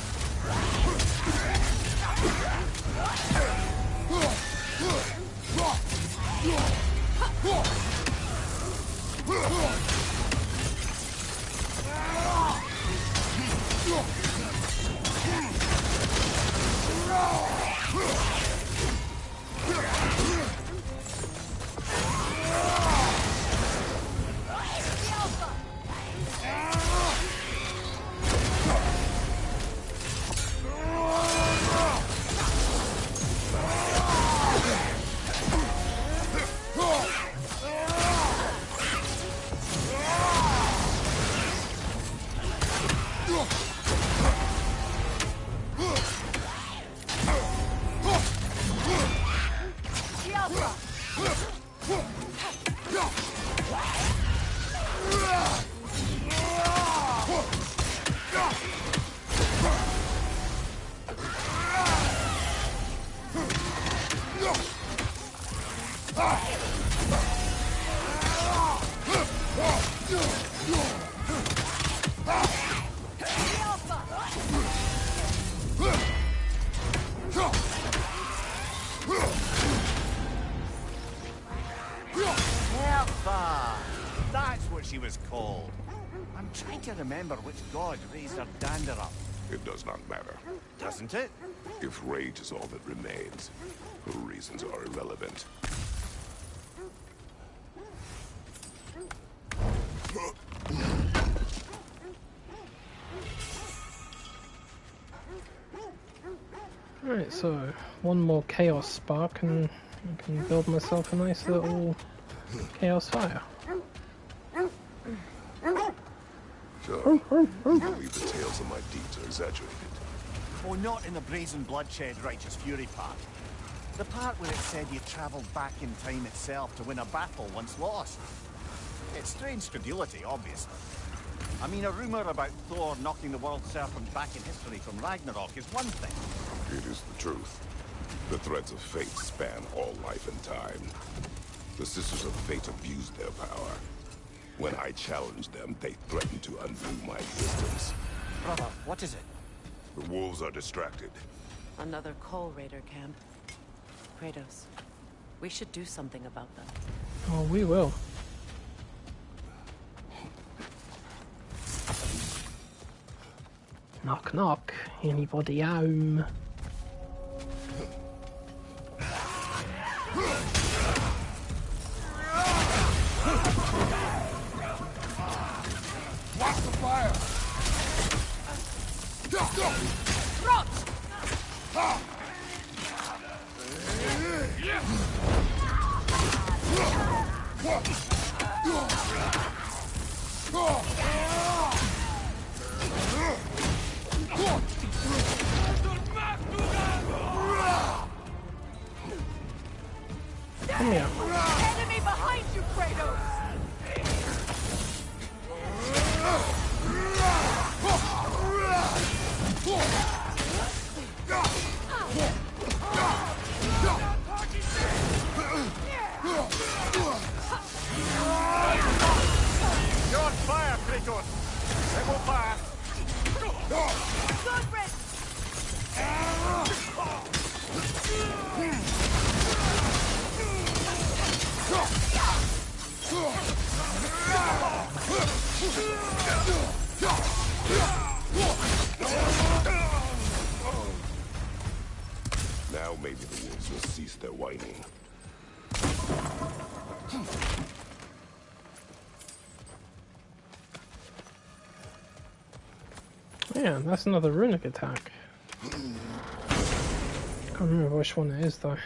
That's what she was called. I'm trying to remember which god raised her dander up. It does not matter. Doesn't it? If rage is all that remains, her reasons are irrelevant. Right, so one more chaos spark and I can build myself a nice little chaos fire. Sure. I believe the tales of my deeds are exaggerated. Oh, not in the brazen bloodshed righteous fury part. The part where it said you travelled back in time itself to win a battle once lost. It's strange credulity, obviously. I mean, a rumour about Thor knocking the world serpent back in history from Ragnarok is one thing. It is the truth. The threads of fate span all life and time. The Sisters of Fate abused their power. When I challenged them, they threatened to undo my existence. Brother, what is it? The wolves are distracted. Another Coal Raider camp. Kratos, we should do something about them. Oh, we will. Knock knock. Anybody home? Watch the fire! Rot! Come here. Enemy behind you, Kratos! You're on fire, Kratos! They will fire! Good riddance! Now maybe the wolves will cease their whining. Yeah, that's another runic attack. Can't remember which one it is though.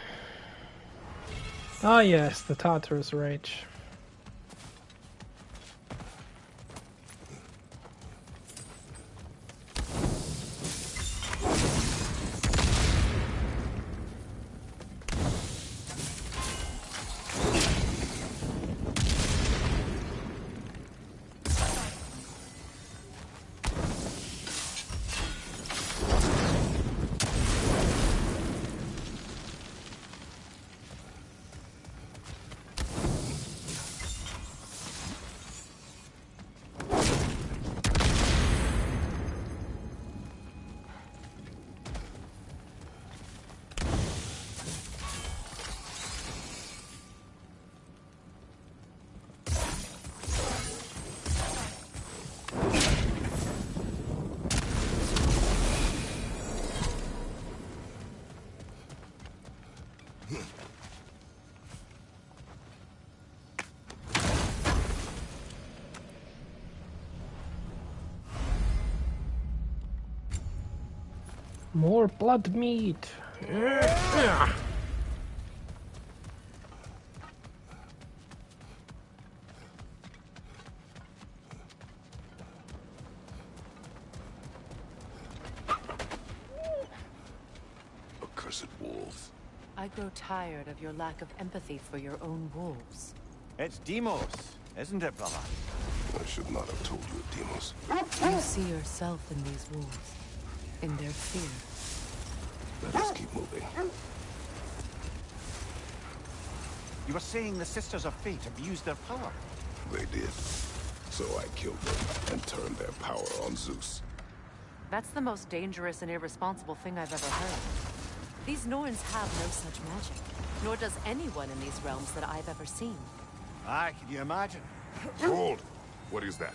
Ah yes, the Tartarus Rage. More blood meat. Yeah. Accursed wolves. I grow tired of your lack of empathy for your own wolves. It's Deimos, isn't it, brother? I should not have told you, Deimos. You see yourself in these wolves, in their fear. Let us keep moving. You were saying the Sisters of Fate abused their power. They did. So I killed them and turned their power on Zeus. That's the most dangerous and irresponsible thing I've ever heard. These Norns have no such magic, nor does anyone in these realms that I've ever seen. Aye, can you imagine? Hold! What is that?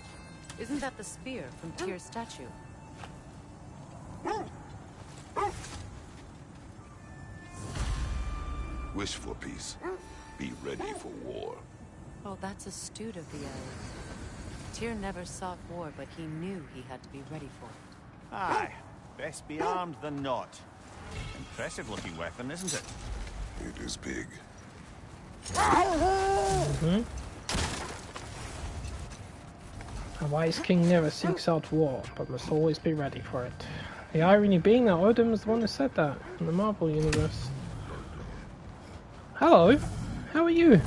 Isn't that the spear from Tyr's statue? Wish for peace. Be ready for war. Oh, that's astute of the elves. Tyr never sought war, but he knew he had to be ready for it. Aye, best be armed than not. Impressive looking weapon, isn't it? It is big. Mm-hmm. A wise king never seeks out war, but must always be ready for it. The irony being that Odin was the one who said that in the Marvel universe. Hello, how are you? I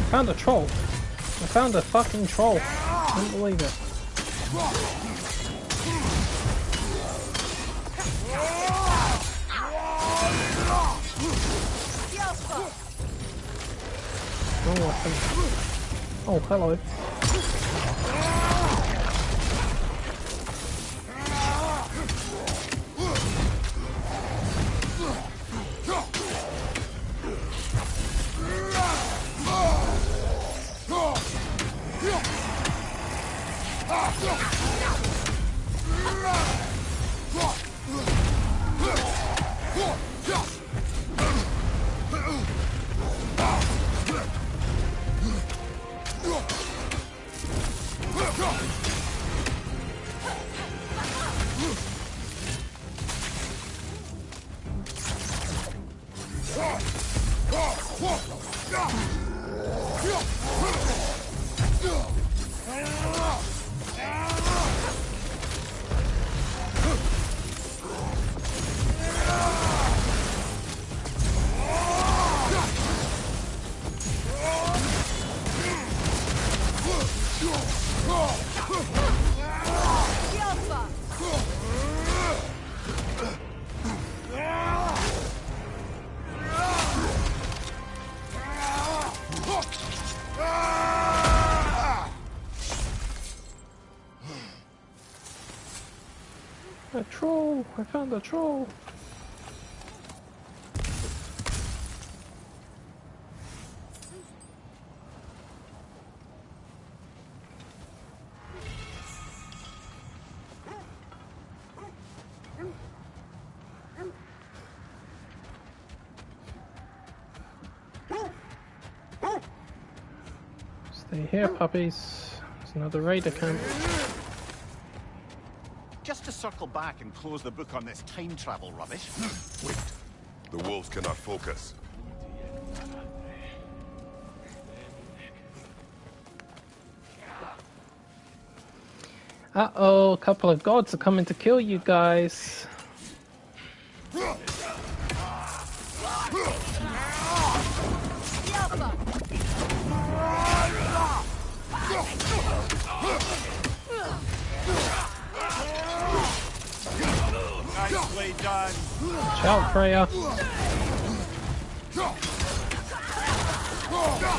found a troll. I found a fucking troll. I can't believe it. Wrong weapon. Oh, hello. A troll! I found a troll! Stay here, puppies. There's another raider camp. Just to circle back and close the book on this time travel rubbish. Wait. The wolves cannot focus. Uh-oh, a couple of gods are coming to kill you guys. Nicely done. Watch out, Freya.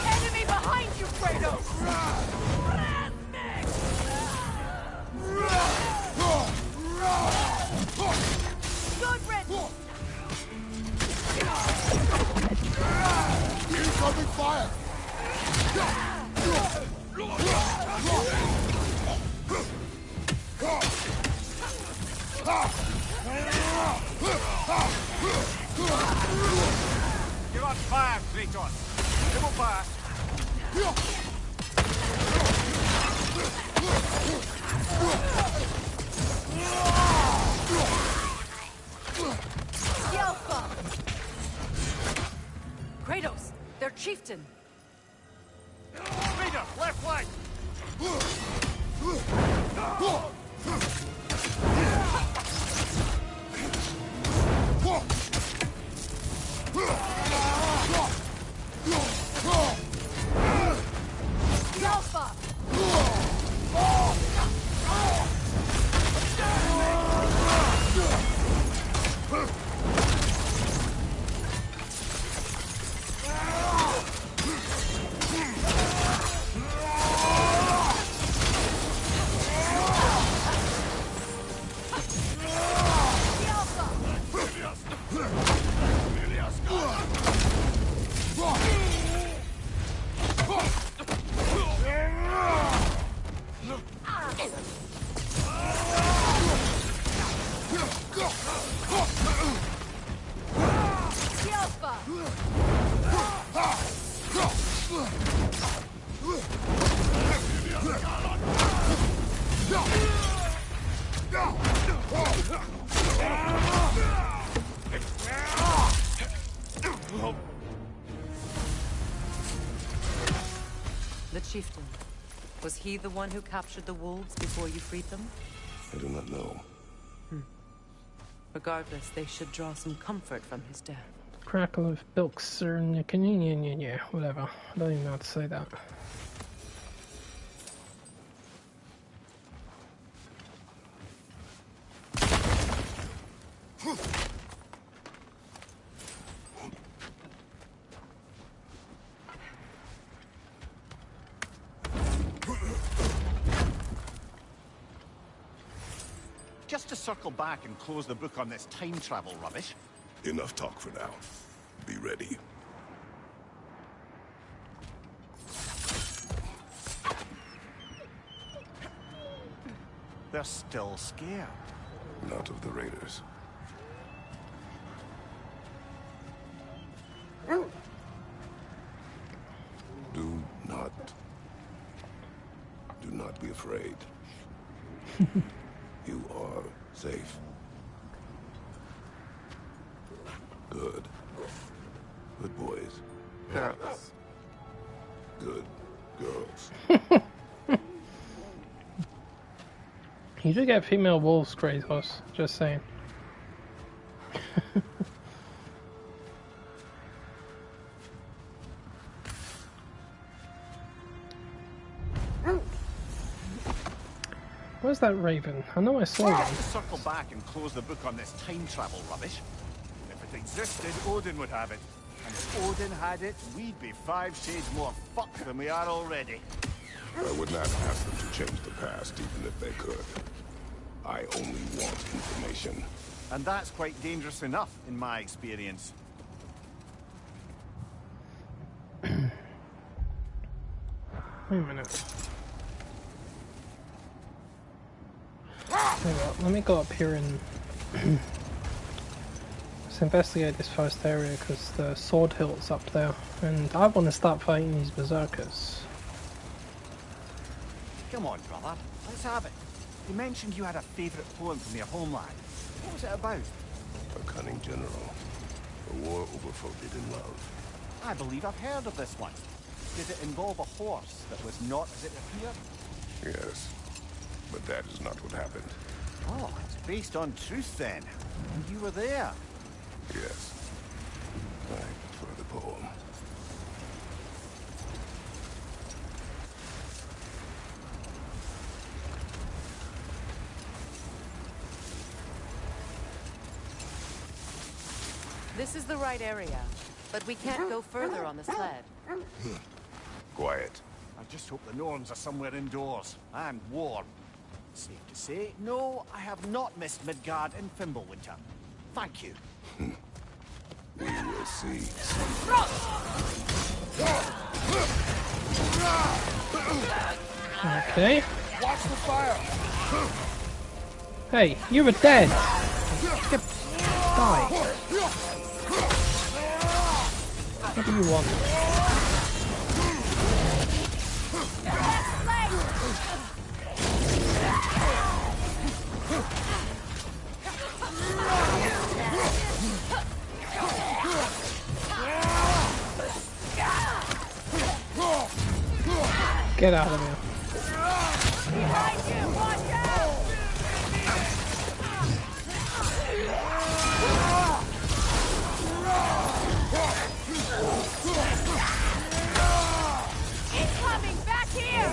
Enemy behind you, Kratos! Good riddance! Incoming fire! You're on fire, Kratos. It will pass. Kratos, their chieftain. Rita, left flank. The chieftain. Was he the one who captured the wolves before you freed them? I do not know. Regardless, they should draw some comfort from his death. Crackle of bilks or yeah, whatever. I don't even know how to say that. Just to circle back and close the book on this time travel rubbish. Enough talk for now. Be ready. They're still scared. Not of the raiders. Do not be afraid. You are safe. Good. Good boys. Girls. Good girls. You do get female wolves, Kratos. Just saying. Where's that raven? I know I saw one. Let's circle back and close the book on this time travel rubbish. If it existed, Odin would have it. And if Odin had it, we'd be 5 shades more fucked than we are already. I would not ask them to change the past, even if they could. I only want information. And that's quite dangerous enough, in my experience. Wait a minute. Let me go up here and let's investigate this first area because the sword hilt's up there and I want to start fighting these berserkers. Come on, brother. Let's have it. You mentioned you had a favourite poem from your homeland. What was it about? A cunning general. A war over forbidden love. I believe I've heard of this one. Did it involve a horse that was not as it appeared? Yes. But that is not what happened. Oh, it's based on truth then. And you were there. Yes. I prefer the poem. This is the right area, but we can't go further on the sled. Quiet. I just hope the Norns are somewhere indoors and warm. Safe to say, no, I have not missed Midgard in Fimbulwinter. Thank you. We will see. Okay. Watch the fire. Hey, you were dead. Die. What do you want? Get out of here. Behind you, watch out! Incoming, back here!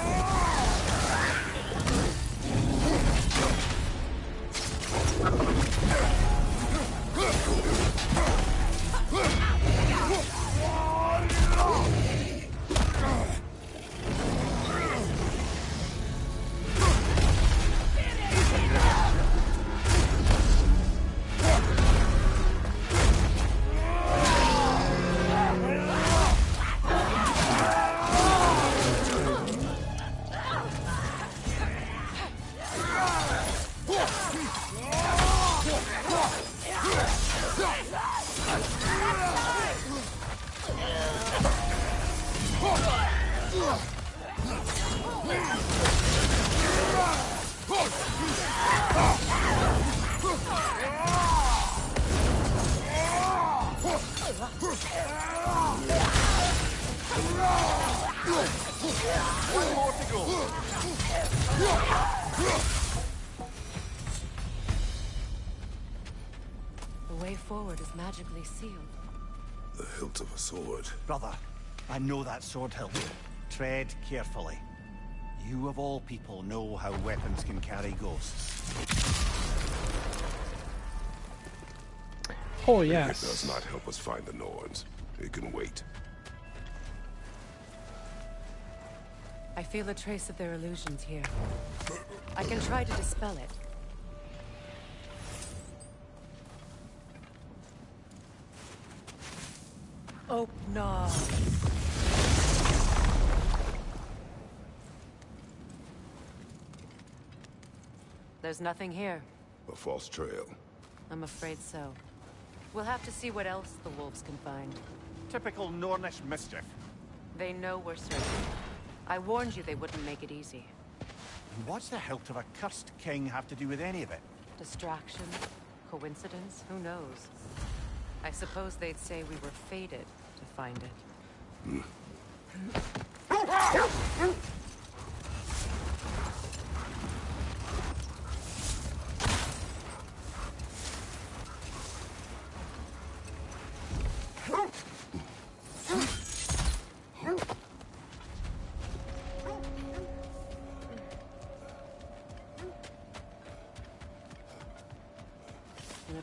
One more to go. The way forward is magically sealed. The hilt of a sword. Brother, I know that sword hilt. Tread carefully. You of all people know how weapons can carry ghosts. Oh, It yes. does not help us find the Norns. It can wait. I feel a trace of their illusions here. I can try to dispel it. Oh, no. There's nothing here. A false trail. I'm afraid so. We'll have to see what else the wolves can find. Typical Nornish mischief. They know we're searching. I warned you they wouldn't make it easy. And what's the hilt of a cursed king have to do with any of it? Distraction? Coincidence? Who knows? I suppose they'd say we were fated to find it.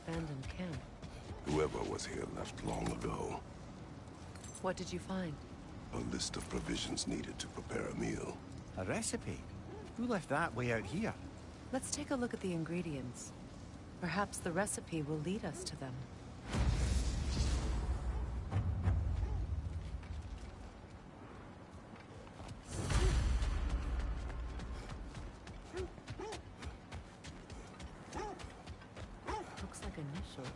abandoned camp. Whoever was here left long ago. What did you find? A list of provisions needed to prepare a meal. A recipe? Who left that way out here? Let's take a look at the ingredients. Perhaps the recipe will lead us to them. Looks like initials.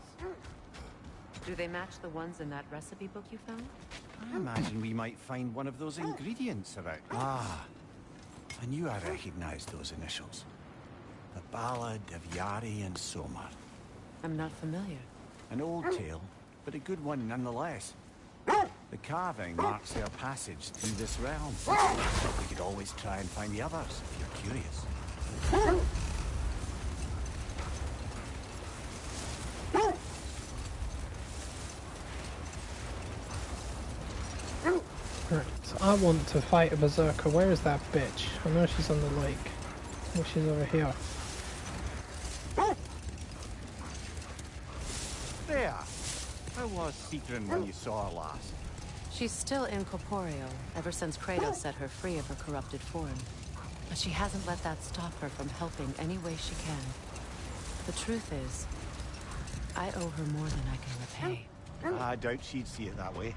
Do they match the ones in that recipe book you found? I imagine we might find one of those ingredients around. Ah, I knew I recognized those initials. The Ballad of Yari and Somar. I'm not familiar. An old tale, but a good one nonetheless. The carving marks their passage through this realm. We could always try and find the others, if you're curious. Right, I want to fight a berserker. Where is that bitch? I know she's on the lake. I think she's over here. There! How was Sigrun when you saw her last? She's still incorporeal, ever since Kratos set her free of her corrupted form. But she hasn't let that stop her from helping any way she can. The truth is, I owe her more than I can repay. I doubt she'd see it that way.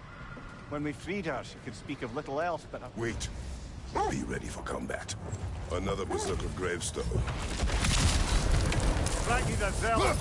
When we freed her, she could speak of little else but... Wait. Be ready for combat. Another berserker gravestone. Frankie the Zealot!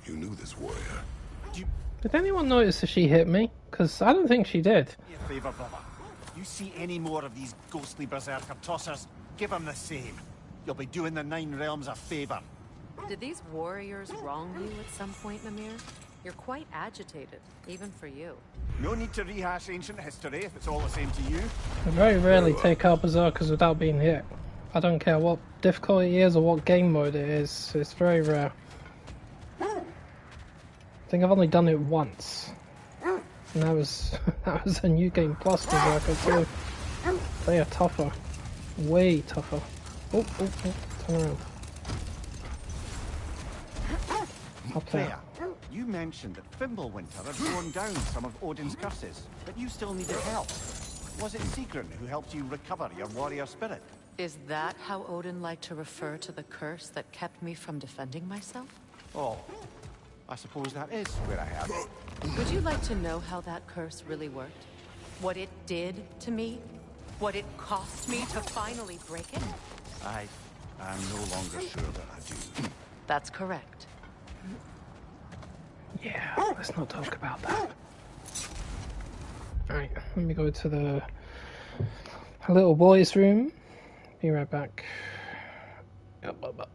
You knew this warrior. Did anyone notice that she hit me? Because I don't think she did. Do me a favor, brother. You see any more of these ghostly berserker tossers, give them the same. You'll be doing the Nine Realms a favor. Did these warriors wrong you at some point, Mimir? You're quite agitated, even for you. No need to rehash ancient history if it's all the same to you. I very rarely take out berserkers without being hit. I don't care what difficulty it is or what game mode it is, it's very rare. I think I've only done it once. And that was a New Game Plus berserker too. They are tougher. Way tougher. Oh, turn around. Okay. You mentioned that Fimbulwinter had borne down some of Odin's curses, but you still needed help. Was it Sigrun who helped you recover your warrior spirit? Is that how Odin liked to refer to the curse that kept me from defending myself? Oh, I suppose that is where I am. Would you like to know how that curse really worked? What it did to me? What it cost me to finally break it? I am no longer sure that I do. That's correct. Yeah, let's not talk about that. Alright, let me go to the little boy's room. Be right back. Up.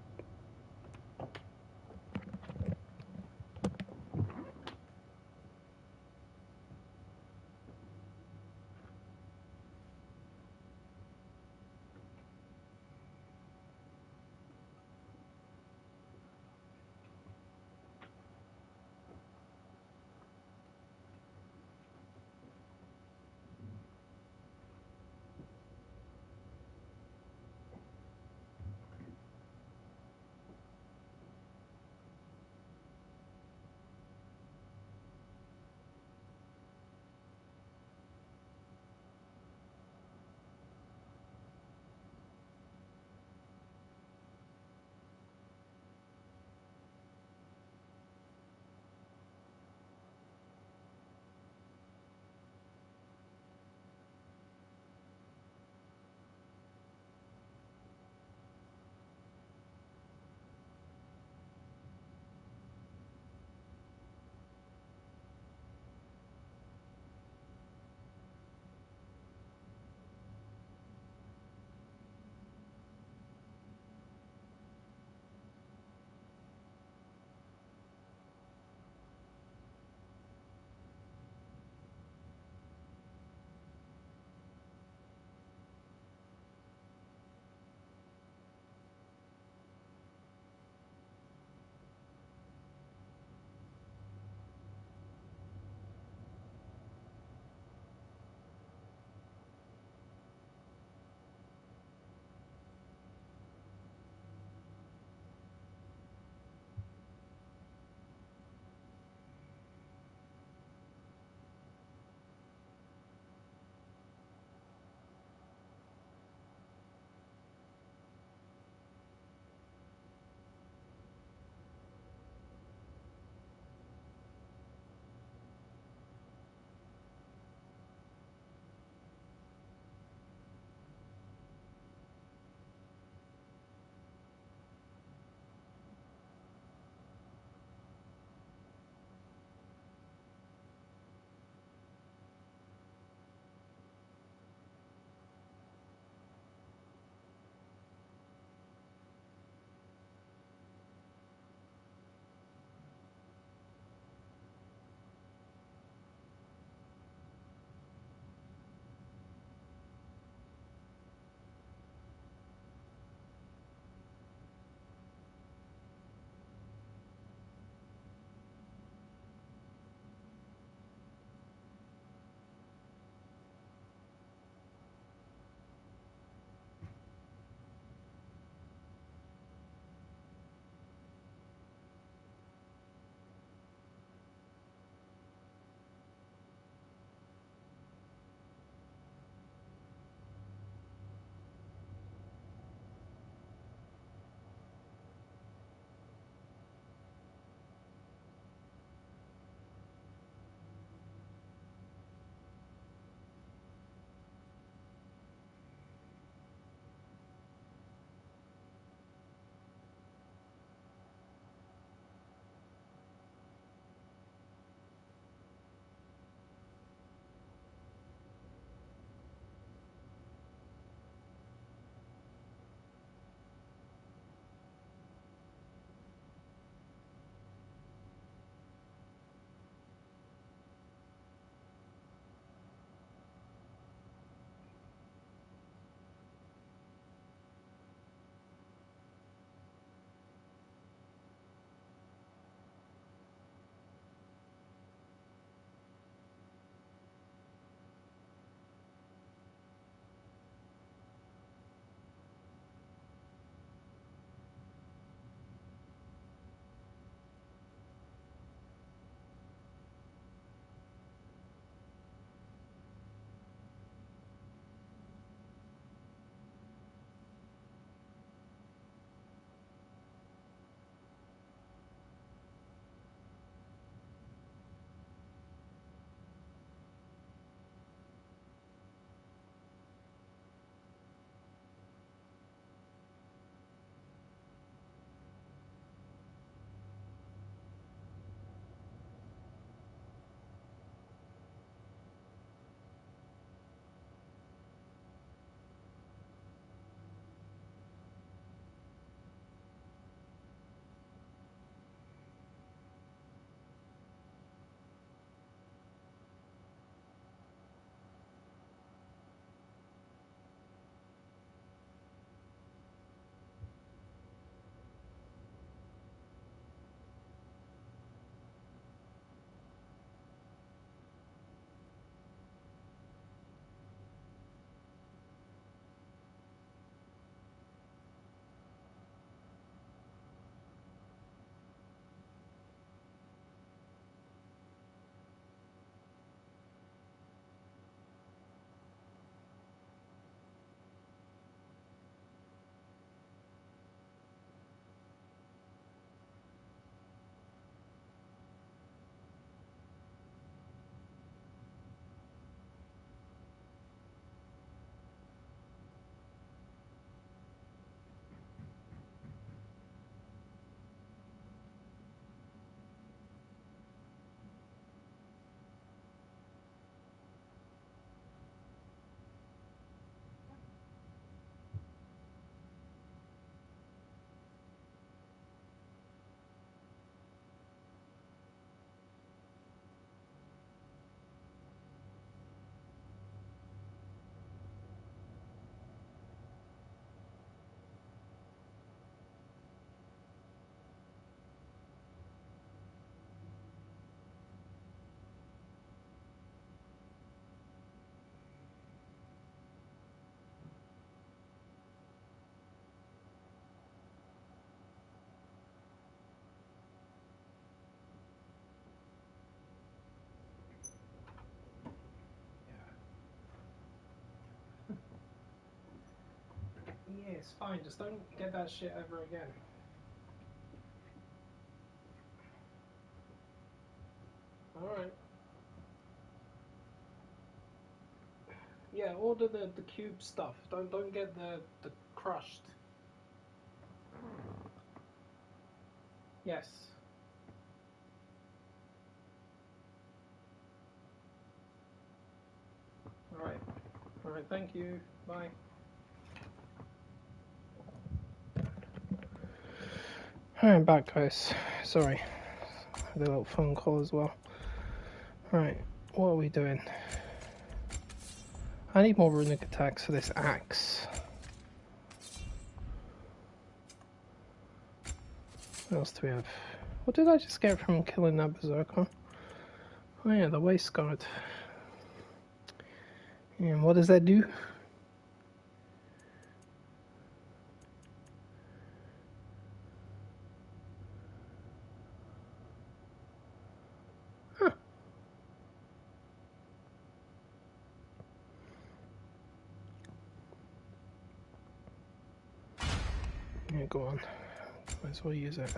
It's fine, just don't get that shit ever again. Alright. Yeah, order the cube stuff. Don't get the crushed. Yes. Alright. Alright, thank you. Bye. Alright, back guys. Sorry. I had a little phone call as well. Right, what are we doing? I need more runic attacks for this axe. What else do we have? What did I just get from killing that berserker? Oh yeah, the waist guard. And what does that do? Huh. Yeah, go on. Might as well use it.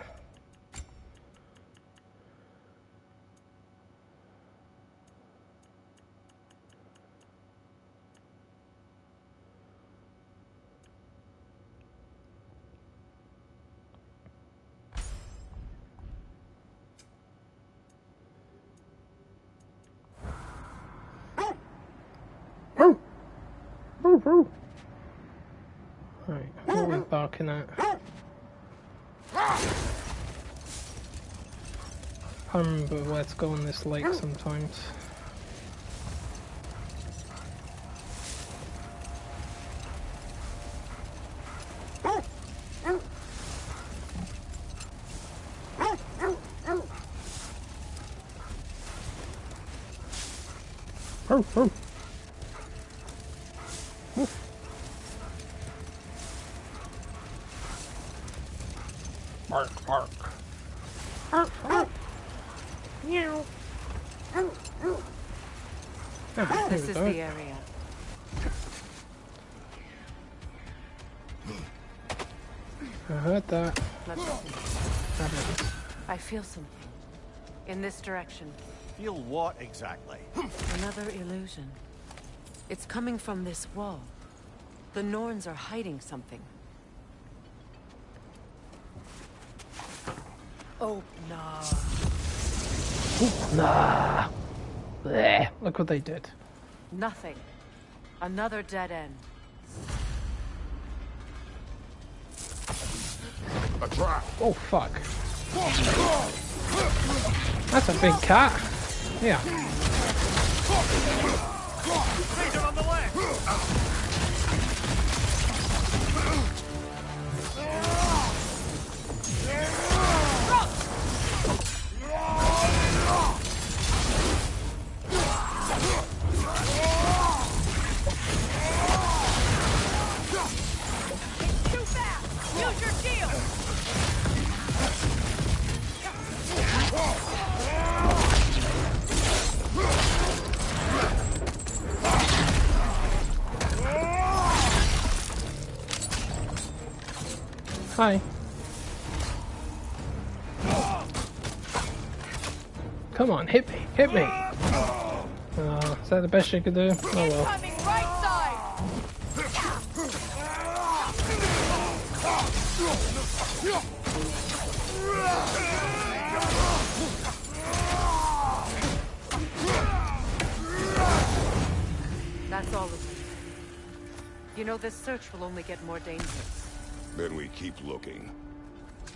Right, what are we barking at? I remember where to go on this lake sometimes. Bark, bark. Meow. This is the area. I heard that. Let's see. I feel something. In this direction. Feel what exactly? Another illusion. It's coming from this wall. The Norns are hiding something. Oh, nah. Nah. Blech. Look what they did. Nothing. Another dead end. A trap. Oh, fuck. That's a big cat. Yeah. On the way. Too fast! Use your shield! Hi. Come on, hit me, hit me. Is that the best you could do? Oh well. Coming right side! That's all of them. You know, this search will only get more dangerous. Then we keep looking.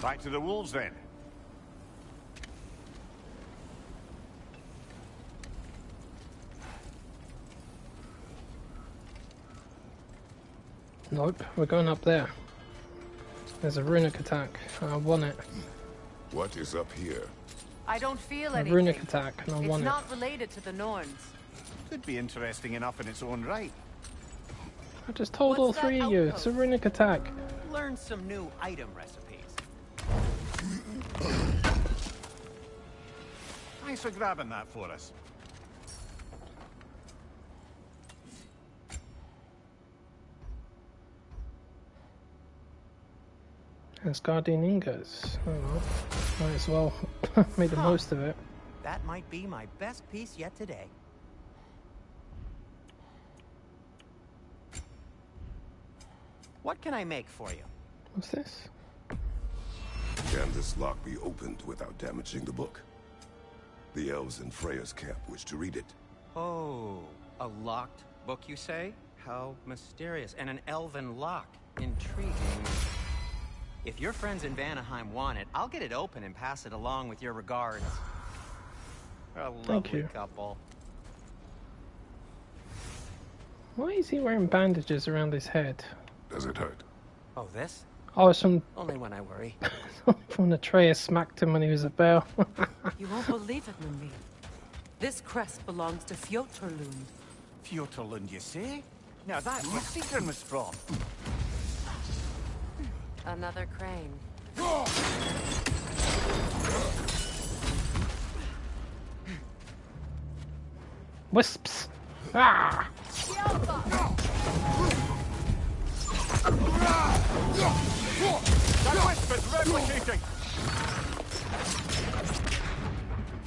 Back to the wolves then. Nope, we're going up there. There's a runic attack. I want it. What is up here? I don't feel A anything. runic attack, and I It's want not related to the Norns. Could be interesting enough in its own right. it. I just told all three of you, it's a runic attack. Learn some new item recipes. Thanks for grabbing that for us. Asgardian ingots. Oh well. Might as well make the most of it. That might be my best piece yet today. What can I make for you? What's this? Can this lock be opened without damaging the book? The elves in Freya's camp wish to read it. Oh, a locked book, you say? How mysterious. And an elven lock. Intriguing. If your friends in Vanaheim want it, I'll get it open and pass it along with your regards. A lovely couple. Why is he wearing bandages around his head? Does it hurt? Oh, this? Oh, it's from... Only when I worry. From Atreus smacked him when he was a bear. You won't believe it, Mimir. This crest belongs to Fjoturlund. Fjoturlund, you say? Now that's where Sigrun was from. Another crane. Wisps! Ah! That wisp is replicating!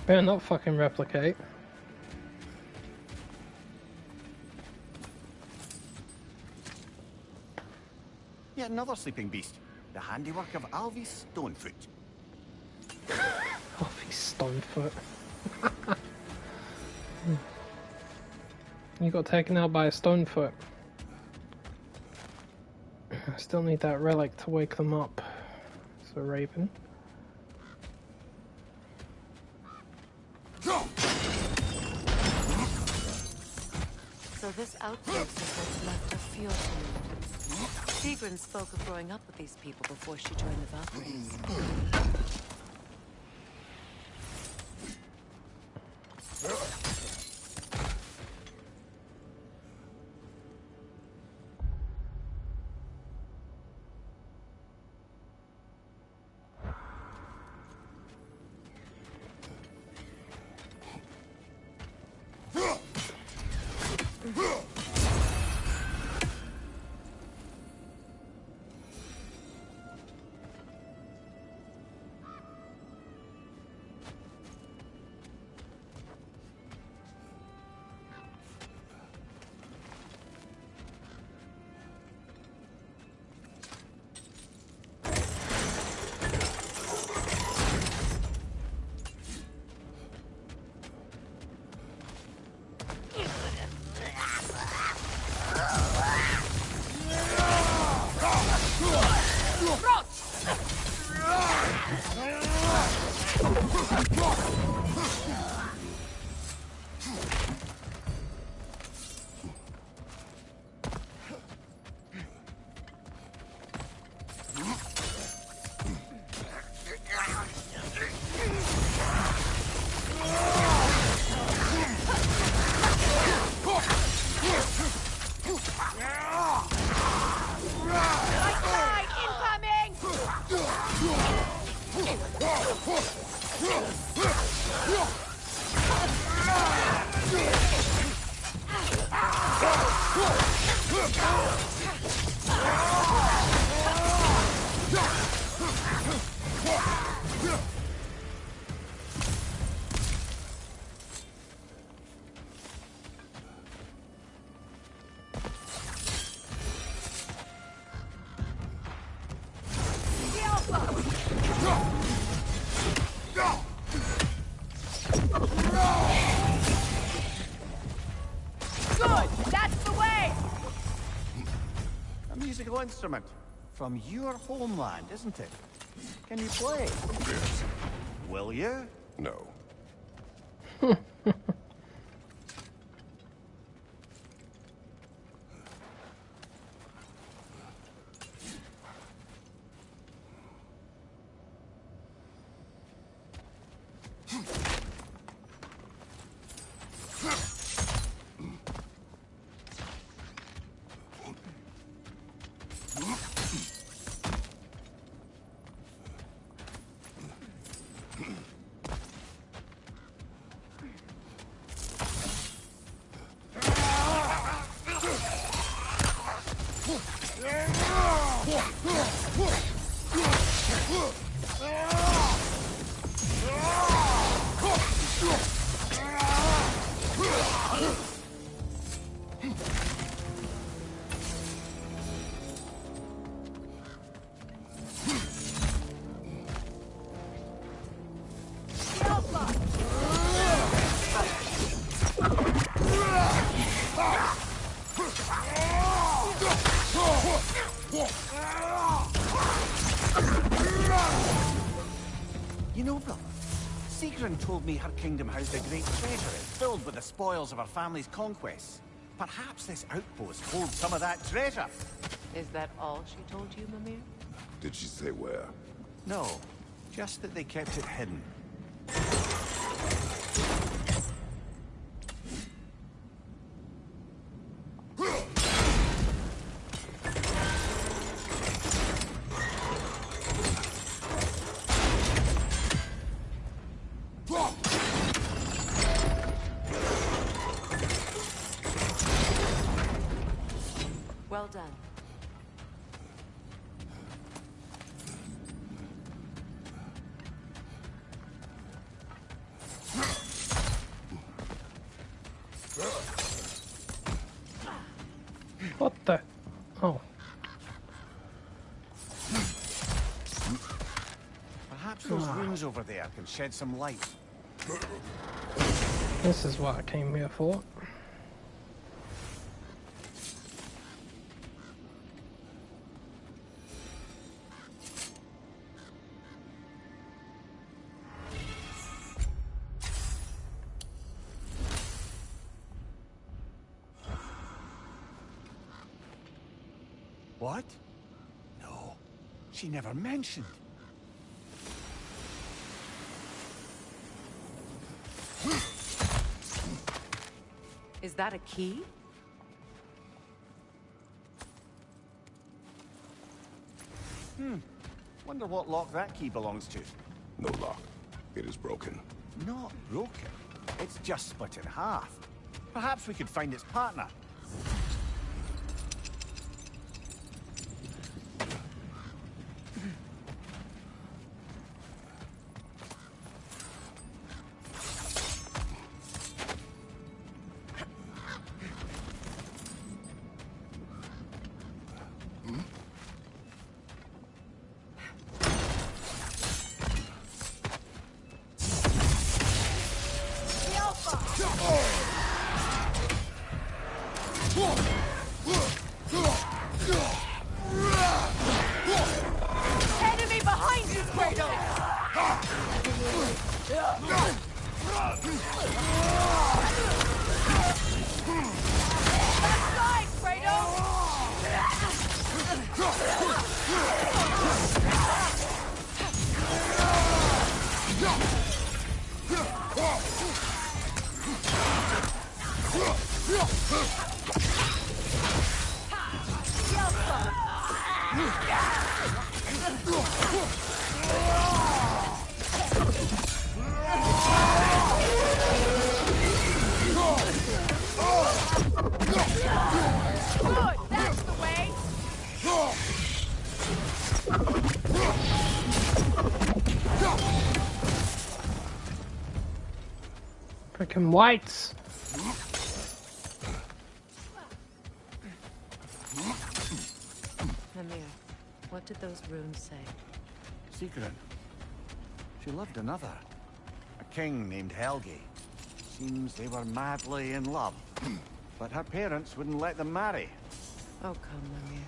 Better not fucking replicate. Yet another sleeping beast. The handiwork of Alvis Stonefoot. Alvis Stonefoot. You got taken out by a Stonefoot. I still need that relic to wake them up. So Raven. So this outpost is what's left of Fjoturlund. Sigrun spoke of growing up with these people before she joined the Valkyries. Instrument from your homeland, isn't it? Can you play? Yes. Will you? No. You know, brother, Sigrun told me her kingdom housed a great treasury filled with the spoils of her family's conquests. Perhaps this outpost holds some of that treasure. Is that all she told you, Mimir? Did she say where? No, just that they kept it hidden. Well done. What the? Oh. Perhaps those runes over there can shed some light. This is what I came here for. What? No, she never mentioned. Is that a key? Wonder what lock that key belongs to. No lock. It is broken. Not broken. It's just split in half. Perhaps we could find its partner. Enemy behind you, Kratos! Left side, Good, that's the way! Freaking whites. Mimir, what did those runes say? Sigrun. She loved another. A king named Helgi. Seems they were madly in love. But her parents wouldn't let them marry. Oh, come, Mimir.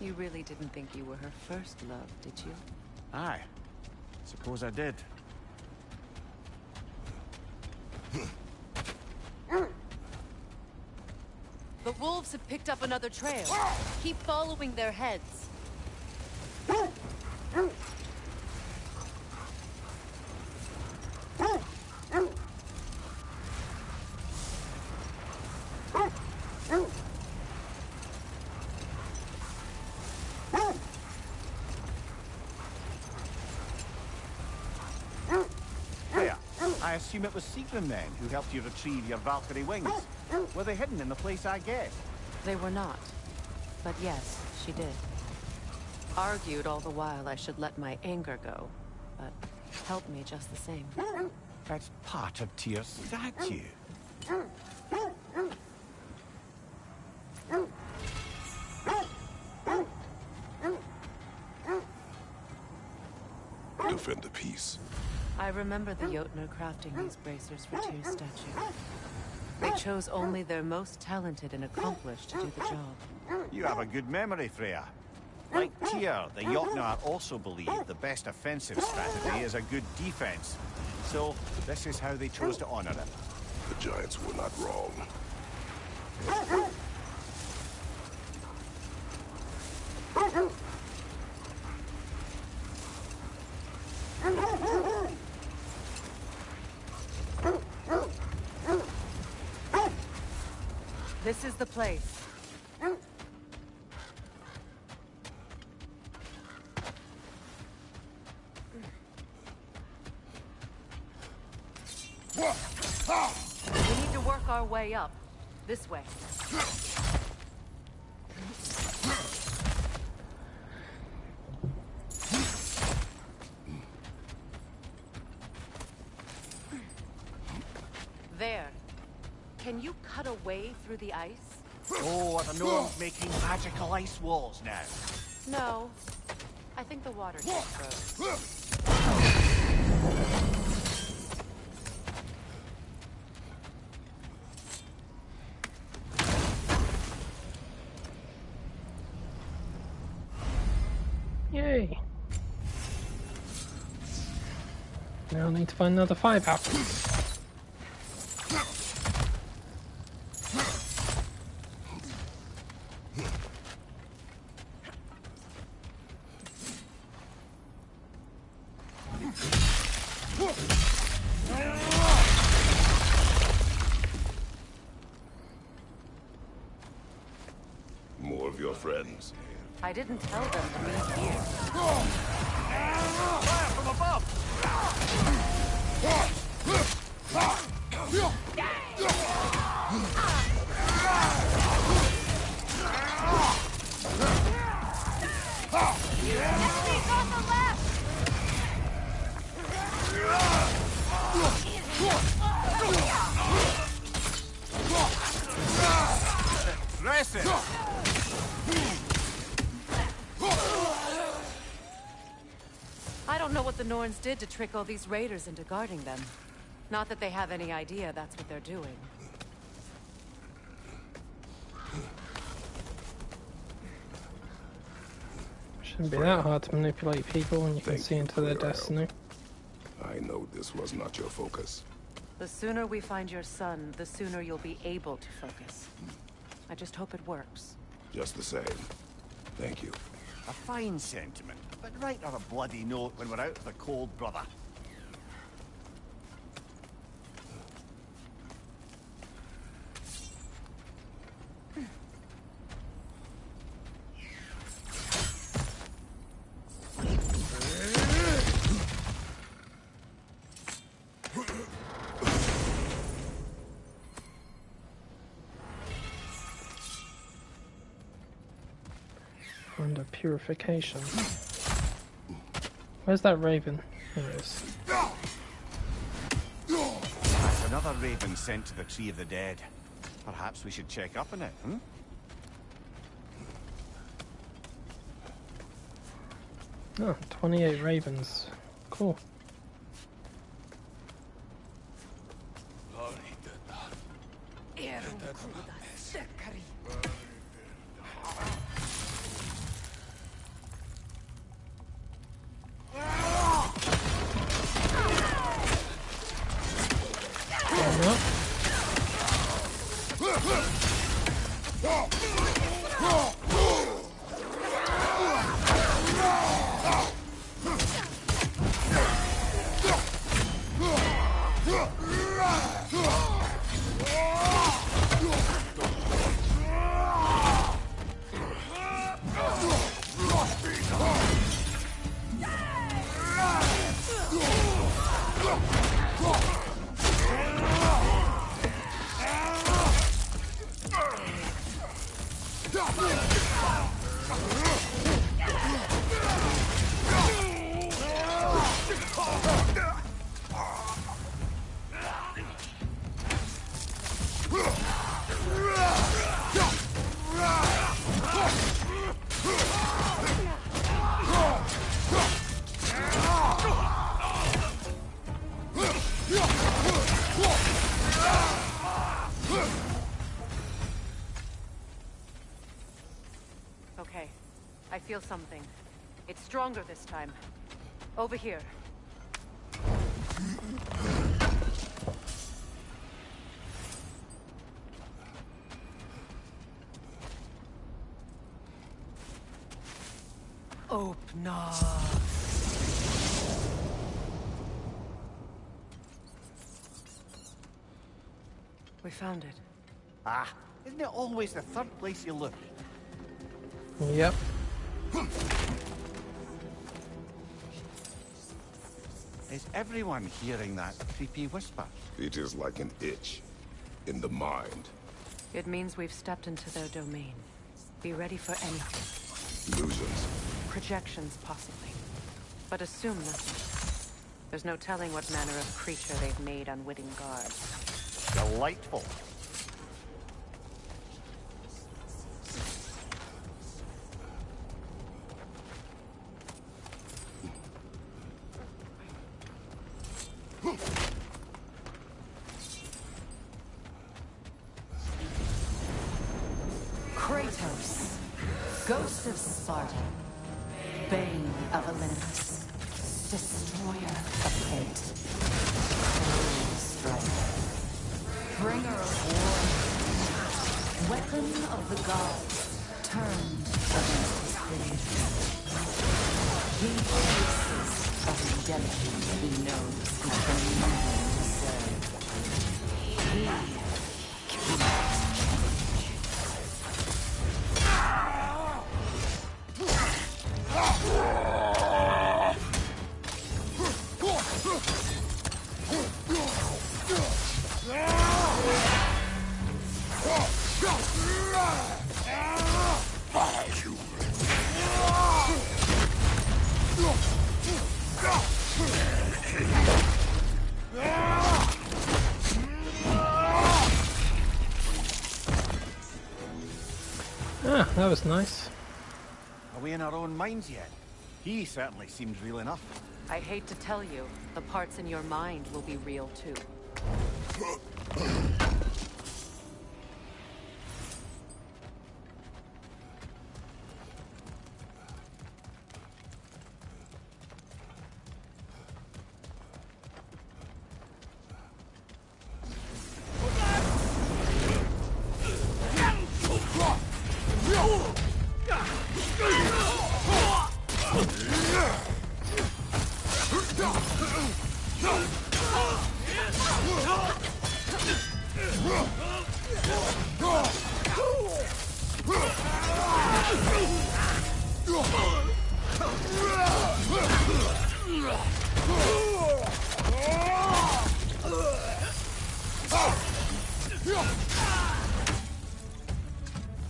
You really didn't think you were her first love, did you? Aye. Suppose I did. The wolves have picked up another trail. Keep following their heads. Freya, I assume it was Sigrun then who helped you retrieve your Valkyrie wings. Were they hidden in the place I guessed? They were not. But yes, she did. Argued all the while I should let my anger go, but helped me just the same. That's part of Tyr's statue. Defend the peace. I remember the Jotnar crafting these bracers for Tyr's statue. They chose only their most talented and accomplished to do the job. You have a good memory, Freya. Like Tyr, the Jotnar also believe the best offensive strategy is a good defense. So, this is how they chose to honor it. The Giants were not wrong. This is the place. We need to work our way up. This way. There. Can you cut a way through the ice? Oh, are the gnomes making magical ice walls now? No. I think the water just froze. Yay! Now I need to find another 5 apples. More of your friends. I didn't tell them to be here. Fire from above! Enemies on the left! Impressive! I don't know what the Norns did to trick all these raiders into guarding them. Not that they have any idea that's what they're doing. Shouldn't be that hard to manipulate people when you can see into their destiny. I know this was not your focus. The sooner we find your son, the sooner you'll be able to focus. I just hope it works. Just the same. Thank you. A fine sentiment, but write on a bloody note when we're out of the cold, brother. Under purification. Where's that raven? There it is. That's another raven sent to the Tree of the Dead. Perhaps we should check up on it, hmm? Oh, 28 ravens. Cool. Okay. I feel something. It's stronger this time. Over here. Open up. We found it. Ah, isn't it always the third place you look? Yep. Is everyone hearing that creepy whisper? It is like an itch in the mind. It means we've stepped into their domain. Be ready for anything. Illusions. Projections, possibly. But assume nothing. There's no telling what manner of creature they've made unwitting guards. Delightful. Kratos, Ghost of Sparta, Bane of Olympus, Destroyer of Fate, Cruel Striker, Bringer of War, Weapon of the Gods, turned against his creation. He faces of redemption he knows he can never deserve. He cannot. Ah, that was nice. Are we in our own minds yet? He certainly seems real enough. I hate to tell you, the parts in your mind will be real too.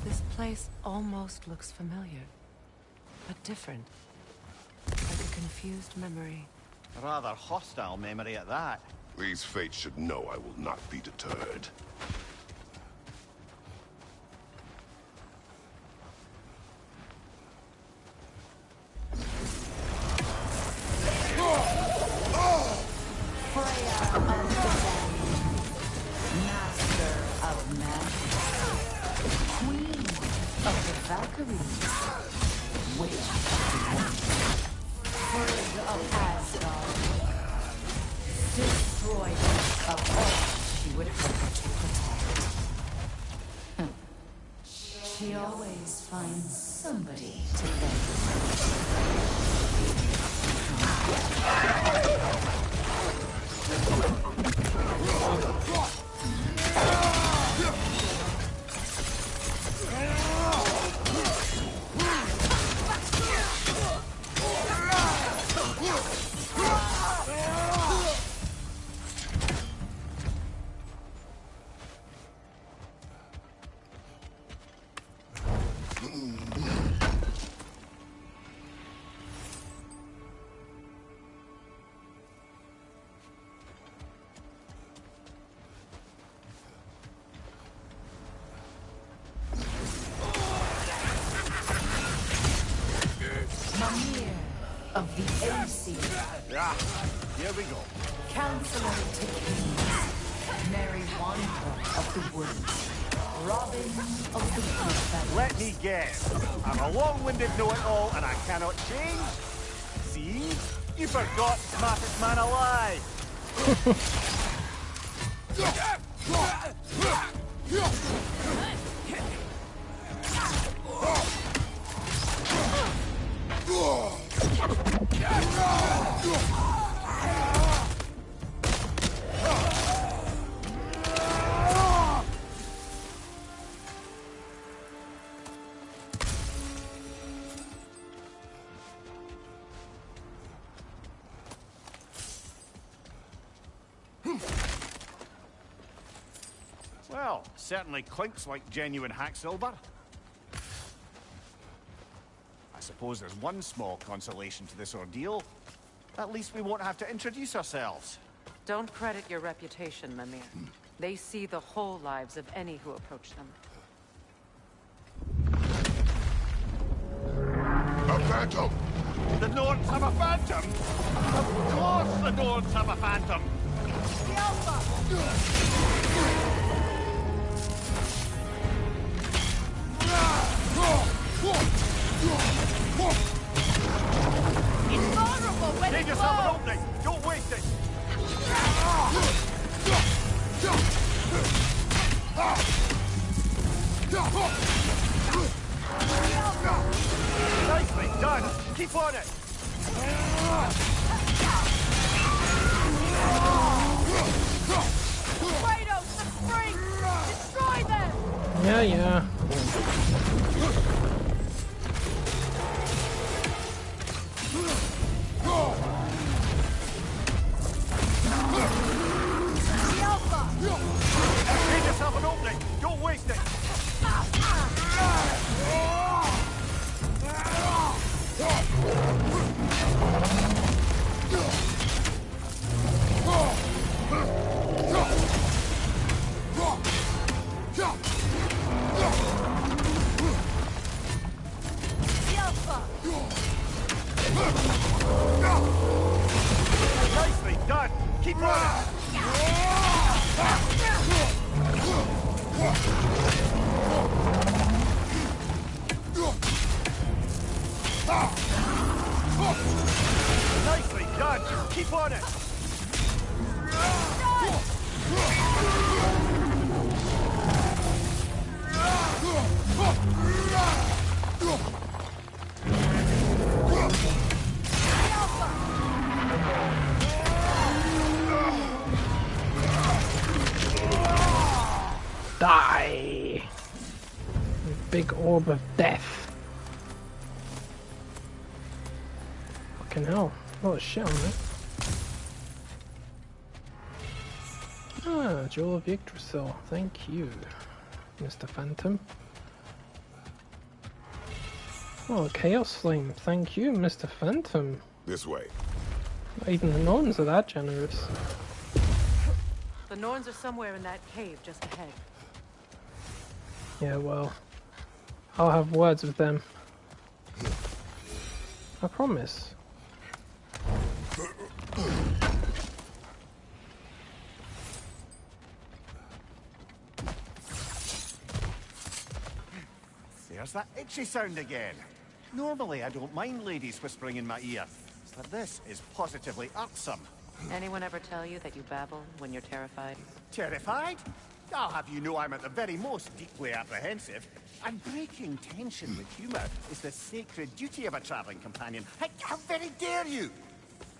This place almost looks familiar, but different. Like a confused memory. A rather hostile memory at that. These fates should know I will not be deterred. Freya of the Master of Magic, Queen of the Valkyries, Witch Frigg of Asgard, Destroyer of all she would hope to protect. She always finds somebody to thank. Of the Aesir. Ah, here we go. Counselor to Kings, Merry Wanderer of the Woods, Let me guess. I'm a long-winded know-it-all and I cannot change? See? You forgot smartest man alive! Well, certainly clinks like genuine hack silver. I suppose there's one small consolation to this ordeal. At least we won't have to introduce ourselves. Don't credit your reputation, Mimir. They see the whole lives of any who approach them. A phantom! The Nords have a phantom? Of course the Nords have a phantom! The Alpha! Invulnerable when Take it yourself an blows! opening! Don't waste it! Nicely done! Keep on it! Kratos, the spring! Destroy them! Yeah. The Alpha! Take yourself an opening! Don't waste it! The Alpha! Nicely done! Keep on it! Nicely done! Keep on it! Die! Big orb of death. Fucking hell. A lot of shit on it. Ah, Jewel of Yggdrasil. Thank you, Mr. Phantom. Oh, Chaos Flame. Thank you, Mr. Phantom. This way. Not even the Norns are that generous. The Norns are somewhere in that cave just ahead. Yeah, well, I'll have words with them. I promise. There's that itchy sound again. Normally I don't mind ladies whispering in my ear, but this is positively irksome. Anyone ever tell you that you babble when you're terrified? Terrified? I'll have you know I'm at the very most deeply apprehensive. And breaking tension with humour is the sacred duty of a travelling companion. How very dare you!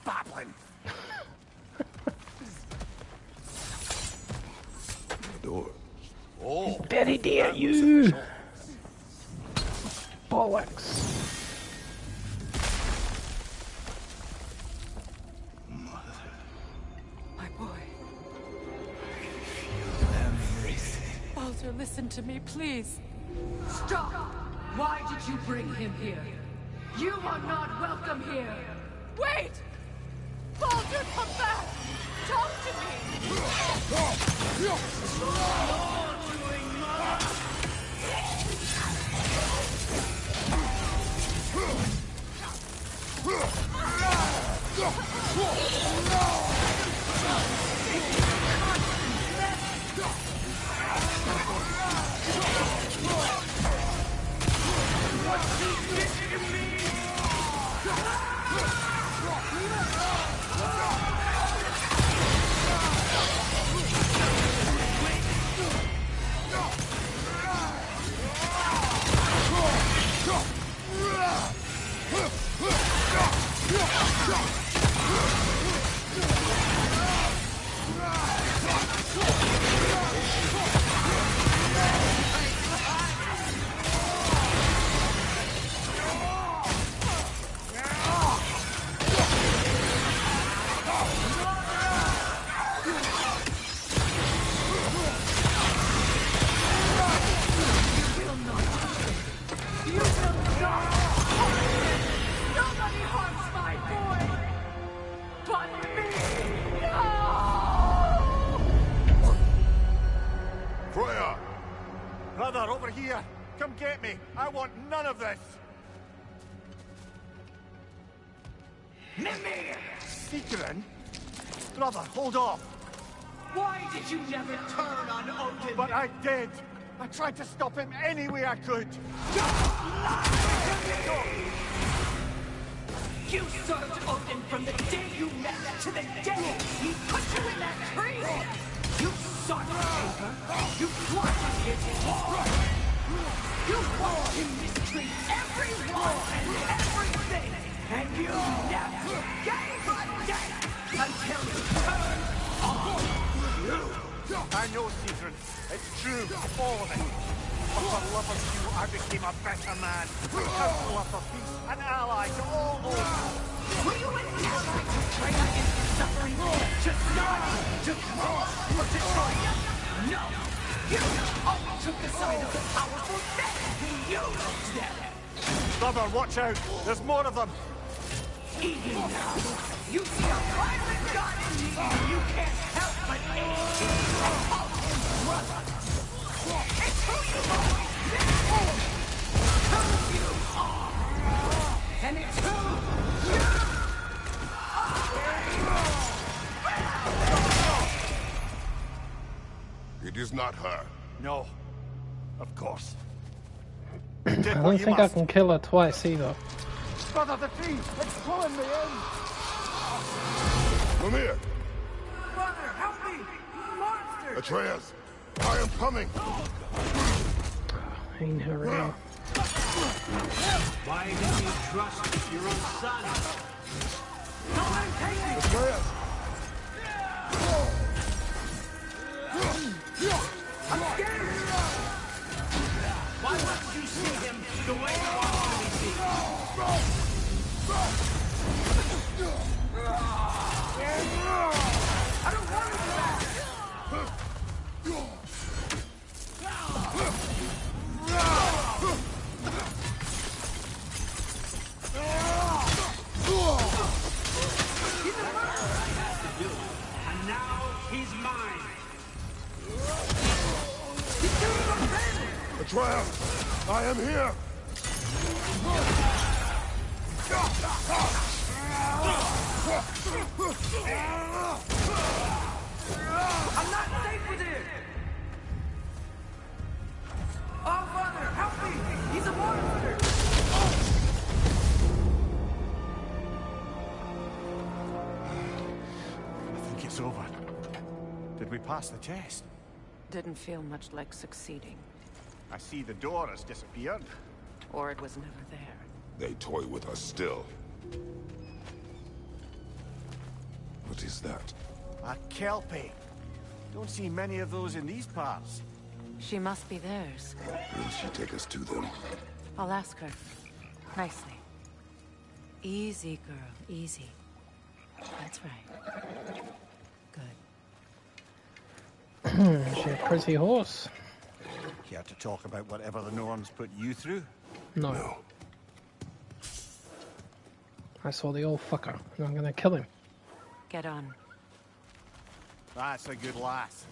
Babbling! The door. Oh! Very dare you! Bollocks! My boy. Baldur, listen to me, please. Stop! Why did you bring him here? You are not welcome here! Wait! Baldur, come back! Talk to me! Brother, over here! Come get me! I want none of this! Mimir! Seekerin? Brother, hold off! Why did you never turn on Odin? But I did! I tried to stop him any way I could! You served Odin from the day you met to the day he put you in that tree! You sought the paper, you plotted his war! You watched him mistreat everyone and everything! And you never gave a damn until you turned on you! I know, Seekerin. It's true, all of it. But for love of you, I became a better man. A counselor for peace, an ally to all those. Were you an ally to Freya in her suffering? To start, to crush, or to triumph? No! You only took the side of the powerful men who used them! Brother, watch out! There's more of them! Even now, you see a violent god in me, and you can't help but hate his brother! It's who you've always been! Who you are! And it's who you are! It is not her. No. Of course. I don't think I can kill her twice either. Brother, the tree! It's pulling me in! Mimir! Brother, help me! Monster! Atreus! I am coming! Ain't her out. Why didn't you trust your own son? Don't let him take me! Atreus! I'm scared! Why wouldn't you see him the way you want to be seen? I don't want to do that! He's a murderer! I had to do it. And now he's mine. He's doing a bandit! Atreus! I am here! I'm not safe with him! Oh, Father, help me! He's a monster! I think it's over. Did we pass the test? Didn't feel much like succeeding. I see the door has disappeared. Or it was never there. They toy with us still. What is that? A Kelpie. Don't see many of those in these parts. She must be theirs. Will she take us to them? I'll ask her. Nicely. Easy, girl. Easy. That's right. Good. She a pretty horse. Care to talk about whatever the Norns put you through? No. I saw the old fucker, and I'm gonna kill him. Get on. That's a good lass.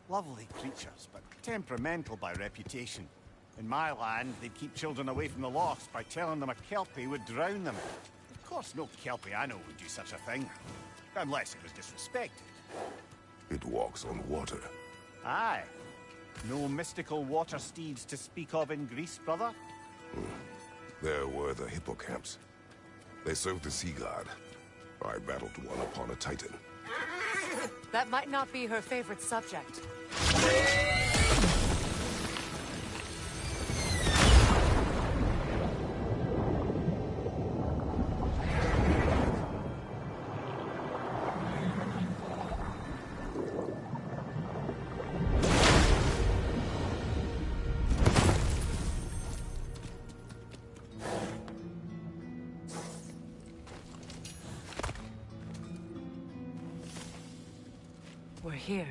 Lovely creatures, but temperamental by reputation. In my land, they'd keep children away from the lost by telling them a Kelpie would drown them. Of course, no Kelpie I know would do such a thing. Unless it was disrespected. It walks on water. Aye. No mystical water steeds to speak of in Greece, brother? There were the hippocamps. They served the sea god. I battled one upon a titan. That might not be her favorite subject. We're here.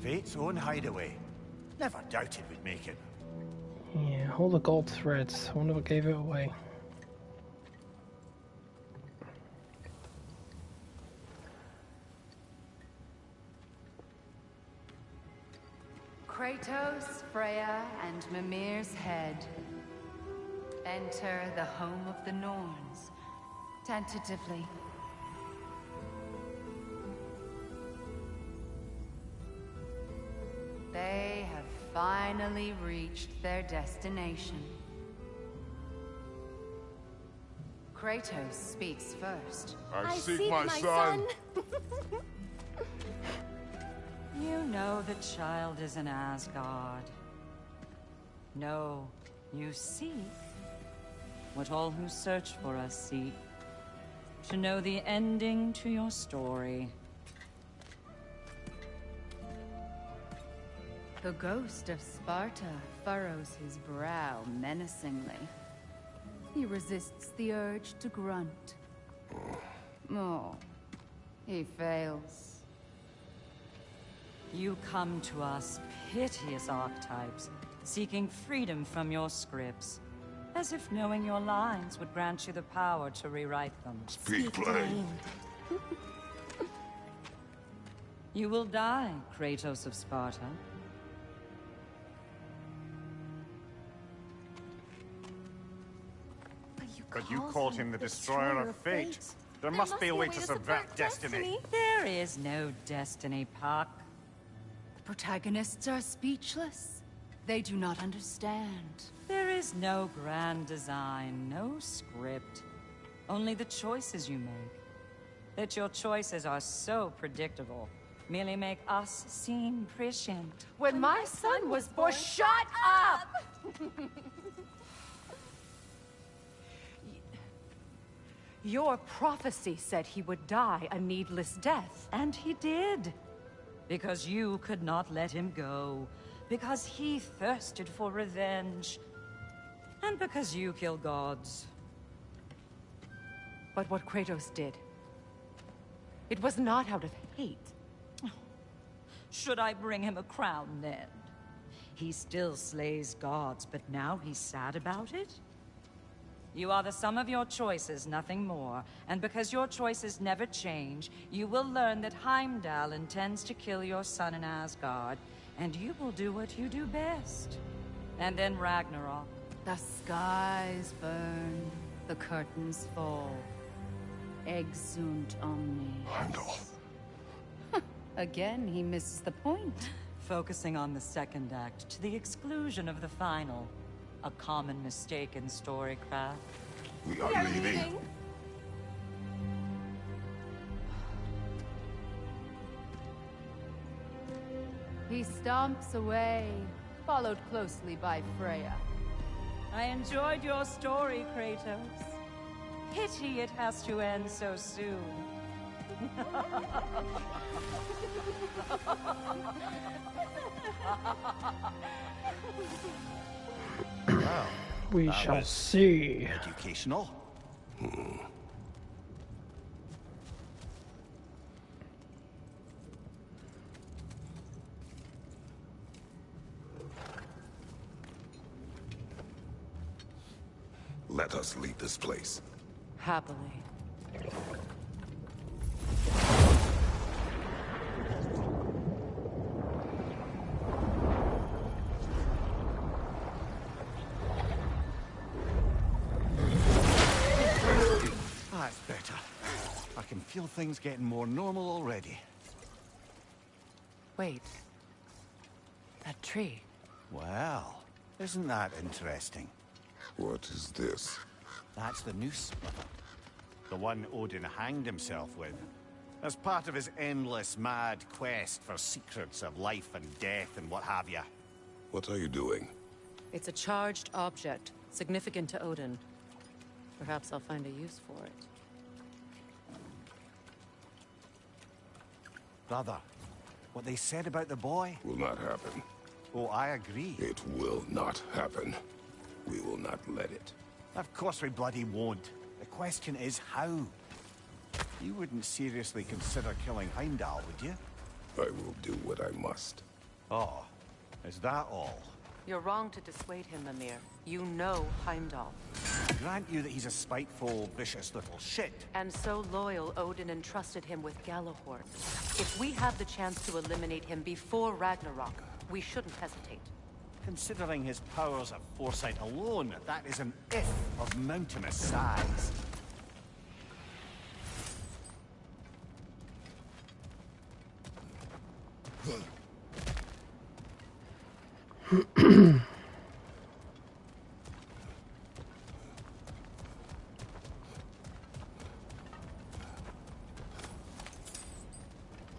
Fate's own hideaway. Never doubted we'd make it. Yeah, all the gold threads. I wonder what gave it away. Kratos, Freya, and Mimir's head. Enter the home of the Norns. Tentatively. They have finally reached their destination. Kratos speaks first. I seek my son. You know the child is in Asgard. No, you seek what all who search for us seek. To know the ending to your story. The ghost of Sparta furrows his brow menacingly. He resists the urge to grunt. Oh, he fails. You come to us, piteous archetypes, seeking freedom from your scripts, as if knowing your lines would grant you the power to rewrite them. Speak plain. You will die, Kratos of Sparta. But you called him the Destroyer of Fate. There must be a way to subvert destiny. There is no destiny, Puck. The protagonists are speechless. They do not understand. There is no grand design, no script. Only the choices you make. That your choices are so predictable merely make us seem prescient. When my son was born... Shut up! Your prophecy said he would die a needless death. And he did. Because you could not let him go. Because he thirsted for revenge. And because you kill gods. But what Kratos did, it was not out of hate. Should I bring him a crown then? He still slays gods, but now he's sad about it? You are the sum of your choices, nothing more. And because your choices never change, you will learn that Heimdall intends to kill your son in Asgard, and you will do what you do best. And then Ragnarok. The skies burn, the curtains fall. Exunt omnes. Heimdall. Again, he misses the point. Focusing on the second act to the exclusion of the final. A common mistake in storycraft. We are leaving. He stomps away, followed closely by Freya. I enjoyed your story, Kratos. Pity it has to end so soon. Well, we shall see. Educational. Let us leave this place. Happily. That's better. I can feel things getting more normal already. Wait. That tree. Well, isn't that interesting? What is this? That's the noose, brother. The one Odin hanged himself with. As part of his endless, mad quest for secrets of life and death and what have you. What are you doing? It's a charged object, significant to Odin. Perhaps I'll find a use for it. Brother, what they said about the boy? Will not happen. Oh, I agree. It will not happen. We will not let it. Of course we bloody won't. The question is how? You wouldn't seriously consider killing Heimdall, would you? I will do what I must. Oh, is that all? You're wrong to dissuade him, Mimir. You know Heimdall. I grant you that he's a spiteful, vicious little shit. And so loyal, Odin entrusted him with Galahorn. If we have the chance to eliminate him before Ragnarok, we shouldn't hesitate. Considering his powers of foresight alone, that is an if of mountainous size.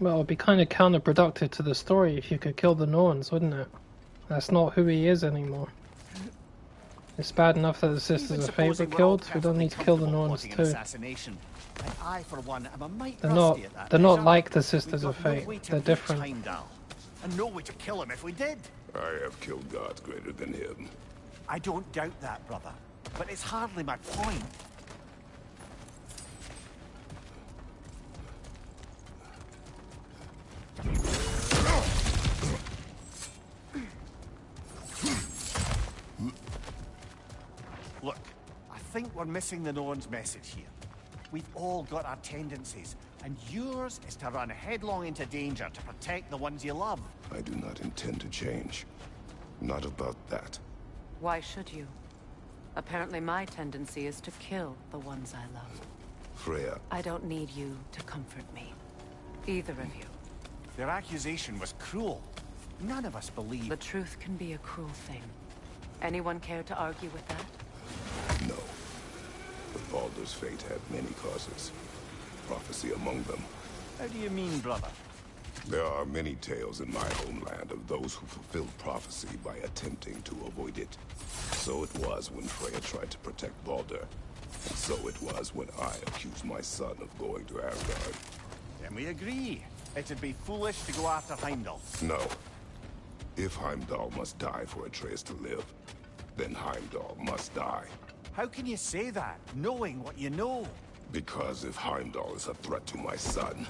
Well, it'd be kind of counterproductive to the story if you could kill the Norns, wouldn't it? That's not who he is anymore. It's bad enough that the Sisters of Fate were killed. We don't need to kill the Norns too. Assassination. And I, for one, am a mite They're not. rusty at that They're not measure. like the Sisters We've of got no Fate. way to They're reach different. Heimdall, and no way to kill him if we did. I have killed gods greater than him. I don't doubt that, brother. But it's hardly my point. Look, I think we're missing the Norn's message here. We've all got our tendencies, and yours is to run headlong into danger to protect the ones you love. I do not intend to change. Not about that. Why should you? Apparently my tendency is to kill the ones I love. Freya. I don't need you to comfort me. Either of you. Their accusation was cruel. None of us believe... The truth can be a cruel thing. Anyone care to argue with that? No. But Baldur's fate had many causes. Prophecy among them. How do you mean, brother? There are many tales in my homeland of those who fulfilled prophecy by attempting to avoid it. So it was when Freya tried to protect Baldur. And so it was when I accused my son of going to Asgard. Then we agree. It'd be foolish to go after Heimdall. No. If Heimdall must die for Atreus to live, then Heimdall must die. How can you say that, knowing what you know? Because if Heimdall is a threat to my son,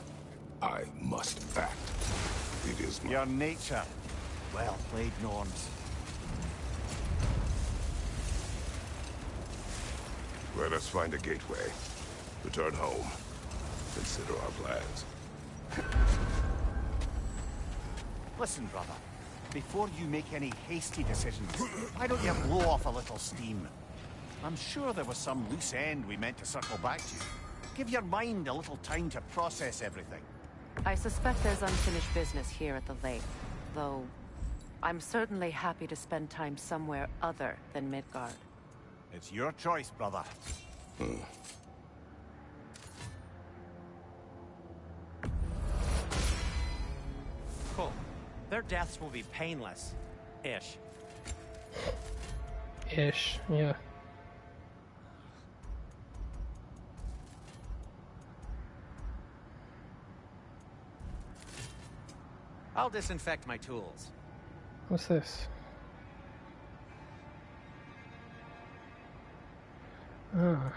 I must act. It is my... Your nature. Well played, Norns. Let us find a gateway. Return home. Consider our plans. Listen, brother. Before you make any hasty decisions, why don't you blow off a little steam? I'm sure there was some loose end we meant to circle back to. Give your mind a little time to process everything. I suspect there's unfinished business here at the lake, though I'm certainly happy to spend time somewhere other than Midgard. It's your choice, brother. Cool. Their deaths will be painless. Ish. Ish, yeah. I'll disinfect my tools. What's this? Ah.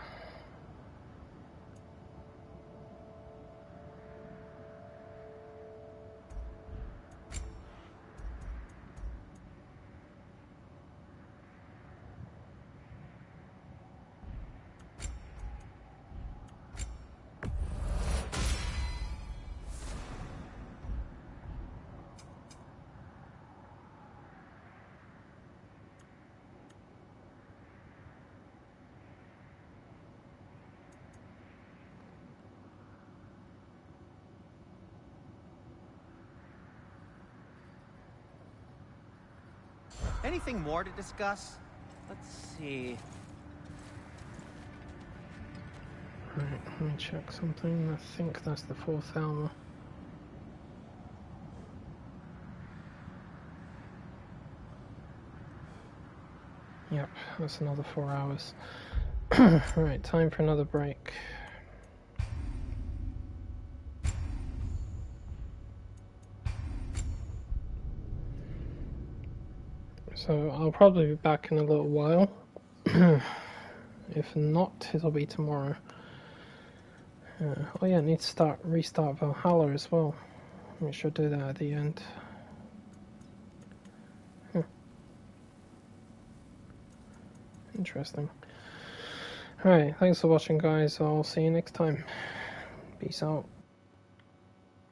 Anything more to discuss? Let's see. Right, let me check something. I think that's the 4th hour. Yep, that's another 4 hours. Right, time for another break. So I'll probably be back in a little while. If not, it'll be tomorrow. Oh yeah, I need to restart Valhalla as well. We should do that at the end. Interesting. Alright, thanks for watching guys, I'll see you next time. Peace out.